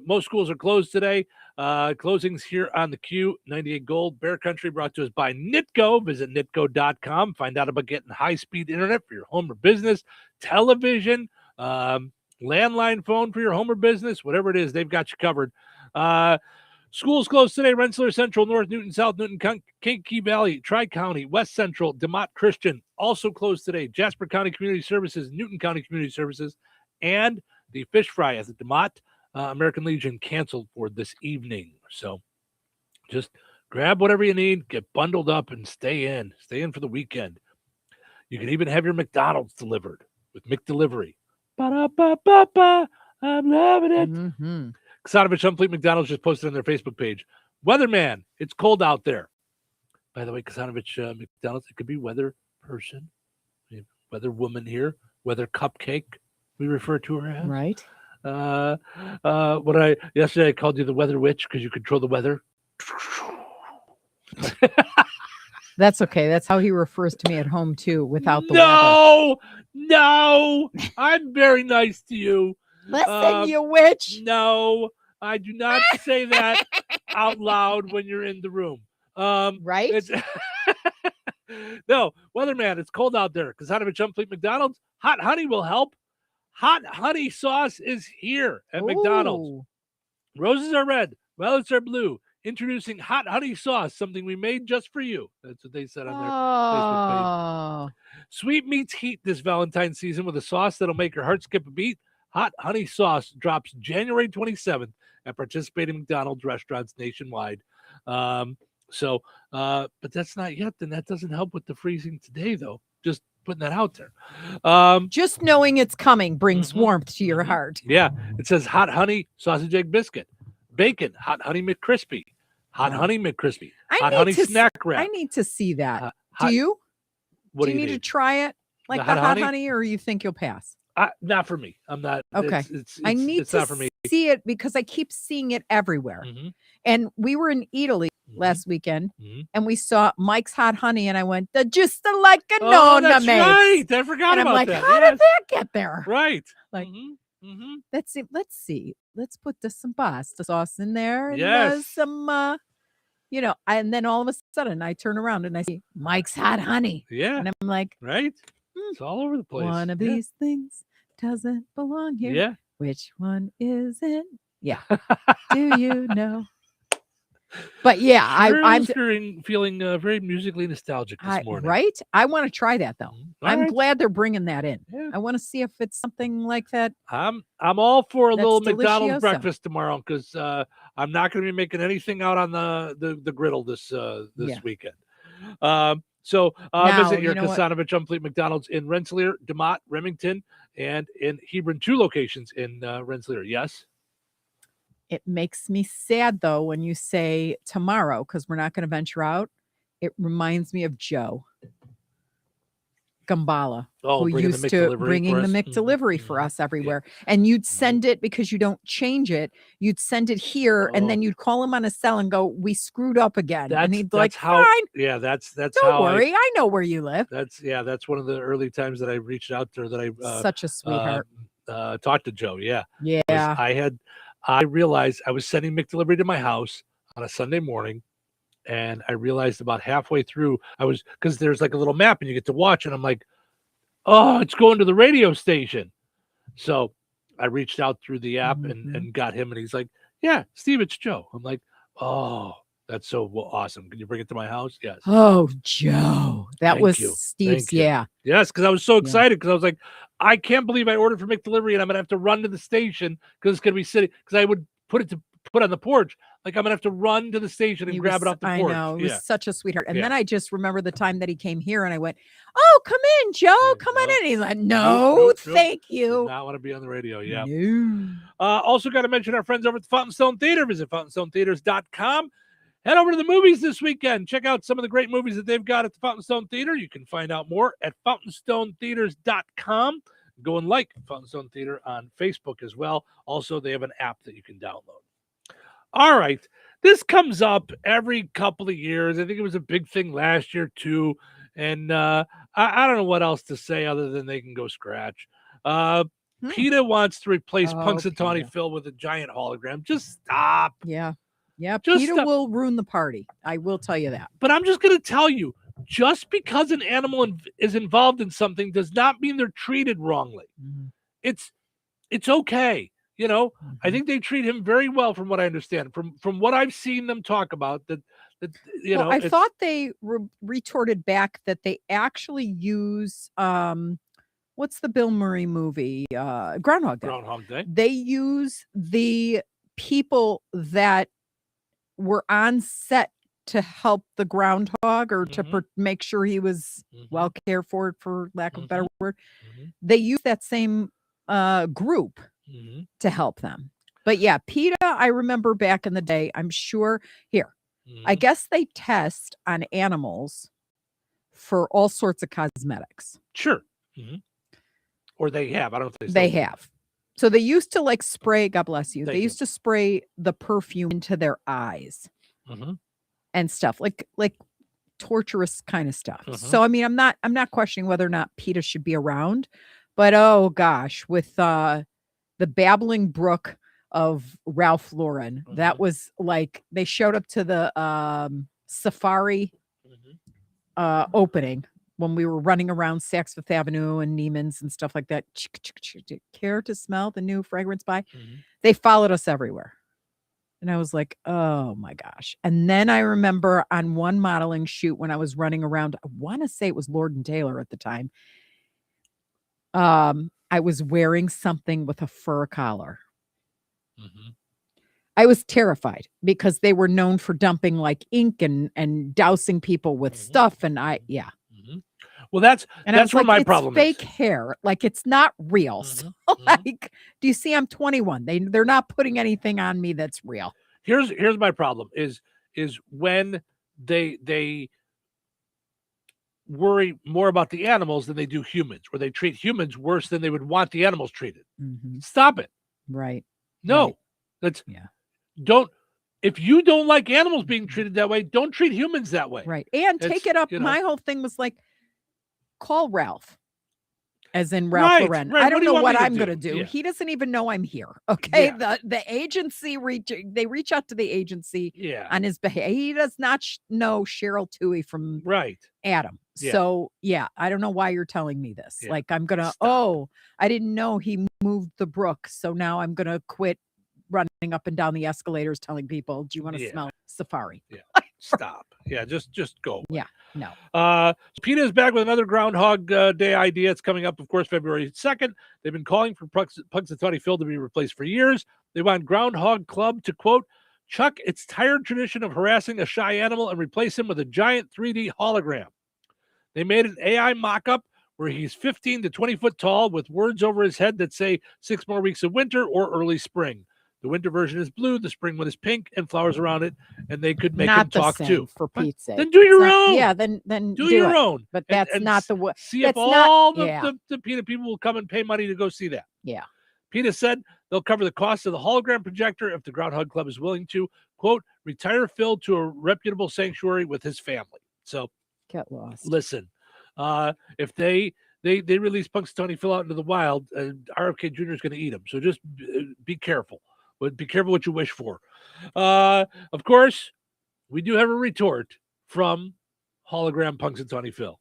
Most schools are closed today. Closings here on the Q 98 Gold Bear Country brought to us by Nitco. Visit nitco.com. Find out about getting high-speed internet for your home or business, television, landline phone for your home or business, whatever it is, they've got you covered. Schools closed today. Rensselaer Central, North Newton, South Newton, Kankakee Valley, Tri-County, West Central, DeMott Christian also closed today. Jasper County Community Services, Newton County Community Services, and the fish fry at the DeMott American Legion canceled for this evening. So just grab whatever you need, get bundled up, and stay in. Stay in for the weekend. You can even have your McDonald's delivered with McDelivery. Ba-da-ba-ba-ba. I'm loving it. Mm-hmm. Kasanovich Unfleet McDonald's just posted on their Facebook page. Weatherman, it's cold out there. By the way, Kasanovich McDonald's, it could be weather person. We have weather woman here. Weather cupcake, we refer to her as. Right. Yesterday I called you the weather witch because you control the weather. That's okay. That's how he refers to me at home too, without the No, I'm very nice to you. Listen, you witch. No, I do not say that out loud when you're in the room. Right? No, weatherman, it's cold out there. Kasanovich Fleet McDonald's. Hot honey will help. Hot honey sauce is here at McDonald's. Roses are red, violets are blue. Introducing hot honey sauce, something we made just for you. That's what they said on their Facebook page. Sweet meets heat this Valentine's season with a sauce that'll make your heart skip a beat. Hot honey sauce drops January 27th at participating McDonald's restaurants nationwide. But that's not yet. Then that doesn't help with the freezing today, though. Just putting that out there. Just knowing it's coming brings warmth to your heart. Yeah. It says hot honey sausage egg biscuit, bacon, hot honey McCrispy, hot honey McCrispy, hot honey snack wrap. I need to see that. Do you? What do you need to try it? Like the hot honey, or you think you'll pass? Not for me. I'm not. Okay. I need to see it because I keep seeing it everywhere. And we were in Italy last weekend, and we saw Mike's Hot Honey, and I went, just like a nonna that's makes. right. I forgot and about I'm like, that. how did that get there? Right. Like, let's see. Let's put some pasta sauce in there, and Yes. some, and then all of a sudden I turn around and I see Mike's Hot Honey. Yeah. And I'm like, right. It's all over the place. one of these things doesn't belong here. Yeah. Which one is it? Yeah. Do you know? But yeah, I'm feeling very musically nostalgic this morning. Right? I want to try that though. I'm right. glad they're bringing that in. Yeah. I want to see if it's something like that. I'm all for a That's little McDonald's delicioso. breakfast tomorrow because I'm not going to be making anything out on the griddle this weekend. So visit your Kasanovich Fleet McDonald's in Rensselaer, DeMott, Remington, and in Hebron, 2 locations in Rensselaer. Yes. It makes me sad though when you say tomorrow because we're not going to venture out. It reminds me of Joe Gambala, who used to bringing the McDelivery for us everywhere. And you'd send it because you don't change it. You'd send it here, and then you'd call him on a cell and go, "We screwed up again." And he'd be like, "Fine, yeah, that's don't how worry, I know where you live." That's one of the early times that I reached out to her. That I such a sweetheart. Talked to Joe. Yeah. I realized I was sending McDelivery to my house on a Sunday morning. And I realized about halfway through, because there's like a little map and you get to watch, and I'm like, oh, it's going to the radio station. So I reached out through the app and got him, and he's like, yeah, Steve, it's Joe. I'm like, oh, that's so awesome. Can you bring it to my house? Yes. Oh, Joe. That was Steve's. Yeah. Yes, because I was so excited because I was like, I can't believe I ordered for McDelivery and I'm going to have to run to the station because it's going to be sitting, because I would put on the porch. Like I'm going to have to run to the station and grab it off the porch. I know. He was such a sweetheart. And then I just remember the time that he came here and I went, oh, come in, Joe. Come on in. And he's like, no, thank you. Not want to be on the radio. Yeah. No. Also got to mention our friends over at the Fountain Stone Theater. Visit fountainstonetheaters.com. Head over to the movies this weekend. Check out some of the great movies that they've got at the Fountain Stone Theater. You can find out more at fountainstonetheaters.com. Go and like Fountain Stone Theater on Facebook as well. Also, they have an app that you can download. All right. This comes up every couple of years. I think it was a big thing last year, too. And I don't know what else to say other than they can go scratch. PETA wants to replace Punxsutawney Phil with a giant hologram. Just stop. Yeah. Yeah, PETA will ruin the party. I will tell you that. But I'm just going to tell you, just because an animal is involved in something does not mean they're treated wrongly. It's okay. You know, I think they treat him very well, from what I understand, from what I've seen them talk about. I thought they retorted back that they actually use what's the Bill Murray movie? Groundhog Day. Groundhog Day. They use the people that were on set to help the groundhog or to make sure he was well cared for lack of a better word. They use that same group to help them. But yeah, PETA, I remember back in the day, I'm sure here, I guess they test on animals for all sorts of cosmetics. Sure. Or they have. I don't know if they have. So they used to spray, God bless you. They used to spray the perfume into their eyes. and stuff like torturous kind of stuff. So I mean, I'm not questioning whether or not PETA should be around, but oh gosh, with the babbling brook of Ralph Lauren, that was like they showed up to the safari opening when we were running around Saks Fifth Avenue and Neiman's and stuff like that. Care to smell the new fragrance by? They followed us everywhere. And I was like, oh my gosh. And then I remember on one modeling shoot when I was running around, I want to say it was Lord and Taylor at the time. I was wearing something with a fur collar. I was terrified because they were known for dumping like ink and dousing people with stuff. And well, that's where like, my it's problem fake is. hair. Like it's not real. So like, do you see I'm 21? They're not putting anything on me that's real. Here's my problem is when they worry more about the animals than they do humans, or they treat humans worse than they would want the animals treated. Stop it. Right. No. That's if you don't like animals being treated that way, don't treat humans that way. Right. And take it up. My whole thing was like, call Ralph, as in Ralph Lauren. I don't know what I'm going to do. Yeah. He doesn't even know I'm here. Okay. Yeah. The agency, they reach out to the agency on his behalf. He does not know Cheryl Touhy from Adam. Yeah. So I don't know why you're telling me this. Yeah. Like I'm going to, I didn't know he moved the brook. So now I'm going to quit running up and down the escalators telling people, do you want to smell safari? Yeah. Stop. Yeah. Just go away. Yeah. No. PETA is back with another Groundhog Day idea. It's coming up, of course, February 2nd. They've been calling for Punxsutawney Phil to be replaced for years. They want Groundhog Club to, quote, chuck its tired tradition of harassing a shy animal and replace him with a giant 3D hologram. They made an AI mock-up where he's 15 to 20 foot tall with words over his head that say 6 more weeks of winter or early spring. The winter version is blue, the spring one is pink, and flowers around it, and they could make him talk too. For Pete's sake. Then do your own. Yeah, then do your own. But that's not the way. See if all the PETA people will come and pay money to go see that. Yeah. PETA said they'll cover the cost of the hologram projector if the Groundhog Club is willing to, quote, retire Phil to a reputable sanctuary with his family. So get lost. Listen, if they release Punxsutawney Phil out into the wild, RFK Jr. is going to eat him. So just be careful. But be careful what you wish for. Of course, we do have a retort from hologram Punxsutawney Phil.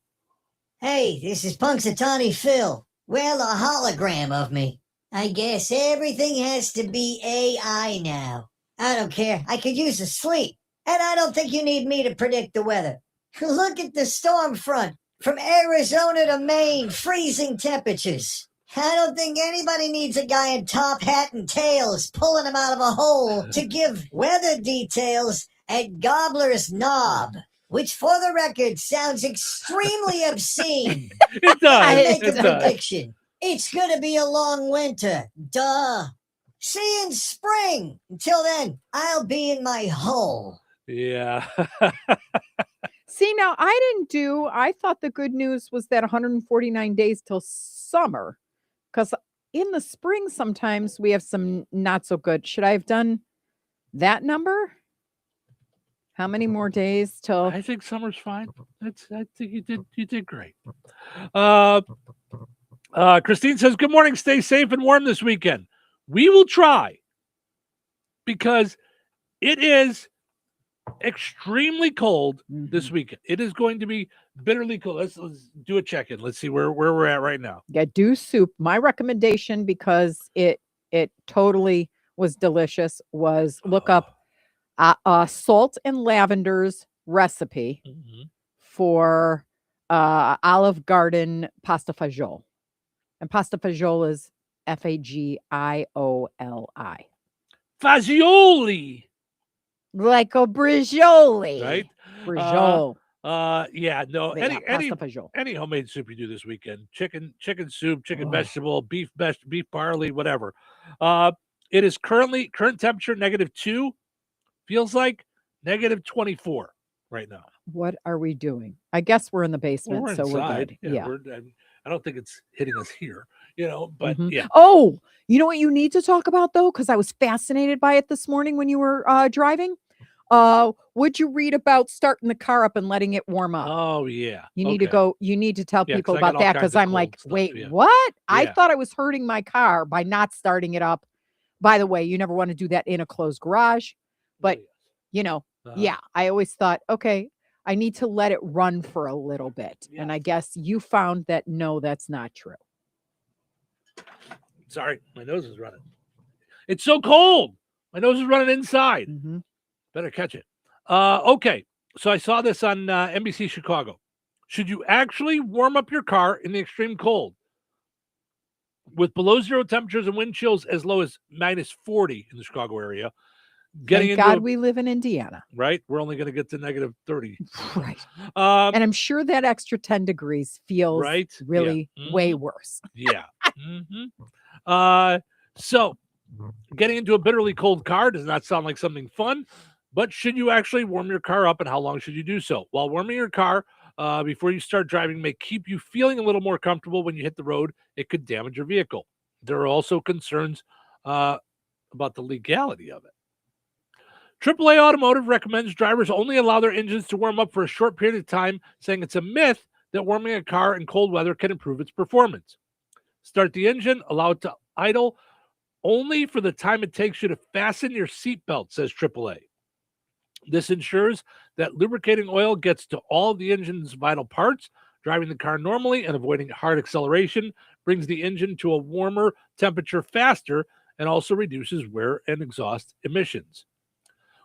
Hey, this is Punxsutawney Phil. Well, a hologram of me. I guess everything has to be AI now. I don't care. I could use a sleep. And I don't think you need me to predict the weather. Look at the storm front. From Arizona to Maine, freezing temperatures. I don't think anybody needs a guy in top hat and tails pulling him out of a hole to give weather details at Gobbler's Knob, which for the record sounds extremely obscene. It does. I make a prediction. It's going to be a long winter. Duh. See you in spring. Until then, I'll be in my hole. Yeah. See, now I thought the good news was that 149 days till summer. Because in the spring, sometimes we have some not so good. Should I have done that number? How many more days till? I think summer's fine. I think you did great. Christine says, good morning. Stay safe and warm this weekend. We will try because it is extremely cold this weekend. It is going to be bitterly cold. Let's do a check-in. Let's see where we're at right now. Yeah, do soup. My recommendation, because it totally was delicious, was look up salt and lavender's recipe for Olive Garden pasta fagioli. And pasta fagioli is Fagioli. Fagioli. Like a brigioli. Right? Brigioli. Any homemade soup you do this weekend, chicken soup, chicken vegetable, beef barley, whatever. It is current temperature -2, feels like -24 right now. What are we doing? I guess we're in the basement, we're so inside. we're good. I don't think it's hitting us here, but yeah. Oh, you know what you need to talk about though? Because I was fascinated by it this morning when you were driving. Would you read about starting the car up and letting it warm up? Oh yeah. You need to go. You need to tell Yeah, 'cause people I got about all that kinds because of I'm like, cold stuff, wait, yeah. what? I Yeah. thought I was hurting my car by not starting it up. By the way, you never want to do that in a closed garage, but yeah, I always thought, okay, I need to let it run for a little bit, and I guess you found that no, that's not true. Sorry, my nose is running. It's so cold. My nose is running inside. Better catch it. Okay, so I saw this on NBC Chicago. Should you actually warm up your car in the extreme cold? With below zero temperatures and wind chills as low as minus 40 in the Chicago area. Thank God we live in Indiana. Right? We're only going to get to negative 30. Right. And I'm sure that extra 10 degrees feels really way worse. Yeah. So getting into a bitterly cold car does not sound like something fun, but should you actually warm your car up, and how long should you do so? While warming your car before you start driving may keep you feeling a little more comfortable when you hit the road, it could damage your vehicle. There are also concerns about the legality of it. AAA Automotive recommends drivers only allow their engines to warm up for a short period of time, saying it's a myth that warming a car in cold weather can improve its performance. Start the engine, allow it to idle only for the time it takes you to fasten your seatbelt, says AAA. This ensures that lubricating oil gets to all the engine's vital parts. Driving the car normally and avoiding hard acceleration brings the engine to a warmer temperature faster and also reduces wear and exhaust emissions.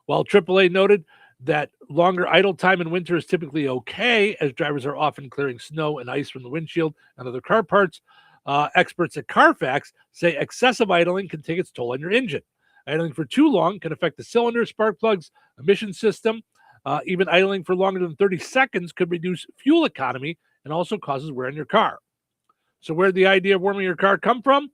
While AAA noted that longer idle time in winter is typically okay, as drivers are often clearing snow and ice from the windshield and other car parts, experts at Carfax say excessive idling can take its toll on your engine. Idling for too long can affect the cylinder, spark plugs, emission system. Even idling for longer than 30 seconds could reduce fuel economy and also causes wear on your car. So where did the idea of warming your car come from?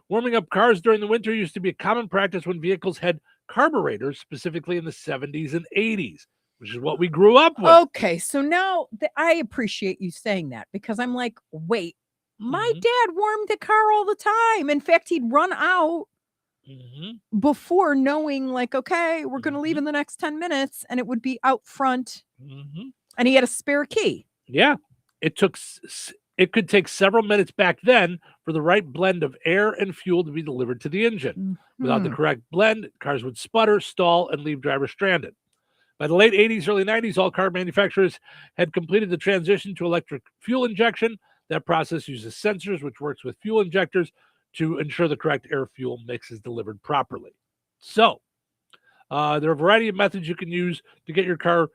Warming up cars during the winter used to be a common practice when vehicles had carburetors, specifically in the 70s and 80s, which is what we grew up with. Okay, so now I appreciate you saying that, because I'm like, wait, my dad warmed the car all the time. In fact, he'd run out before knowing, like, okay, we're going to leave in the next 10 minutes, and it would be out front. And he had a spare key. Yeah, it could take several minutes back then for the right blend of air and fuel to be delivered to the engine. Without the correct blend, cars would sputter, stall, and leave drivers stranded. By the late 80s, early 90s, all car manufacturers had completed the transition to electric fuel injection. That process uses sensors, which works with fuel injectors to ensure the correct air-fuel mix is delivered properly. So there are a variety of methods you can use to get your car.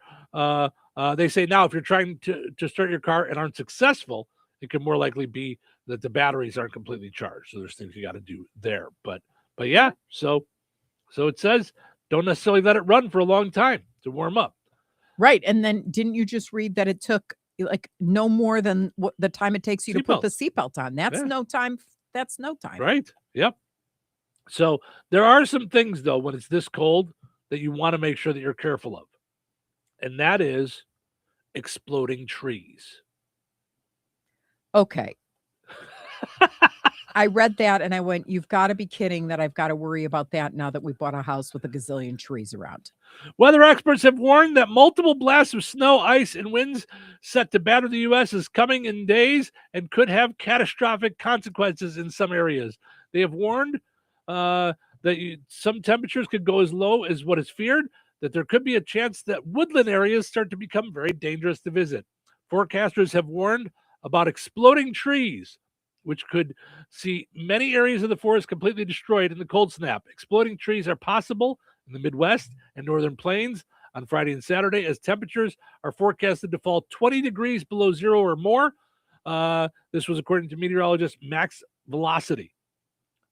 They say now if you're trying to start your car and aren't successful, it can more likely be that the batteries aren't completely charged. So there's things you got to do there. But yeah, so it says don't necessarily let it run for a long time to warm up. Right. And then didn't you just read that it took like no more than what the time it takes you to put the seatbelt on? That's no time. That's no time. Right. Yep. So there are some things, though, when it's this cold that you want to make sure that you're careful of. And that is exploding trees. Okay. I read that and I went, you've got to be kidding that I've got to worry about that now that we bought a house with a gazillion trees around. Weather experts have warned that multiple blasts of snow, ice, and winds set to batter the U.S. is coming in days and could have catastrophic consequences in some areas. They have warned that some temperatures could go as low as what is feared, that there could be a chance that woodland areas start to become very dangerous to visit. Forecasters have warned about exploding trees, which could see many areas of the forest completely destroyed in the cold snap. Exploding trees are possible in the Midwest and northern plains on Friday and Saturday, as temperatures are forecasted to fall 20 degrees below zero or more. This was according to meteorologist Max Velocity.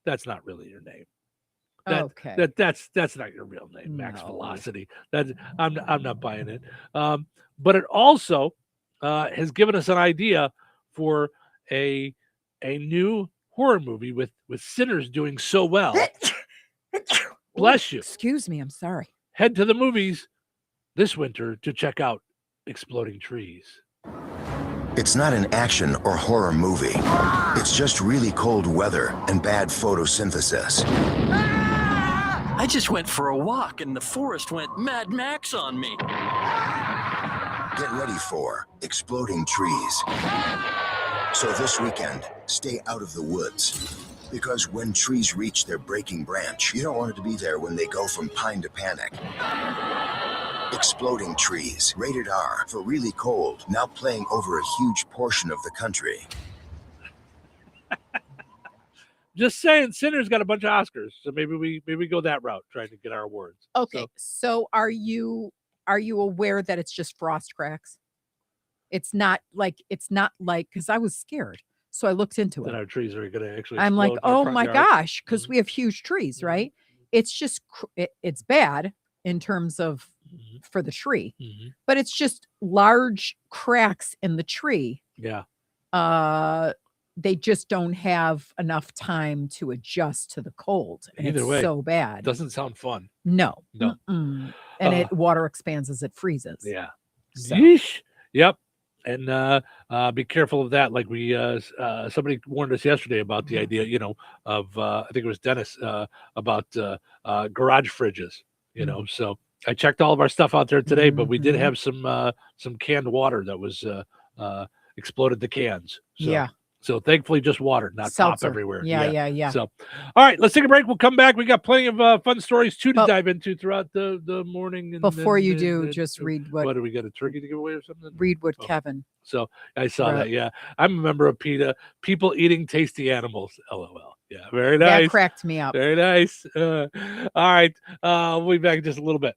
That's not really your name. Okay. That's not your real name, Max Velocity. I'm not buying it. But it also has given us an idea for a new horror movie with sinners doing so well. Bless you. Excuse me, I'm sorry. Head to the movies this winter to check out Exploding Trees. It's not an action or horror movie. It's just really cold weather and bad photosynthesis. I just went for a walk and the forest went Mad Max on me. Get ready for exploding trees. So this weekend, stay out of the woods. Because when trees reach their breaking branch, you don't want it to be there when they go from pine to panic. Exploding Trees, rated R for really cold, now playing over a huge portion of the country. Just saying, Sinner's got a bunch of Oscars, so maybe we go that route, trying to get our awards. Okay, so are you aware that it's just frost cracks? It's not like because I was scared, so I looked into Then it. our trees are going to actually. I'm like, explode in our oh front my yard. gosh, because we have huge trees, right? It's just it's bad in terms of for the tree, but it's just large cracks in the tree. Yeah. They just don't have enough time to adjust to the cold. And Either it's way, so bad. Doesn't sound fun. No. No. Mm-mm. And water expands as it freezes. Yeah. So. Yeesh. Yep. And be careful of that. Like somebody warned us yesterday about the idea, of I think it was Dennis about garage fridges. So I checked all of our stuff out there today, but we did have some canned water that was exploded the cans. So, Yeah. So thankfully, just water, not pop Seltzer. everywhere. Yeah. So, all right, let's take a break. We'll come back. We got plenty of fun stories too to dive into throughout the morning. And Before you do, just read what do we got, a turkey to give away or something? read what Kevin. So I saw Right. that. Yeah, I'm a member of PETA. People eating tasty animals. LOL. Yeah, very nice. That cracked me up. Very nice. All right, we'll be back in just a little bit.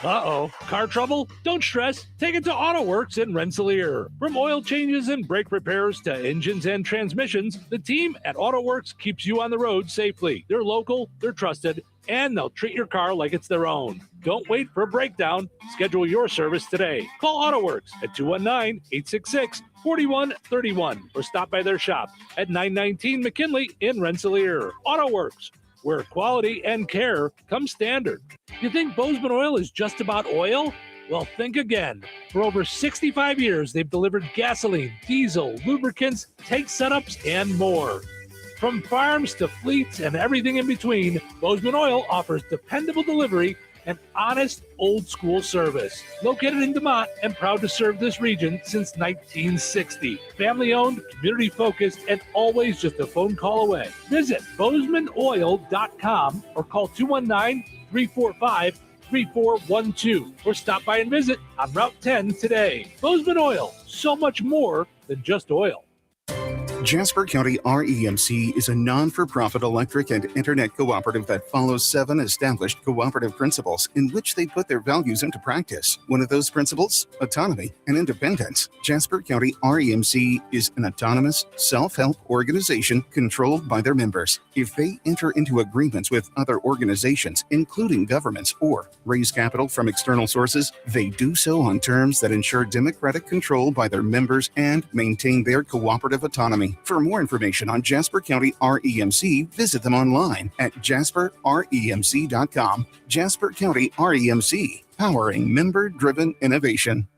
Car trouble? Don't stress. Take it to AutoWorks in Rensselaer. From oil changes and brake repairs to engines and transmissions, the team at AutoWorks keeps you on the road safely. They're local, they're trusted, and they'll treat your car like it's their own. Don't wait for a breakdown. Schedule your service today. Call AutoWorks at 219-866-4131 or stop by their shop at 919 McKinley in Rensselaer. AutoWorks, where quality and care come standard. You think Bozeman Oil is just about oil? Well, think again. For over 65 years, they've delivered gasoline, diesel, lubricants, tank setups, and more. From farms to fleets and everything in between, Bozeman Oil offers dependable delivery and honest, old-school service. Located in DeMont and proud to serve this region since 1960. Family-owned, community-focused, and always just a phone call away. Visit BozemanOil.com or call 219-345-3412 or stop by and visit on Route 10 today. Bozeman Oil, so much more than just oil. Jasper County REMC is a non-for-profit electric and internet cooperative that follows 7 established cooperative principles in which they put their values into practice. One of those principles, autonomy and independence. Jasper County REMC is an autonomous, self-help organization controlled by their members. If they enter into agreements with other organizations, including governments, or raise capital from external sources, they do so on terms that ensure democratic control by their members and maintain their cooperative autonomy. For more information on Jasper County REMC, visit them online at jasperremc.com. Jasper County REMC, powering member-driven innovation.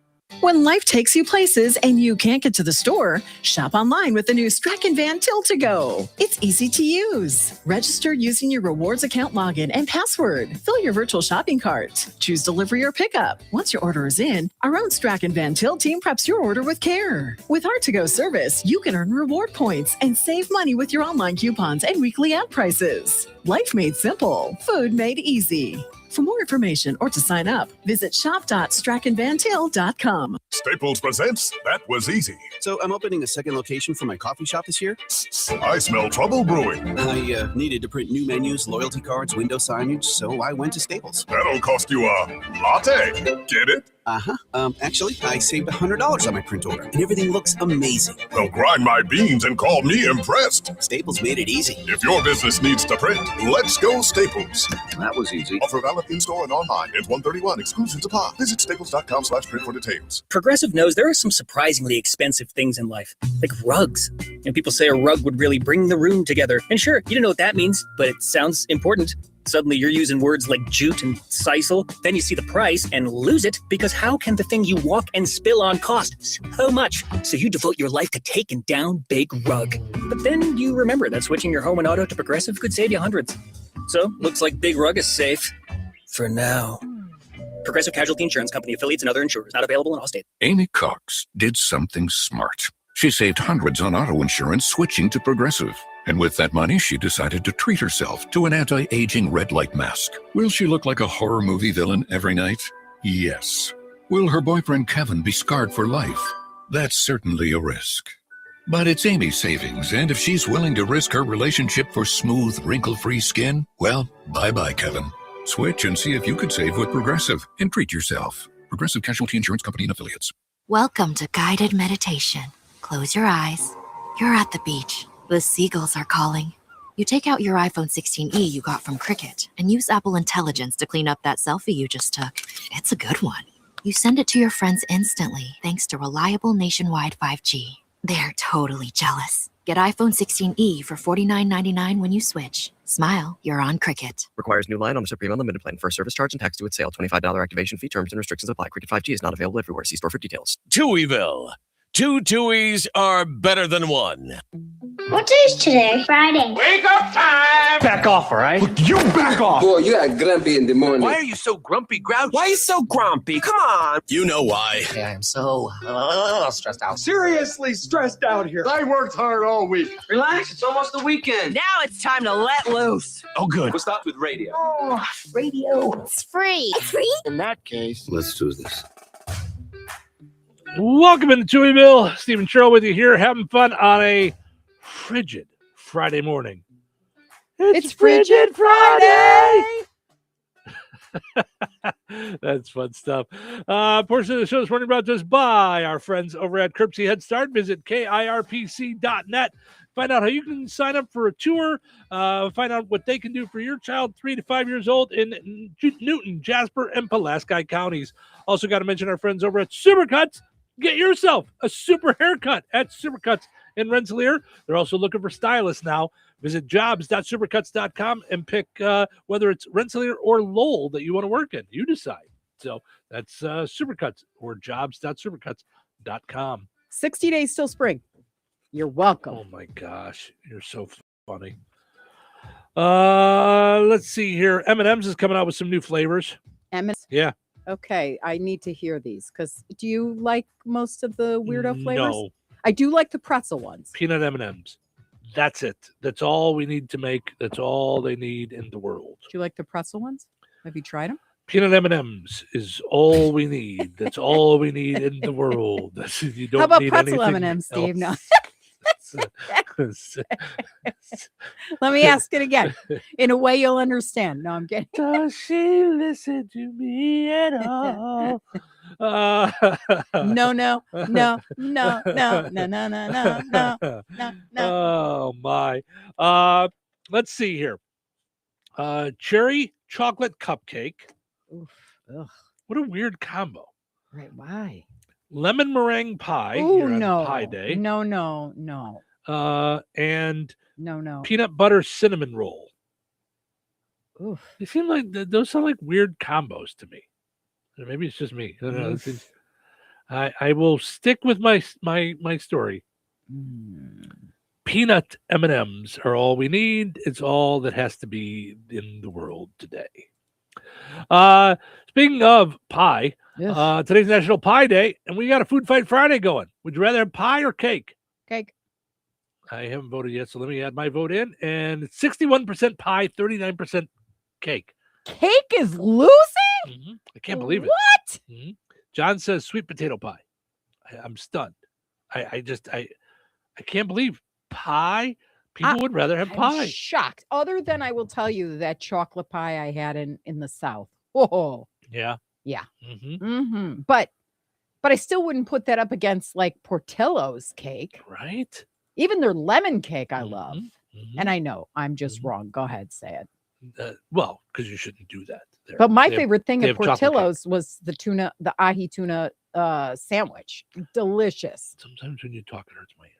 When life takes you places and you can't get to the store, shop online with the new Strachan Van Till to Go. It's easy to use. Register using your rewards account login and password. Fill your virtual shopping cart. Choose delivery or pickup. Once your order is in, our own Strachan Van Till team preps your order with care. With our to-go service, you can earn reward points and save money with your online coupons and weekly ad prices. Life made simple. Food made easy. For more information or to sign up, visit shop.strachanvantil.com. Staples presents That Was Easy. So I'm opening a second location for my coffee shop this year. I smell trouble brewing. I needed to print new menus, loyalty cards, window signage, so I went to Staples. That'll cost you a latte. Get it? Uh-huh. Actually, I saved $100 on my print order, and everything looks amazing. They'll grind my beans and call me impressed. Staples made it easy. If your business needs to print, let's go Staples. That was easy. Offer valid in-store and online. Ends 1/31. Exclusions apply. Visit staples.com/print for details. Progressive knows there are some surprisingly expensive things in life, like rugs. And people say a rug would really bring the room together. And sure, you don't know what that means, but it sounds important. Suddenly you're using words like jute and sisal. Then you see the price and lose it because how can the thing you walk and spill on cost so much? So you devote your life to taking down big rug. But then you remember that switching your home and auto to Progressive could save you hundreds. So, looks like Big Rug is safe. For now. Progressive Casualty Insurance Company, affiliates, and other insurers. Not available in all states. Amy Cox did something smart. She saved hundreds on auto insurance switching to Progressive. And with that money, she decided to treat herself to an anti-aging red light mask. Will she look like a horror movie villain every night? Yes. Will her boyfriend Kevin be scarred for life? That's certainly a risk. But it's Amy's savings, and if she's willing to risk her relationship for smooth, wrinkle-free skin, well, bye-bye, Kevin. Switch and see if you could save with Progressive and treat yourself. Progressive Casualty Insurance Company and affiliates. Welcome to guided meditation. Close your eyes. You're at the beach. The seagulls are calling. You take out your iPhone 16e you got from Cricket and use Apple Intelligence to clean up that selfie you just took. It's a good one. You send it to your friends instantly thanks to reliable nationwide 5G. They're totally jealous. Get iPhone 16e for $49.99 when you switch. Smile, you're on Cricket. Requires new line on the Supreme Unlimited plan. First service charge and tax due at sale. $25 activation fee. Terms and restrictions apply. Cricket 5G is not available everywhere. See store for details. Touhyville. Two Tuies are better than one. What day is today? Friday. Wake up time! Back off, all right? You back off! Boy, you got grumpy in the morning. Why are you so grumpy, grouchy? Why are you so grumpy? Come on! You know why. I am so stressed out. Seriously stressed out here. I worked hard all week. Relax, it's almost the weekend. Now it's time to let loose. Oh, good. We'll start with radio. Oh, radio. It's free. It's free? In that case, Let's do this. Welcome into Touhyville. Stephen Sherrill with you here, having fun on a frigid Friday morning. It's Frigid Friday! That's fun stuff. Portion of the show is running brought to us by our friends over at Curbsy Head Start. Visit KIRPC.net. Find out how you can sign up for a tour. Find out what they can do for your child 3 to 5 years old in Newton, Jasper, and Pulaski counties. Also got to mention our friends over at Supercuts. Get yourself a super haircut at Supercuts in Rensselaer. They're also looking for stylists now. Visit jobs.supercuts.com and pick whether it's Rensselaer or Lowell that you want to work in. You decide. So that's Supercuts or jobs.supercuts.com. 60 days till spring. You're welcome. Oh, my gosh. You're so funny. Let's see here. M&M's is coming out with some new flavors. M&M's? Yeah. Okay, I need to hear these because do you like most of the weirdo flavors? No. I do like the pretzel ones. Peanut M&M's. That's it. That's all we need to make. That's all they need in the world. Do you like the pretzel ones? Have you tried them? Peanut M&M's is all we need. That's all we need in the world. You don't How about need pretzel anything M&M's, Steve? No. else. Let me ask it again. In a way you'll understand. No, I'm kidding. Does she listen to me at all? No. Oh my. Let's see here. Cherry chocolate cupcake. Oof, ugh. What a weird combo. Right? Why? Lemon meringue pie. Oh here on no! Pie Day. No. And no. Peanut butter cinnamon roll. Oof. They seem like those sound like weird combos to me. Or maybe it's just me. I don't know. I will stick with my story. Peanut M&Ms are all we need. It's all that has to be in the world today. Speaking of pie, today's National Pie Day, and we got a Food Fight Friday going. Would you rather have pie or cake? Cake. I haven't voted yet, so let me add my vote in. And it's 61% pie, 39% cake. Cake is losing? Mm-hmm. I can't believe it. What? Mm-hmm. John says sweet potato pie. I'm stunned. I can't believe pie. People would rather have pie. I'm shocked. Other than I will tell you that chocolate pie I had in the South. Oh. Yeah. Yeah. Mm-hmm. Mm-hmm. But I still wouldn't put that up against like Portillo's cake. Right. Even their lemon cake I love. Mm-hmm. And I know I'm just wrong. Go ahead, say it. Well, because you shouldn't do that. But my favorite thing at Portillo's was the ahi tuna sandwich. Delicious. Sometimes when you talk, it hurts my ears.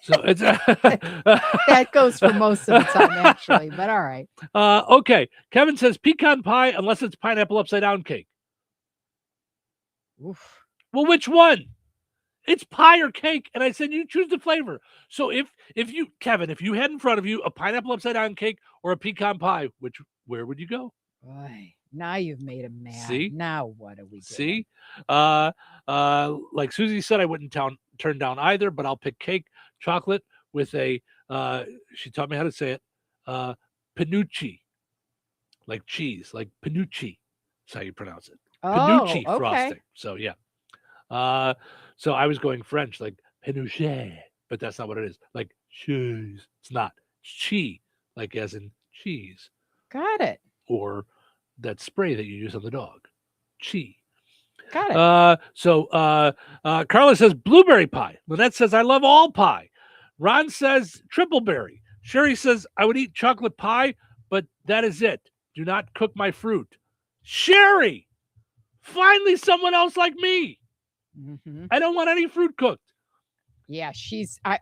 So it's that goes for most of the time, actually. But all right. Okay. Kevin says pecan pie unless it's pineapple upside down cake. Oof. Well, which one? It's pie or cake. And I said, you choose the flavor. So if you, Kevin, if you had in front of you a pineapple upside down cake or a pecan pie, where would you go? Boy, now you've made him mad. See? Now what are we doing? See? Like Susie said, I wouldn't turn down either, but I'll pick cake, chocolate with a, she taught me how to say it, panucci, like cheese, like panucci. That's how you pronounce it. Panucci frosting. So, yeah. So I was going French, like panuche, but that's not what it is. Like cheese. It's not. It's chi, like as in cheese. Got it. Or that spray that you use on the dog. Chi. Got it. Carla says blueberry pie. Lynette says I love all pie. Ron says triple berry. Sherry says I would eat chocolate pie, but that is it. Do not cook my fruit. Sherry, finally someone else like me. Mm-hmm. I don't want any fruit cooked. Yeah,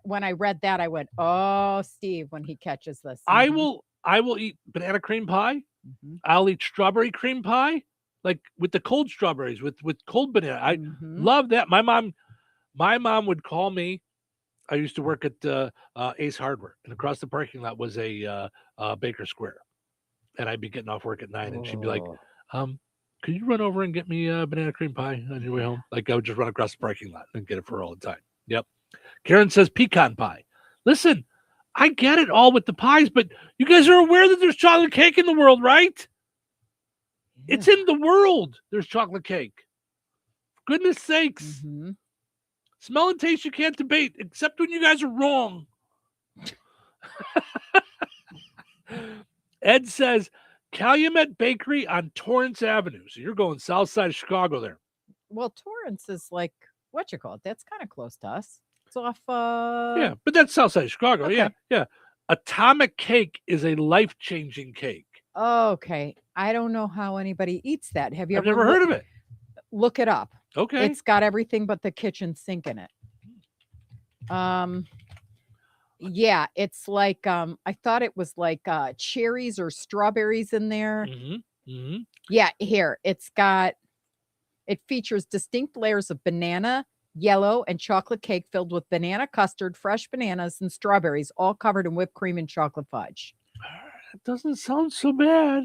when I read that, I went, oh, Steve, when he catches this. Mm-hmm. I will eat banana cream pie. Mm-hmm. I'll eat strawberry cream pie, like with the cold strawberries, with cold banana. I love that. My mom would call me. I used to work at Ace Hardware, and across the parking lot was a Baker Square. And I'd be getting off work at 9, and she'd be like, could you run over and get me a banana cream pie on your way home? Like I would just run across the parking lot and get it for her all the time. Yep. Karen says pecan pie. Listen, I get it all with the pies, but you guys are aware that there's chocolate cake in the world, right? Yeah. It's in the world. There's chocolate cake. For goodness sakes. Mm-hmm. Smell and taste you can't debate, except when you guys are wrong. Ed says, Calumet Bakery on Torrance Avenue. So you're going south side of Chicago there. Well, Torrance is like, what you call it? That's kind of close to us. It's off. Yeah, but that's south side of Chicago. Okay. Yeah. Atomic cake is a life-changing cake. Okay. I don't know how anybody eats that. Have you I've never heard of it. Look it up. Okay. It's got everything but the kitchen sink in it. Yeah, it's like I thought it was like cherries or strawberries in there. Mm-hmm. Mm-hmm. Yeah, here it features distinct layers of banana, yellow, and chocolate cake filled with banana custard, fresh bananas, and strawberries, all covered in whipped cream and chocolate fudge. It doesn't sound so bad.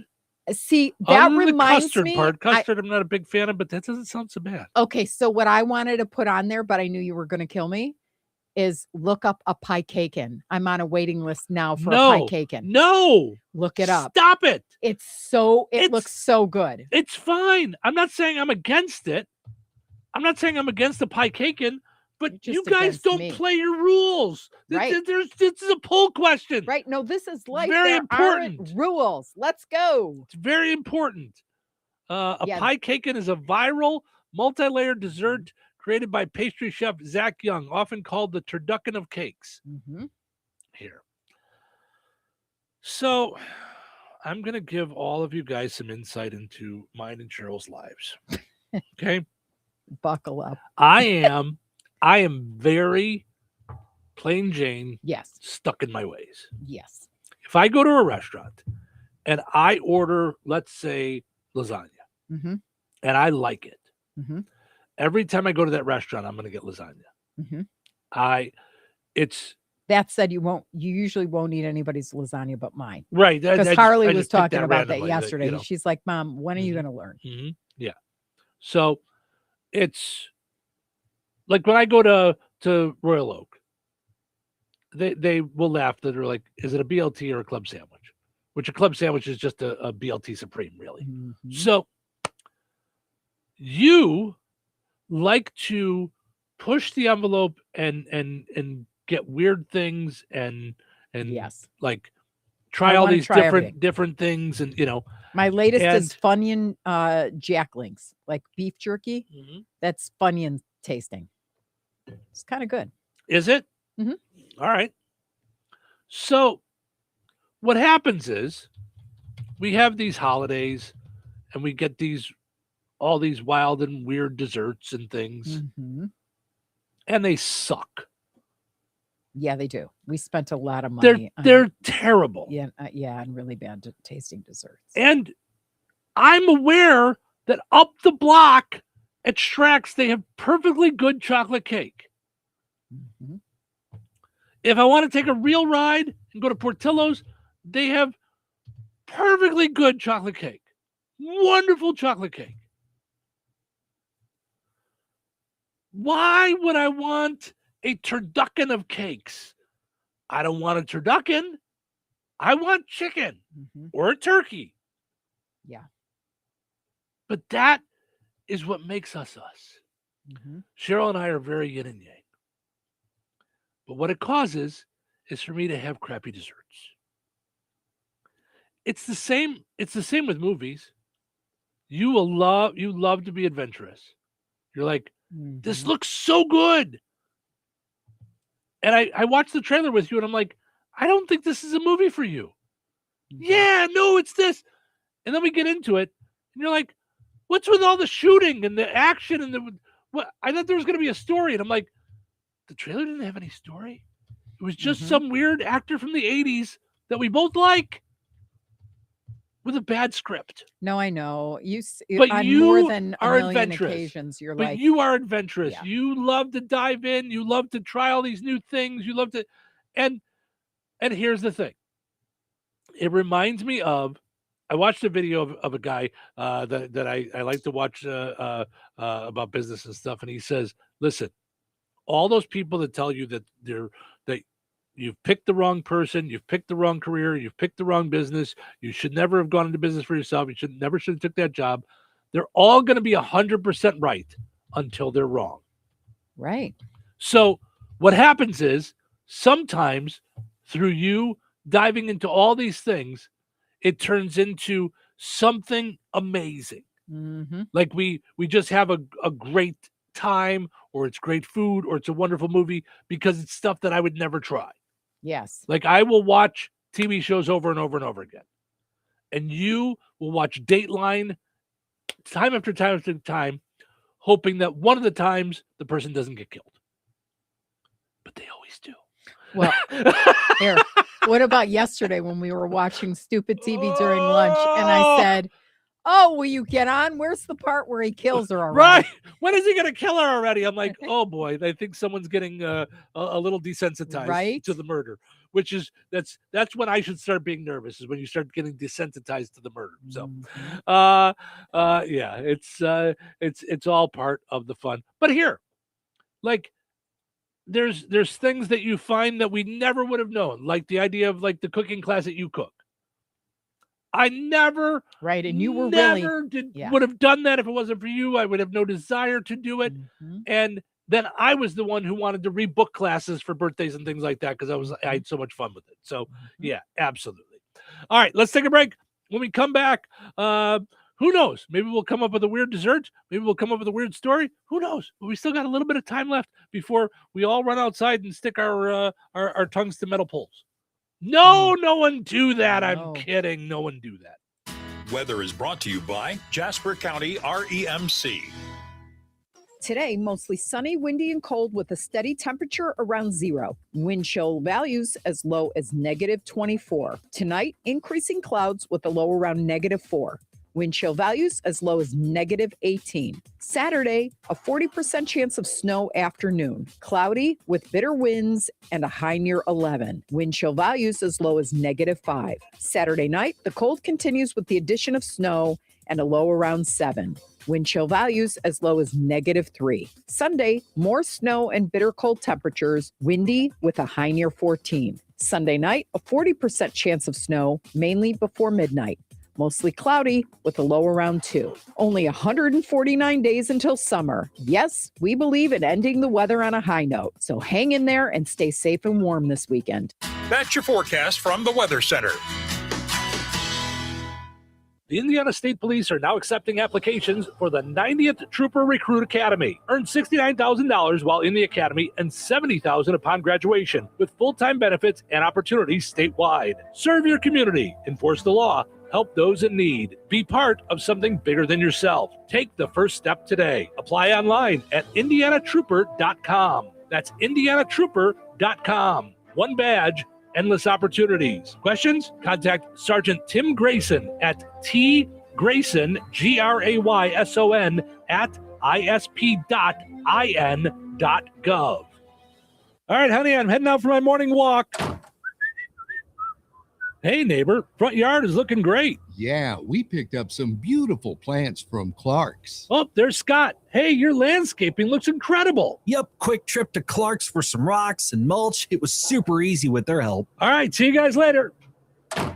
See, that reminds custard me. Custard, I'm not a big fan of, but that doesn't sound so bad. Okay, so what I wanted to put on there, but I knew you were going to kill me, is look up a pie cakein. I'm on a waiting list now for a pie cakein. No, look it up. Stop it. It looks so good. It's fine. I'm not saying I'm against it. I'm not saying I'm against the pie cakein, but you guys don't play your rules. Right. This is a poll question. Right. No, this is life. Very there important. Aren't rules. Let's go. It's very important. Pie cakein is a viral, multi-layered dessert created by pastry chef Zach Young, often called the turducken of cakes. Mm-hmm. Here. So I'm going to give all of you guys some insight into mine and Cheryl's lives. Okay. Buckle up. I am very plain Jane. Yes. Stuck in my ways. Yes. If I go to a restaurant and I order, let's say, lasagna, mm-hmm. and I like it, mm-hmm. every time I go to that restaurant, I'm going to get lasagna. Mm-hmm. That said, you usually won't eat anybody's lasagna but mine. Right. Because Harley was talking about that yesterday. That, She's like, Mom, when are mm-hmm. you going to learn? Mm-hmm. Yeah. So it's like when I go to Royal Oak, they will laugh that they're like, is it a BLT or a club sandwich? Which a club sandwich is just a BLT Supreme, really. Mm-hmm. So you like to push the envelope and get weird things and yes, like try all these different things, and my latest is Funyun Jacklings, like beef jerky. Mm-hmm. That's Funyun tasting. It's kind of good. Is it? Mm-hmm. All right. So what happens is we have these holidays and we get all these wild and weird desserts and things, mm-hmm. and they suck. Yeah, they do. We spent a lot of money. They're terrible. Yeah, and really bad tasting desserts. And I'm aware that up the block at Strack's, they have perfectly good chocolate cake. Mm-hmm. If I want to take a real ride and go to Portillo's, they have perfectly good chocolate cake. Wonderful chocolate cake. Why would I want a turducken of cakes? I don't want a turducken. I want chicken or a turkey. Yeah. But that is what makes us us. Cheryl and I are very yin and yang. But what it causes is for me to have crappy desserts. It's the same with movies. You love to be adventurous. You're like, this looks so good. And I watched the trailer with you and I'm like, I don't think this is a movie for you. Yeah, no, it's this. And then we get into it and you're like, what's with all the shooting and the action and what? I thought there was going to be a story. And I'm like, the trailer didn't have any story. It was just some weird actor from the 80s that we both like with a bad script. No, I know. But on you more than a are million adventurous. occasions, you're But like, you are adventurous. Yeah. You love to dive in. You love to try all these new things. You love to, and here's the thing. It reminds me of, I watched a video of a guy that I like to watch about business and stuff, and he says, listen, all those people that tell you that that you've picked the wrong person, you've picked the wrong career, you've picked the wrong business, you should never have gone into business for yourself, you should have took that job. They're all going to be 100% right until they're wrong. Right. So what happens is sometimes through you diving into all these things, it turns into something amazing. Like we just have a great time, or it's great food, or it's a wonderful movie because it's stuff that I would never try. Yes. Like I will watch TV shows over and over and over again. And you will watch Dateline time after time after time, hoping that one of the times the person doesn't get killed. But they always do. Well, here, what about yesterday when we were watching stupid TV during lunch and I said, oh, will you get on? Where's the part where he kills her already? Right. When is he going to kill her already? I'm like, oh boy, I think someone's getting a little desensitized to the murder, which is that's when I should start being nervous, is when you start getting desensitized to the murder. So, yeah, it's all part of the fun. But here, like, there's things that you find that we never would have known, like the idea of like the cooking class that you cook. I never and you were would have done that if it wasn't for you. I would have no desire to do it. And then I was the one who wanted to rebook classes for birthdays and things like that because I had so much fun with it. So yeah, absolutely. All right, let's take a break. When we come back, who knows? Maybe we'll come up with a weird dessert. Maybe we'll come up with a weird story. Who knows? But we still got a little bit of time left before we all run outside and stick our tongues to metal poles. No one do that. I'm kidding. No one do that. Weather is brought to you by Jasper County REMC. Today, mostly sunny, windy, and cold with a steady temperature around 0. Wind chill values as low as -24. Tonight, increasing clouds with a low around -4. Wind chill values as low as -18. Saturday, a 40% chance of snow afternoon. Cloudy with bitter winds and a high near 11. Wind chill values as low as -5. Saturday night, the cold continues with the addition of snow and a low around 7. Wind chill values as low as -3. Sunday, more snow and bitter cold temperatures, windy with a high near 14. Sunday night, a 40% chance of snow, mainly before midnight. Mostly cloudy with a low around 2. Only 149 days until summer. Yes, we believe in ending the weather on a high note. So hang in there and stay safe and warm this weekend. That's your forecast from the Weather Center. The Indiana State Police are now accepting applications for the 90th Trooper Recruit Academy. Earn $69,000 while in the academy and $70,000 upon graduation, with full-time benefits and opportunities statewide. Serve your community, enforce the law, help those in need. Be part of something bigger than yourself. Take the first step today. Apply online at indianatrooper.com. That's indianatrooper.com. One badge, endless opportunities. Questions? Contact Sergeant Tim Grayson at tgrayson, GRAYSON, at isp.in.gov. All right, honey, I'm heading out for my morning walk. Hey, neighbor, front yard is looking great. Yeah, we picked up some beautiful plants from Clark's. Oh, there's Scott. Hey, your landscaping looks incredible. Yep, quick trip to Clark's for some rocks and mulch. It was super easy with their help. All right, see you guys later.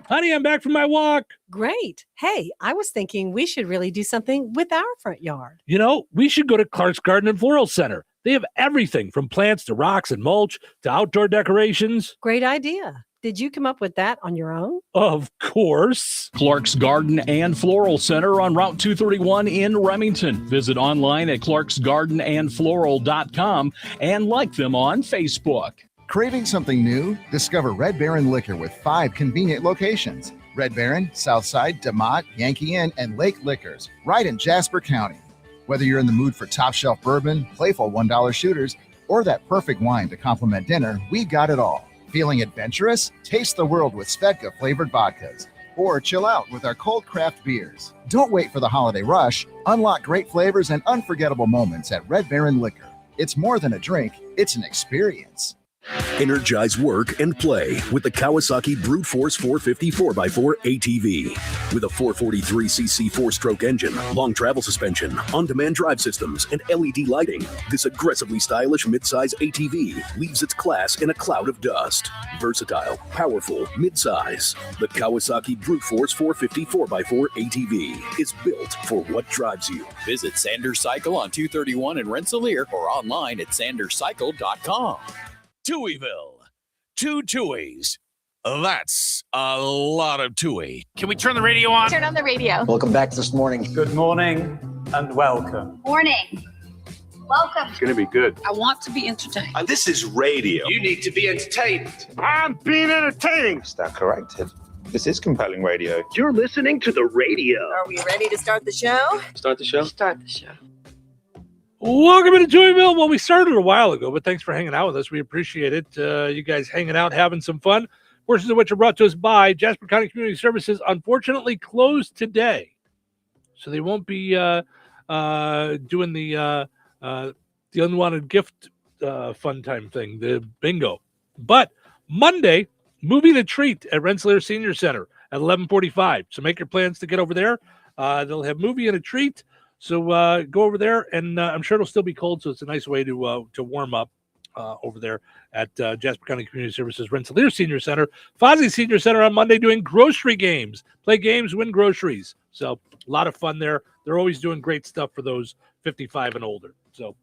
Honey, I'm back from my walk. Great. Hey, I was thinking we should really do something with our front yard. You know, we should go to Clark's Garden and Floral Center. They have everything from plants to rocks and mulch to outdoor decorations. Great idea. Did you come up with that on your own? Of course. Clark's Garden and Floral Center on Route 231 in Remington. Visit online at clarksgardenandfloral.com and like them on Facebook. Craving something new? Discover Red Baron Liquor with 5 convenient locations. Red Baron, Southside, DeMott, Yankee Inn, and Lake Liquors, right in Jasper County. Whether you're in the mood for top shelf bourbon, playful $1 shooters, or that perfect wine to complement dinner, we got it all. Feeling adventurous? Taste the world with Svedka flavored vodkas. Or chill out with our cold craft beers. Don't wait for the holiday rush. Unlock great flavors and unforgettable moments at Red Baron Liquor. It's more than a drink, it's an experience. Energize work and play with the Kawasaki Brute Force 450 4x4 ATV. With a 443cc 4-stroke engine, long travel suspension, on-demand drive systems, and LED lighting, this aggressively stylish midsize ATV leaves its class in a cloud of dust. Versatile, powerful, midsize. The Kawasaki Brute Force 450 4x4 ATV is built for what drives you. Visit Sanders Cycle on 231 in Rensselaer or online at sanderscycle.com. Touhyville. 2 Touhies. That's a lot of Touhy. Can we turn the radio on? Turn on the radio. Welcome back this morning. Good morning and welcome. Morning. Welcome. It's going to be good. I want to be entertained. This is radio. You need to be entertained. I'm being entertaining. Stand corrected. This is compelling radio. You're listening to the radio. Are we ready to start the show? Start the show? Start the show. Welcome to Touhyville. Well, we started a while ago, but thanks for hanging out with us. We appreciate it. You guys hanging out, having some fun. Portions of which are brought to us by Jasper County Community Services, unfortunately closed today. So they won't be doing the unwanted gift fun time thing, the bingo. But Monday, movie and a treat at Rensselaer Senior Center at 11:45. So make your plans to get over there. They'll have movie and a treat. So go over there, and I'm sure it'll still be cold, so it's a nice way to warm up over there at Jasper County Community Services Rensselaer Senior Center. Fozzie Senior Center on Monday doing grocery games. Play games, win groceries. So a lot of fun there. They're always doing great stuff for those 55 and older. So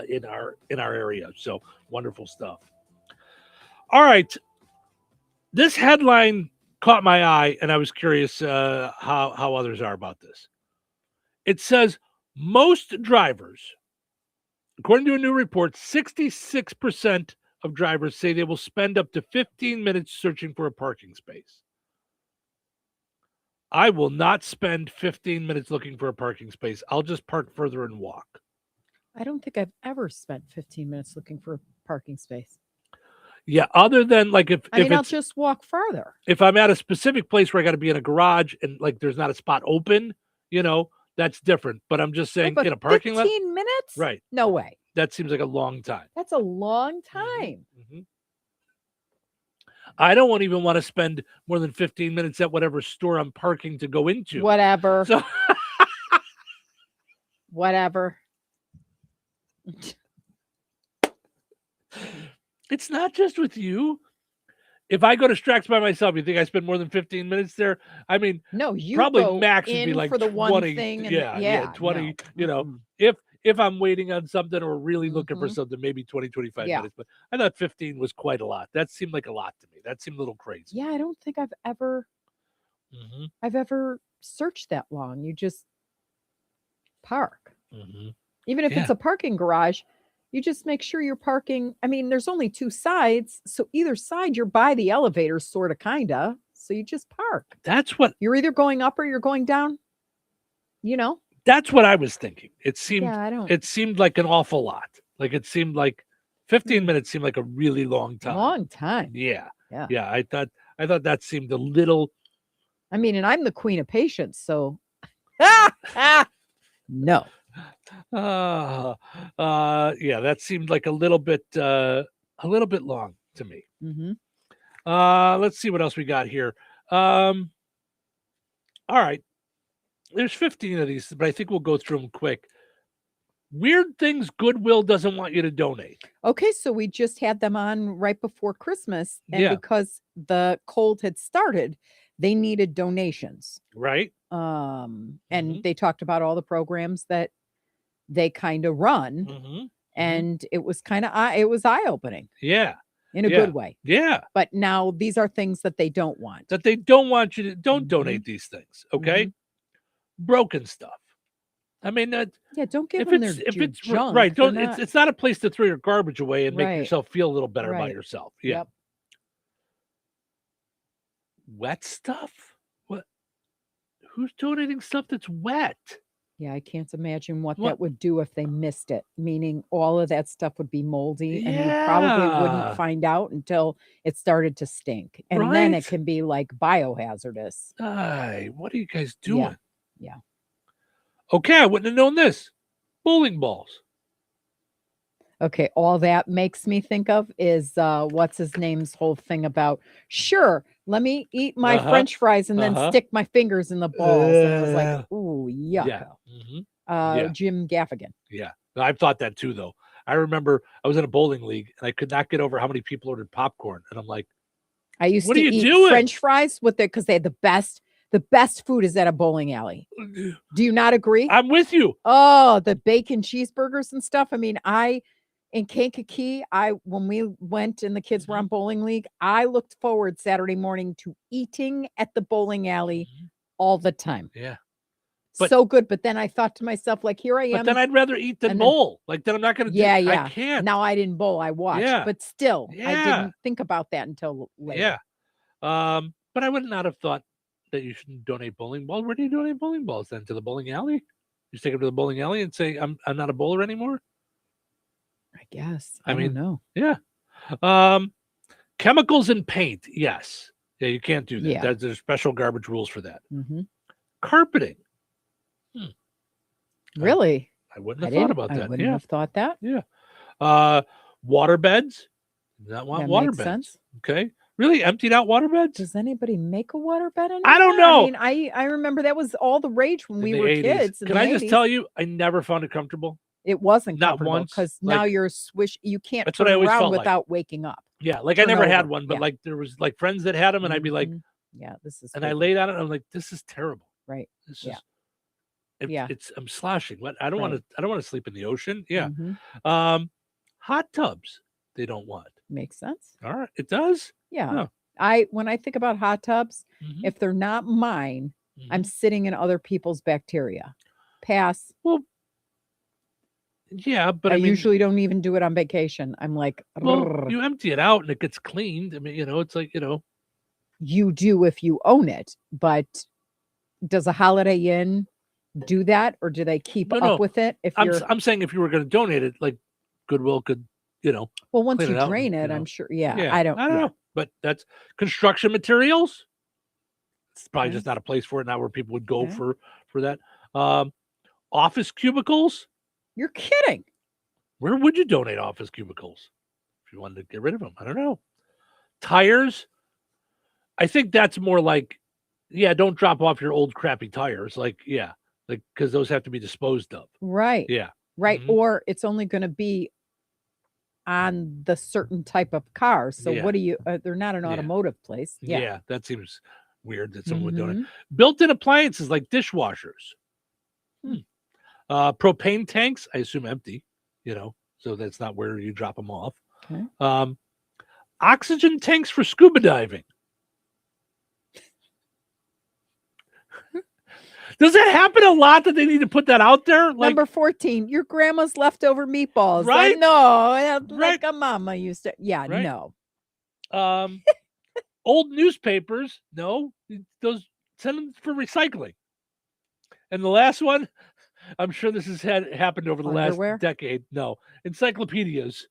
in our area. So wonderful stuff. All right. This headline caught my eye, and I was curious how others are about this. It says most drivers, according to a new report, 66% of drivers say they will spend up to 15 minutes searching for a parking space. I will not spend 15 minutes looking for a parking space. I'll just park further and walk. I don't think I've ever spent 15 minutes looking for a parking space. Yeah, other than like I'll just walk farther. If I'm at a specific place where I got to be in a garage and like there's not a spot open, that's different. But I'm just saying in a parking lot. 15 minutes? Right. No way. That seems like a long time. That's a long time. Mm-hmm. I don't even want to spend more than 15 minutes at whatever store I'm parking to go into. Whatever. So whatever. It's not just with you. If I go to Strax by myself, you think I spend more than 15 minutes there? I mean, no, you probably go max would in be like for the 20. one thing. And 20. No. If I'm waiting on something or really looking for something, maybe 20, 25 minutes. But I thought 15 was quite a lot. That seemed like a lot to me. That seemed a little crazy. Yeah, I don't think I've ever searched that long. You just park. Even if it's a parking garage, you just make sure you're parking. I mean, there's only 2 sides. So either side, you're by the elevator, sort of, kind of. So you just park. That's what you're either going up or you're going down. That's what I was thinking. It seemed it seemed like an awful lot. Like it seemed like 15 minutes seemed like a really long time. Long time. Yeah. I thought that seemed a little. I mean, and I'm the queen of patience, so no. Yeah, that seemed like a little bit a little bit long to me. Mm-hmm. Let's see what else we got here. All right. There's 15 of these, but I think we'll go through them quick. Weird things Goodwill doesn't want you to donate. Okay, so we just had them on right before Christmas, and Yeah. because the cold had started, they needed donations. Right. And they talked about all the programs that they kind of run, and it was kind of eye-opening. Yeah. In a good way. Yeah. But now these are things that they don't want. That they don't want you to donate these things. Okay. Broken stuff. I mean, don't give if them it's, their if your it's junk. right, They're don't. not- It's not a place to throw your garbage away and make Right. yourself feel a little better about Right. yourself. Yeah. Yep. Wet stuff. What? Who's donating stuff that's wet? Yeah, I can't imagine what What? that would do if they missed it. Meaning all of that stuff would be moldy, and you probably Yeah. wouldn't find out until it started to stink. And then Right. it can be like biohazardous. Ay, what are you guys doing? Yeah. Okay, I wouldn't have known this. Bowling balls. Okay, all that makes me think of is what's his name's whole thing about, sure, let me eat my French fries and then stick my fingers in the balls. And I was like, ooh, yuck. Yeah. Yeah. Jim Gaffigan. Yeah. I've thought that too, though. I remember I was in a bowling league and I could not get over how many people ordered popcorn. And I'm like, I used What to are you eat doing? French fries with it because they had the best food is at a bowling alley. Do you not agree? I'm with you. Oh, the bacon cheeseburgers and stuff. I mean, in Kankakee, when we went and the kids were on bowling league, I looked forward Saturday morning to eating at the bowling alley all the time. Yeah. So good. But then I thought to myself, like, here I am. But then I'd rather eat than and then- bowl. Like, then I'm not going to Yeah, do yeah. I can't. Now I didn't bowl. I watched. Yeah. But still, I Yeah. didn't think about that until later. Yeah. But I would not have thought that you shouldn't donate bowling balls. Where do you donate bowling balls then? To the bowling alley? You just take them to the bowling alley and say, I'm not a bowler anymore? I guess. I I mean, don't know. Yeah. Chemicals and paint. Yes. Yeah, you can't do that. Yeah. There's special garbage rules for that. Mhm. Carpeting. Really? I wouldn't have thought about I that. wouldn't Yeah. have thought that. Yeah. Water beds. Do not want That water makes beds. sense. Okay. Really? Emptied out water beds? Does anybody make a water bed anymore? I don't know. I mean, I remember that was all the rage when In we the were 80s. kids. in Can the I just 80s. tell you, I never found it comfortable. It wasn't Not comfortable once. because now Like- you're you can't That's turn what I always around felt like. without waking up. Yeah. Like I Turn never had over. one, but Yeah. like there was like friends that had them and I'd be like, Mhm. Yeah, this is and I creepy. laid on it. And I'm like, this is terrible. Right. This Yeah. is, it, Yeah. I'm sloshing. What? I don't want to sleep in the ocean. Yeah. Mhm. Hot tubs. They don't want. Makes sense. All right. It does. Yeah. Oh. When I think about hot tubs, Mhm. if they're not mine, I'm sitting in other people's bacteria. Pass. Well, yeah, but I I mean, usually don't even do it on vacation. I'm like, well, "Rrr." you empty it out and it gets cleaned. I mean, it's like, You do if you own it, but does a Holiday Inn do that, or do they keep No, no. up with it? If you're I'm saying if you were going to donate it, like Goodwill could, well, once clean you it out drain and, it, I'm sure. Yeah, I I don't. don't Yeah. know. But that's construction materials. It's probably Okay. just not a place for it now where people would go Okay. for that. Office cubicles. You're kidding. Where would you donate office cubicles if you wanted to get rid of them? I don't know. Tires. I think that's more like, yeah, don't drop off your old crappy tires. Like, yeah, like because those have to be disposed of. Right. Yeah. Right. Mhm. Or it's only going to be on the certain type of car. So Yeah. what do you? They're not an Yeah. automotive place. Yeah. Yeah, that seems weird that someone would donate. Mhm. Built-in appliances like dishwashers. Propane tanks, I assume empty, so that's not where you drop them off. Okay. Oxygen tanks for scuba diving. Does it happen a lot that they need to put that out there? Like, Number 14, your grandma's leftover meatballs. I Right? know. Like a mama used to. Yeah, Right? no. Old newspapers, no, those send them for recycling. And the last one, I'm sure this has happened over the Underwear? last decade. No, encyclopedias.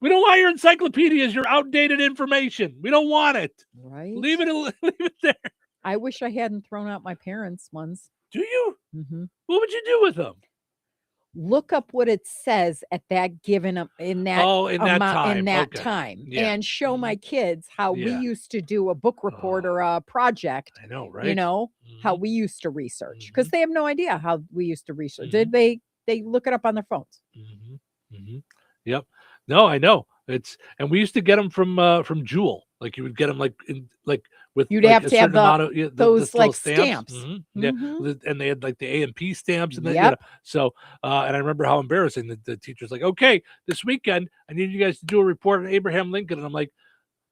We don't want your encyclopedias, your outdated information. We don't want it. Right. Leave it there. I wish I hadn't thrown out my parents' ones. Do you? Mm-hmm. What would you do with them? look up what it says at that given in that time Yeah. and show my kids how we Yeah. used to do a book report or a project. I know, right? You know, how we used to research, because they have no idea how we used to research. They look it up on their phones. Yep. No, I know. And we used to get them from Jewel. Like you would get them with You'd like have a to have certain amount of those little like stamps. Yeah, and they had like the A&P stamps and Yep. so and I remember how embarrassing the teacher's like, okay, this weekend I need you guys to do a report on Abraham Lincoln, and I'm like,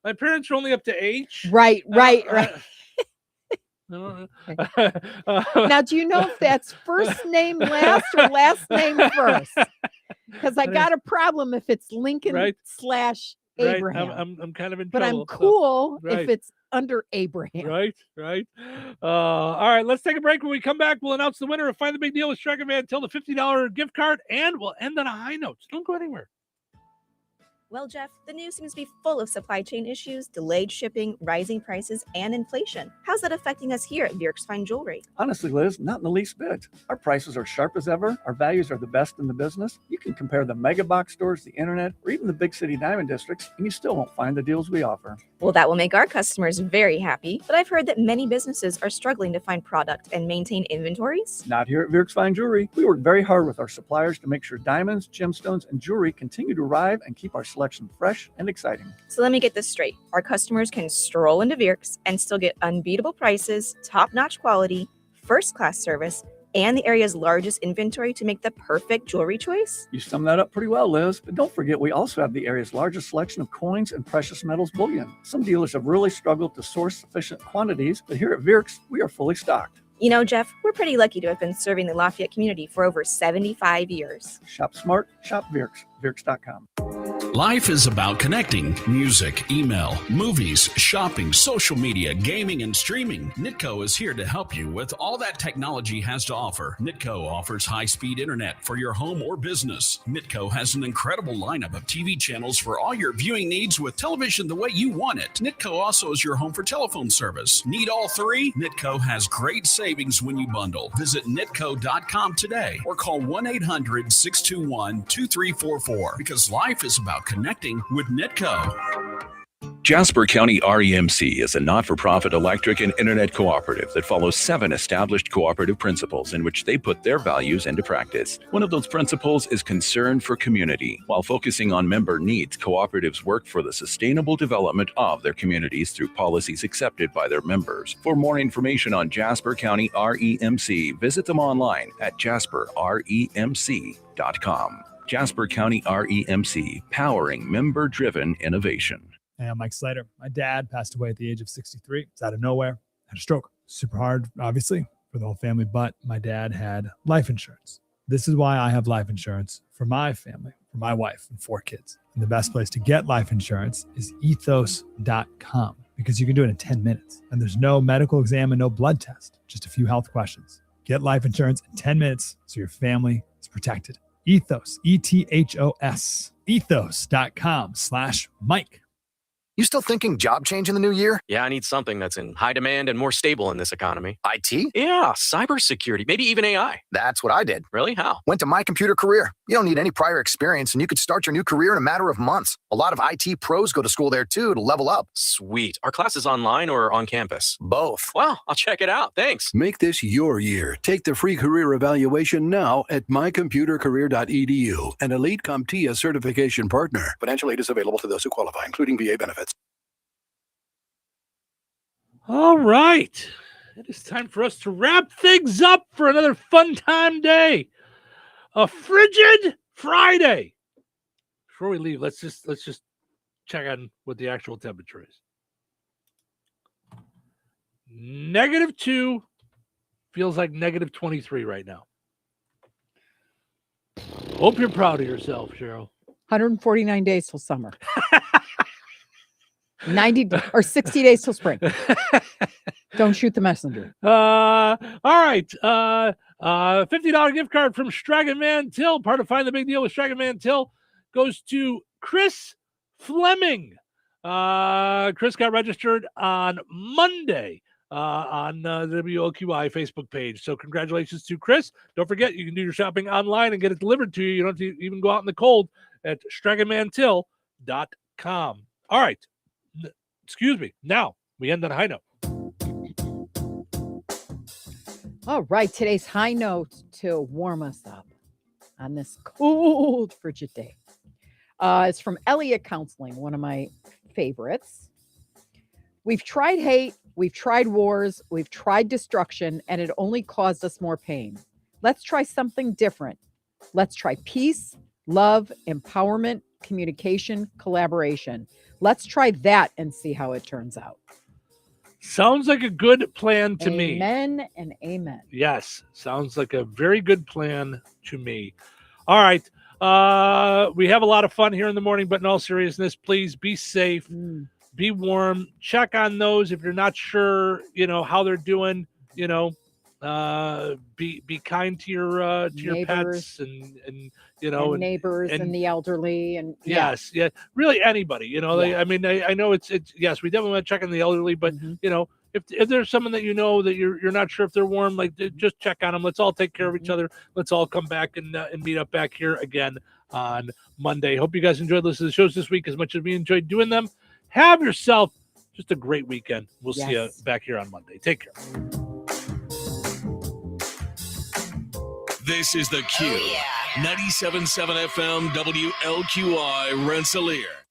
my parents are only up to H. Right. Now, do you know if that's first name last or last name first? Because I got a problem if it's Lincoln / Abraham. I'm kind of in but trouble. I'm cool so, if it's under Abraham. Right. All right, let's take a break. When we come back, we'll announce the winner of Find the Big Deal with Striker Van Til, the $50 gift card, and we'll end on a high note. So don't go anywhere. Well, Jeff, the news seems to be full of supply chain issues, delayed shipping, rising prices, and inflation. How's that affecting us here at Bjerk's Fine Jewelry? Honestly, Liz, not in the least bit. Our prices are sharp as ever. Our values are the best in the business. You can compare the mega box stores, the internet, or even the big city diamond districts, and you still won't find the deals we offer. Well, that will make our customers very happy, but I've heard that many businesses are struggling to find product and maintain inventories. Not here at Bjerk's Fine Jewelry. We work very hard with our suppliers to make sure diamonds, gemstones, and jewelry continue to arrive and keep our selection fresh and exciting. So let me get this straight. Our customers can stroll into Bjerk's and still get unbeatable prices, top-notch quality, first-class service, and the area's largest inventory to make the perfect jewelry choice? You summed that up pretty well, Liz. But don't forget, we also have the area's largest selection of coins and precious metals bullion. Some dealers have really struggled to source sufficient quantities, but here at Bjerk's, we are fully stocked. You know, Jeff, we're pretty lucky to have been serving the Lafayette community for over 75 years. Shop smart, shop Bjerk's, Bjerk's.com. Life is about connecting. Music, email, movies, shopping, social media, gaming, and streaming. Nitco is here to help you with all that technology has to offer. Nitco offers high-speed internet for your home or business. Nitco has an incredible lineup of TV channels for all your viewing needs with television the way you want it. Nitco also is your home for telephone service. Need all three? Nitco has great savings when you bundle. Visit nitco.com today or call 1-800-621-2344 because life is about connecting with Nitco. Jasper County REMC is a not-for-profit electric and internet cooperative that follows 7 established cooperative principles in which they put their values into practice. One of those principles is concern for community. While focusing on member needs, cooperatives work for the sustainable development of their communities through policies accepted by their members. For more information on Jasper County REMC, visit them online at jasperremc.com. Jasper County REMC, powering member-driven innovation. Hey, I'm Mike Slater. My dad passed away at the age of 63. It's out of nowhere. Had a stroke. Super hard, obviously, for the whole family, but my dad had life insurance. This is why I have life insurance for my family, for my wife and 4 kids. And the best place to get life insurance is ethos.com because you can do it in 10 minutes. And there's no medical exam and no blood test, just a few health questions. Get life insurance in 10 minutes so your family is protected. Ethos, ETHOS, ethos.com/Mike. You still thinking job change in the new year? Yeah, I need something that's in high demand and more stable in this economy. IT? Yeah, cybersecurity, maybe even AI. That's what I did. Really? How? Went to My Computer Career. You don't need any prior experience, and you could start your new career in a matter of months. A lot of IT pros go to school there, too, to level up. Sweet. Are classes online or on campus? Both. Wow, I'll check it out. Thanks. Make this your year. Take the free career evaluation now at mycomputercareer.edu, an Elite CompTIA certification partner. Financial aid is available to those who qualify, including VA benefits. All right. It is time for us to wrap things up for another fun time day. A frigid Friday. Before we leave, let's just check on what the actual temperature is. -2 feels like -23 right now. Hope you're proud of yourself, Cheryl. 149 days till summer. 90 or 60 days till spring. Don't shoot the messenger. All right. $50 gift card from Striker Van Til, part of Find the Big Deal with Striker Van Til, goes to Chris Fleming. Chris got registered on Monday. on the WLQI Facebook page. So congratulations to Chris. Don't forget, you can do your shopping online and get it delivered to you. You don't have to even go out in the cold at straganmantill.com. All right. Excuse me. Now we end on a high note. All right. Today's high note to warm us up on this cold, frigid day. It's from Elliott Counseling, one of my favorites. We've tried hate, we've tried wars, we've tried destruction, and it only caused us more pain. Let's try something different. Let's try peace, love, empowerment, communication, collaboration. Let's try that and see how it turns out. Sounds like a good plan to me. Amen and amen. Yes, sounds like a very good plan to me. All right. We have a lot of fun here in the morning, but in all seriousness, please be safe, be warm, check on those if you're not sure, how they're doing, be kind to your pets and neighbors and the elderly and yes, really anybody, I know it's yes, we definitely want to check on the elderly, but if there's someone that that you're not sure if they're warm, like just check on them. Let's all take care of each other. Let's all come back and meet up back here again on Monday. Hope you guys enjoyed listening to the shows this week as much as we enjoyed doing them. Have yourself just a great weekend. We'll see you back here on Monday. Take care. This is the Q. 97.7 FM WLQI Rensselaer.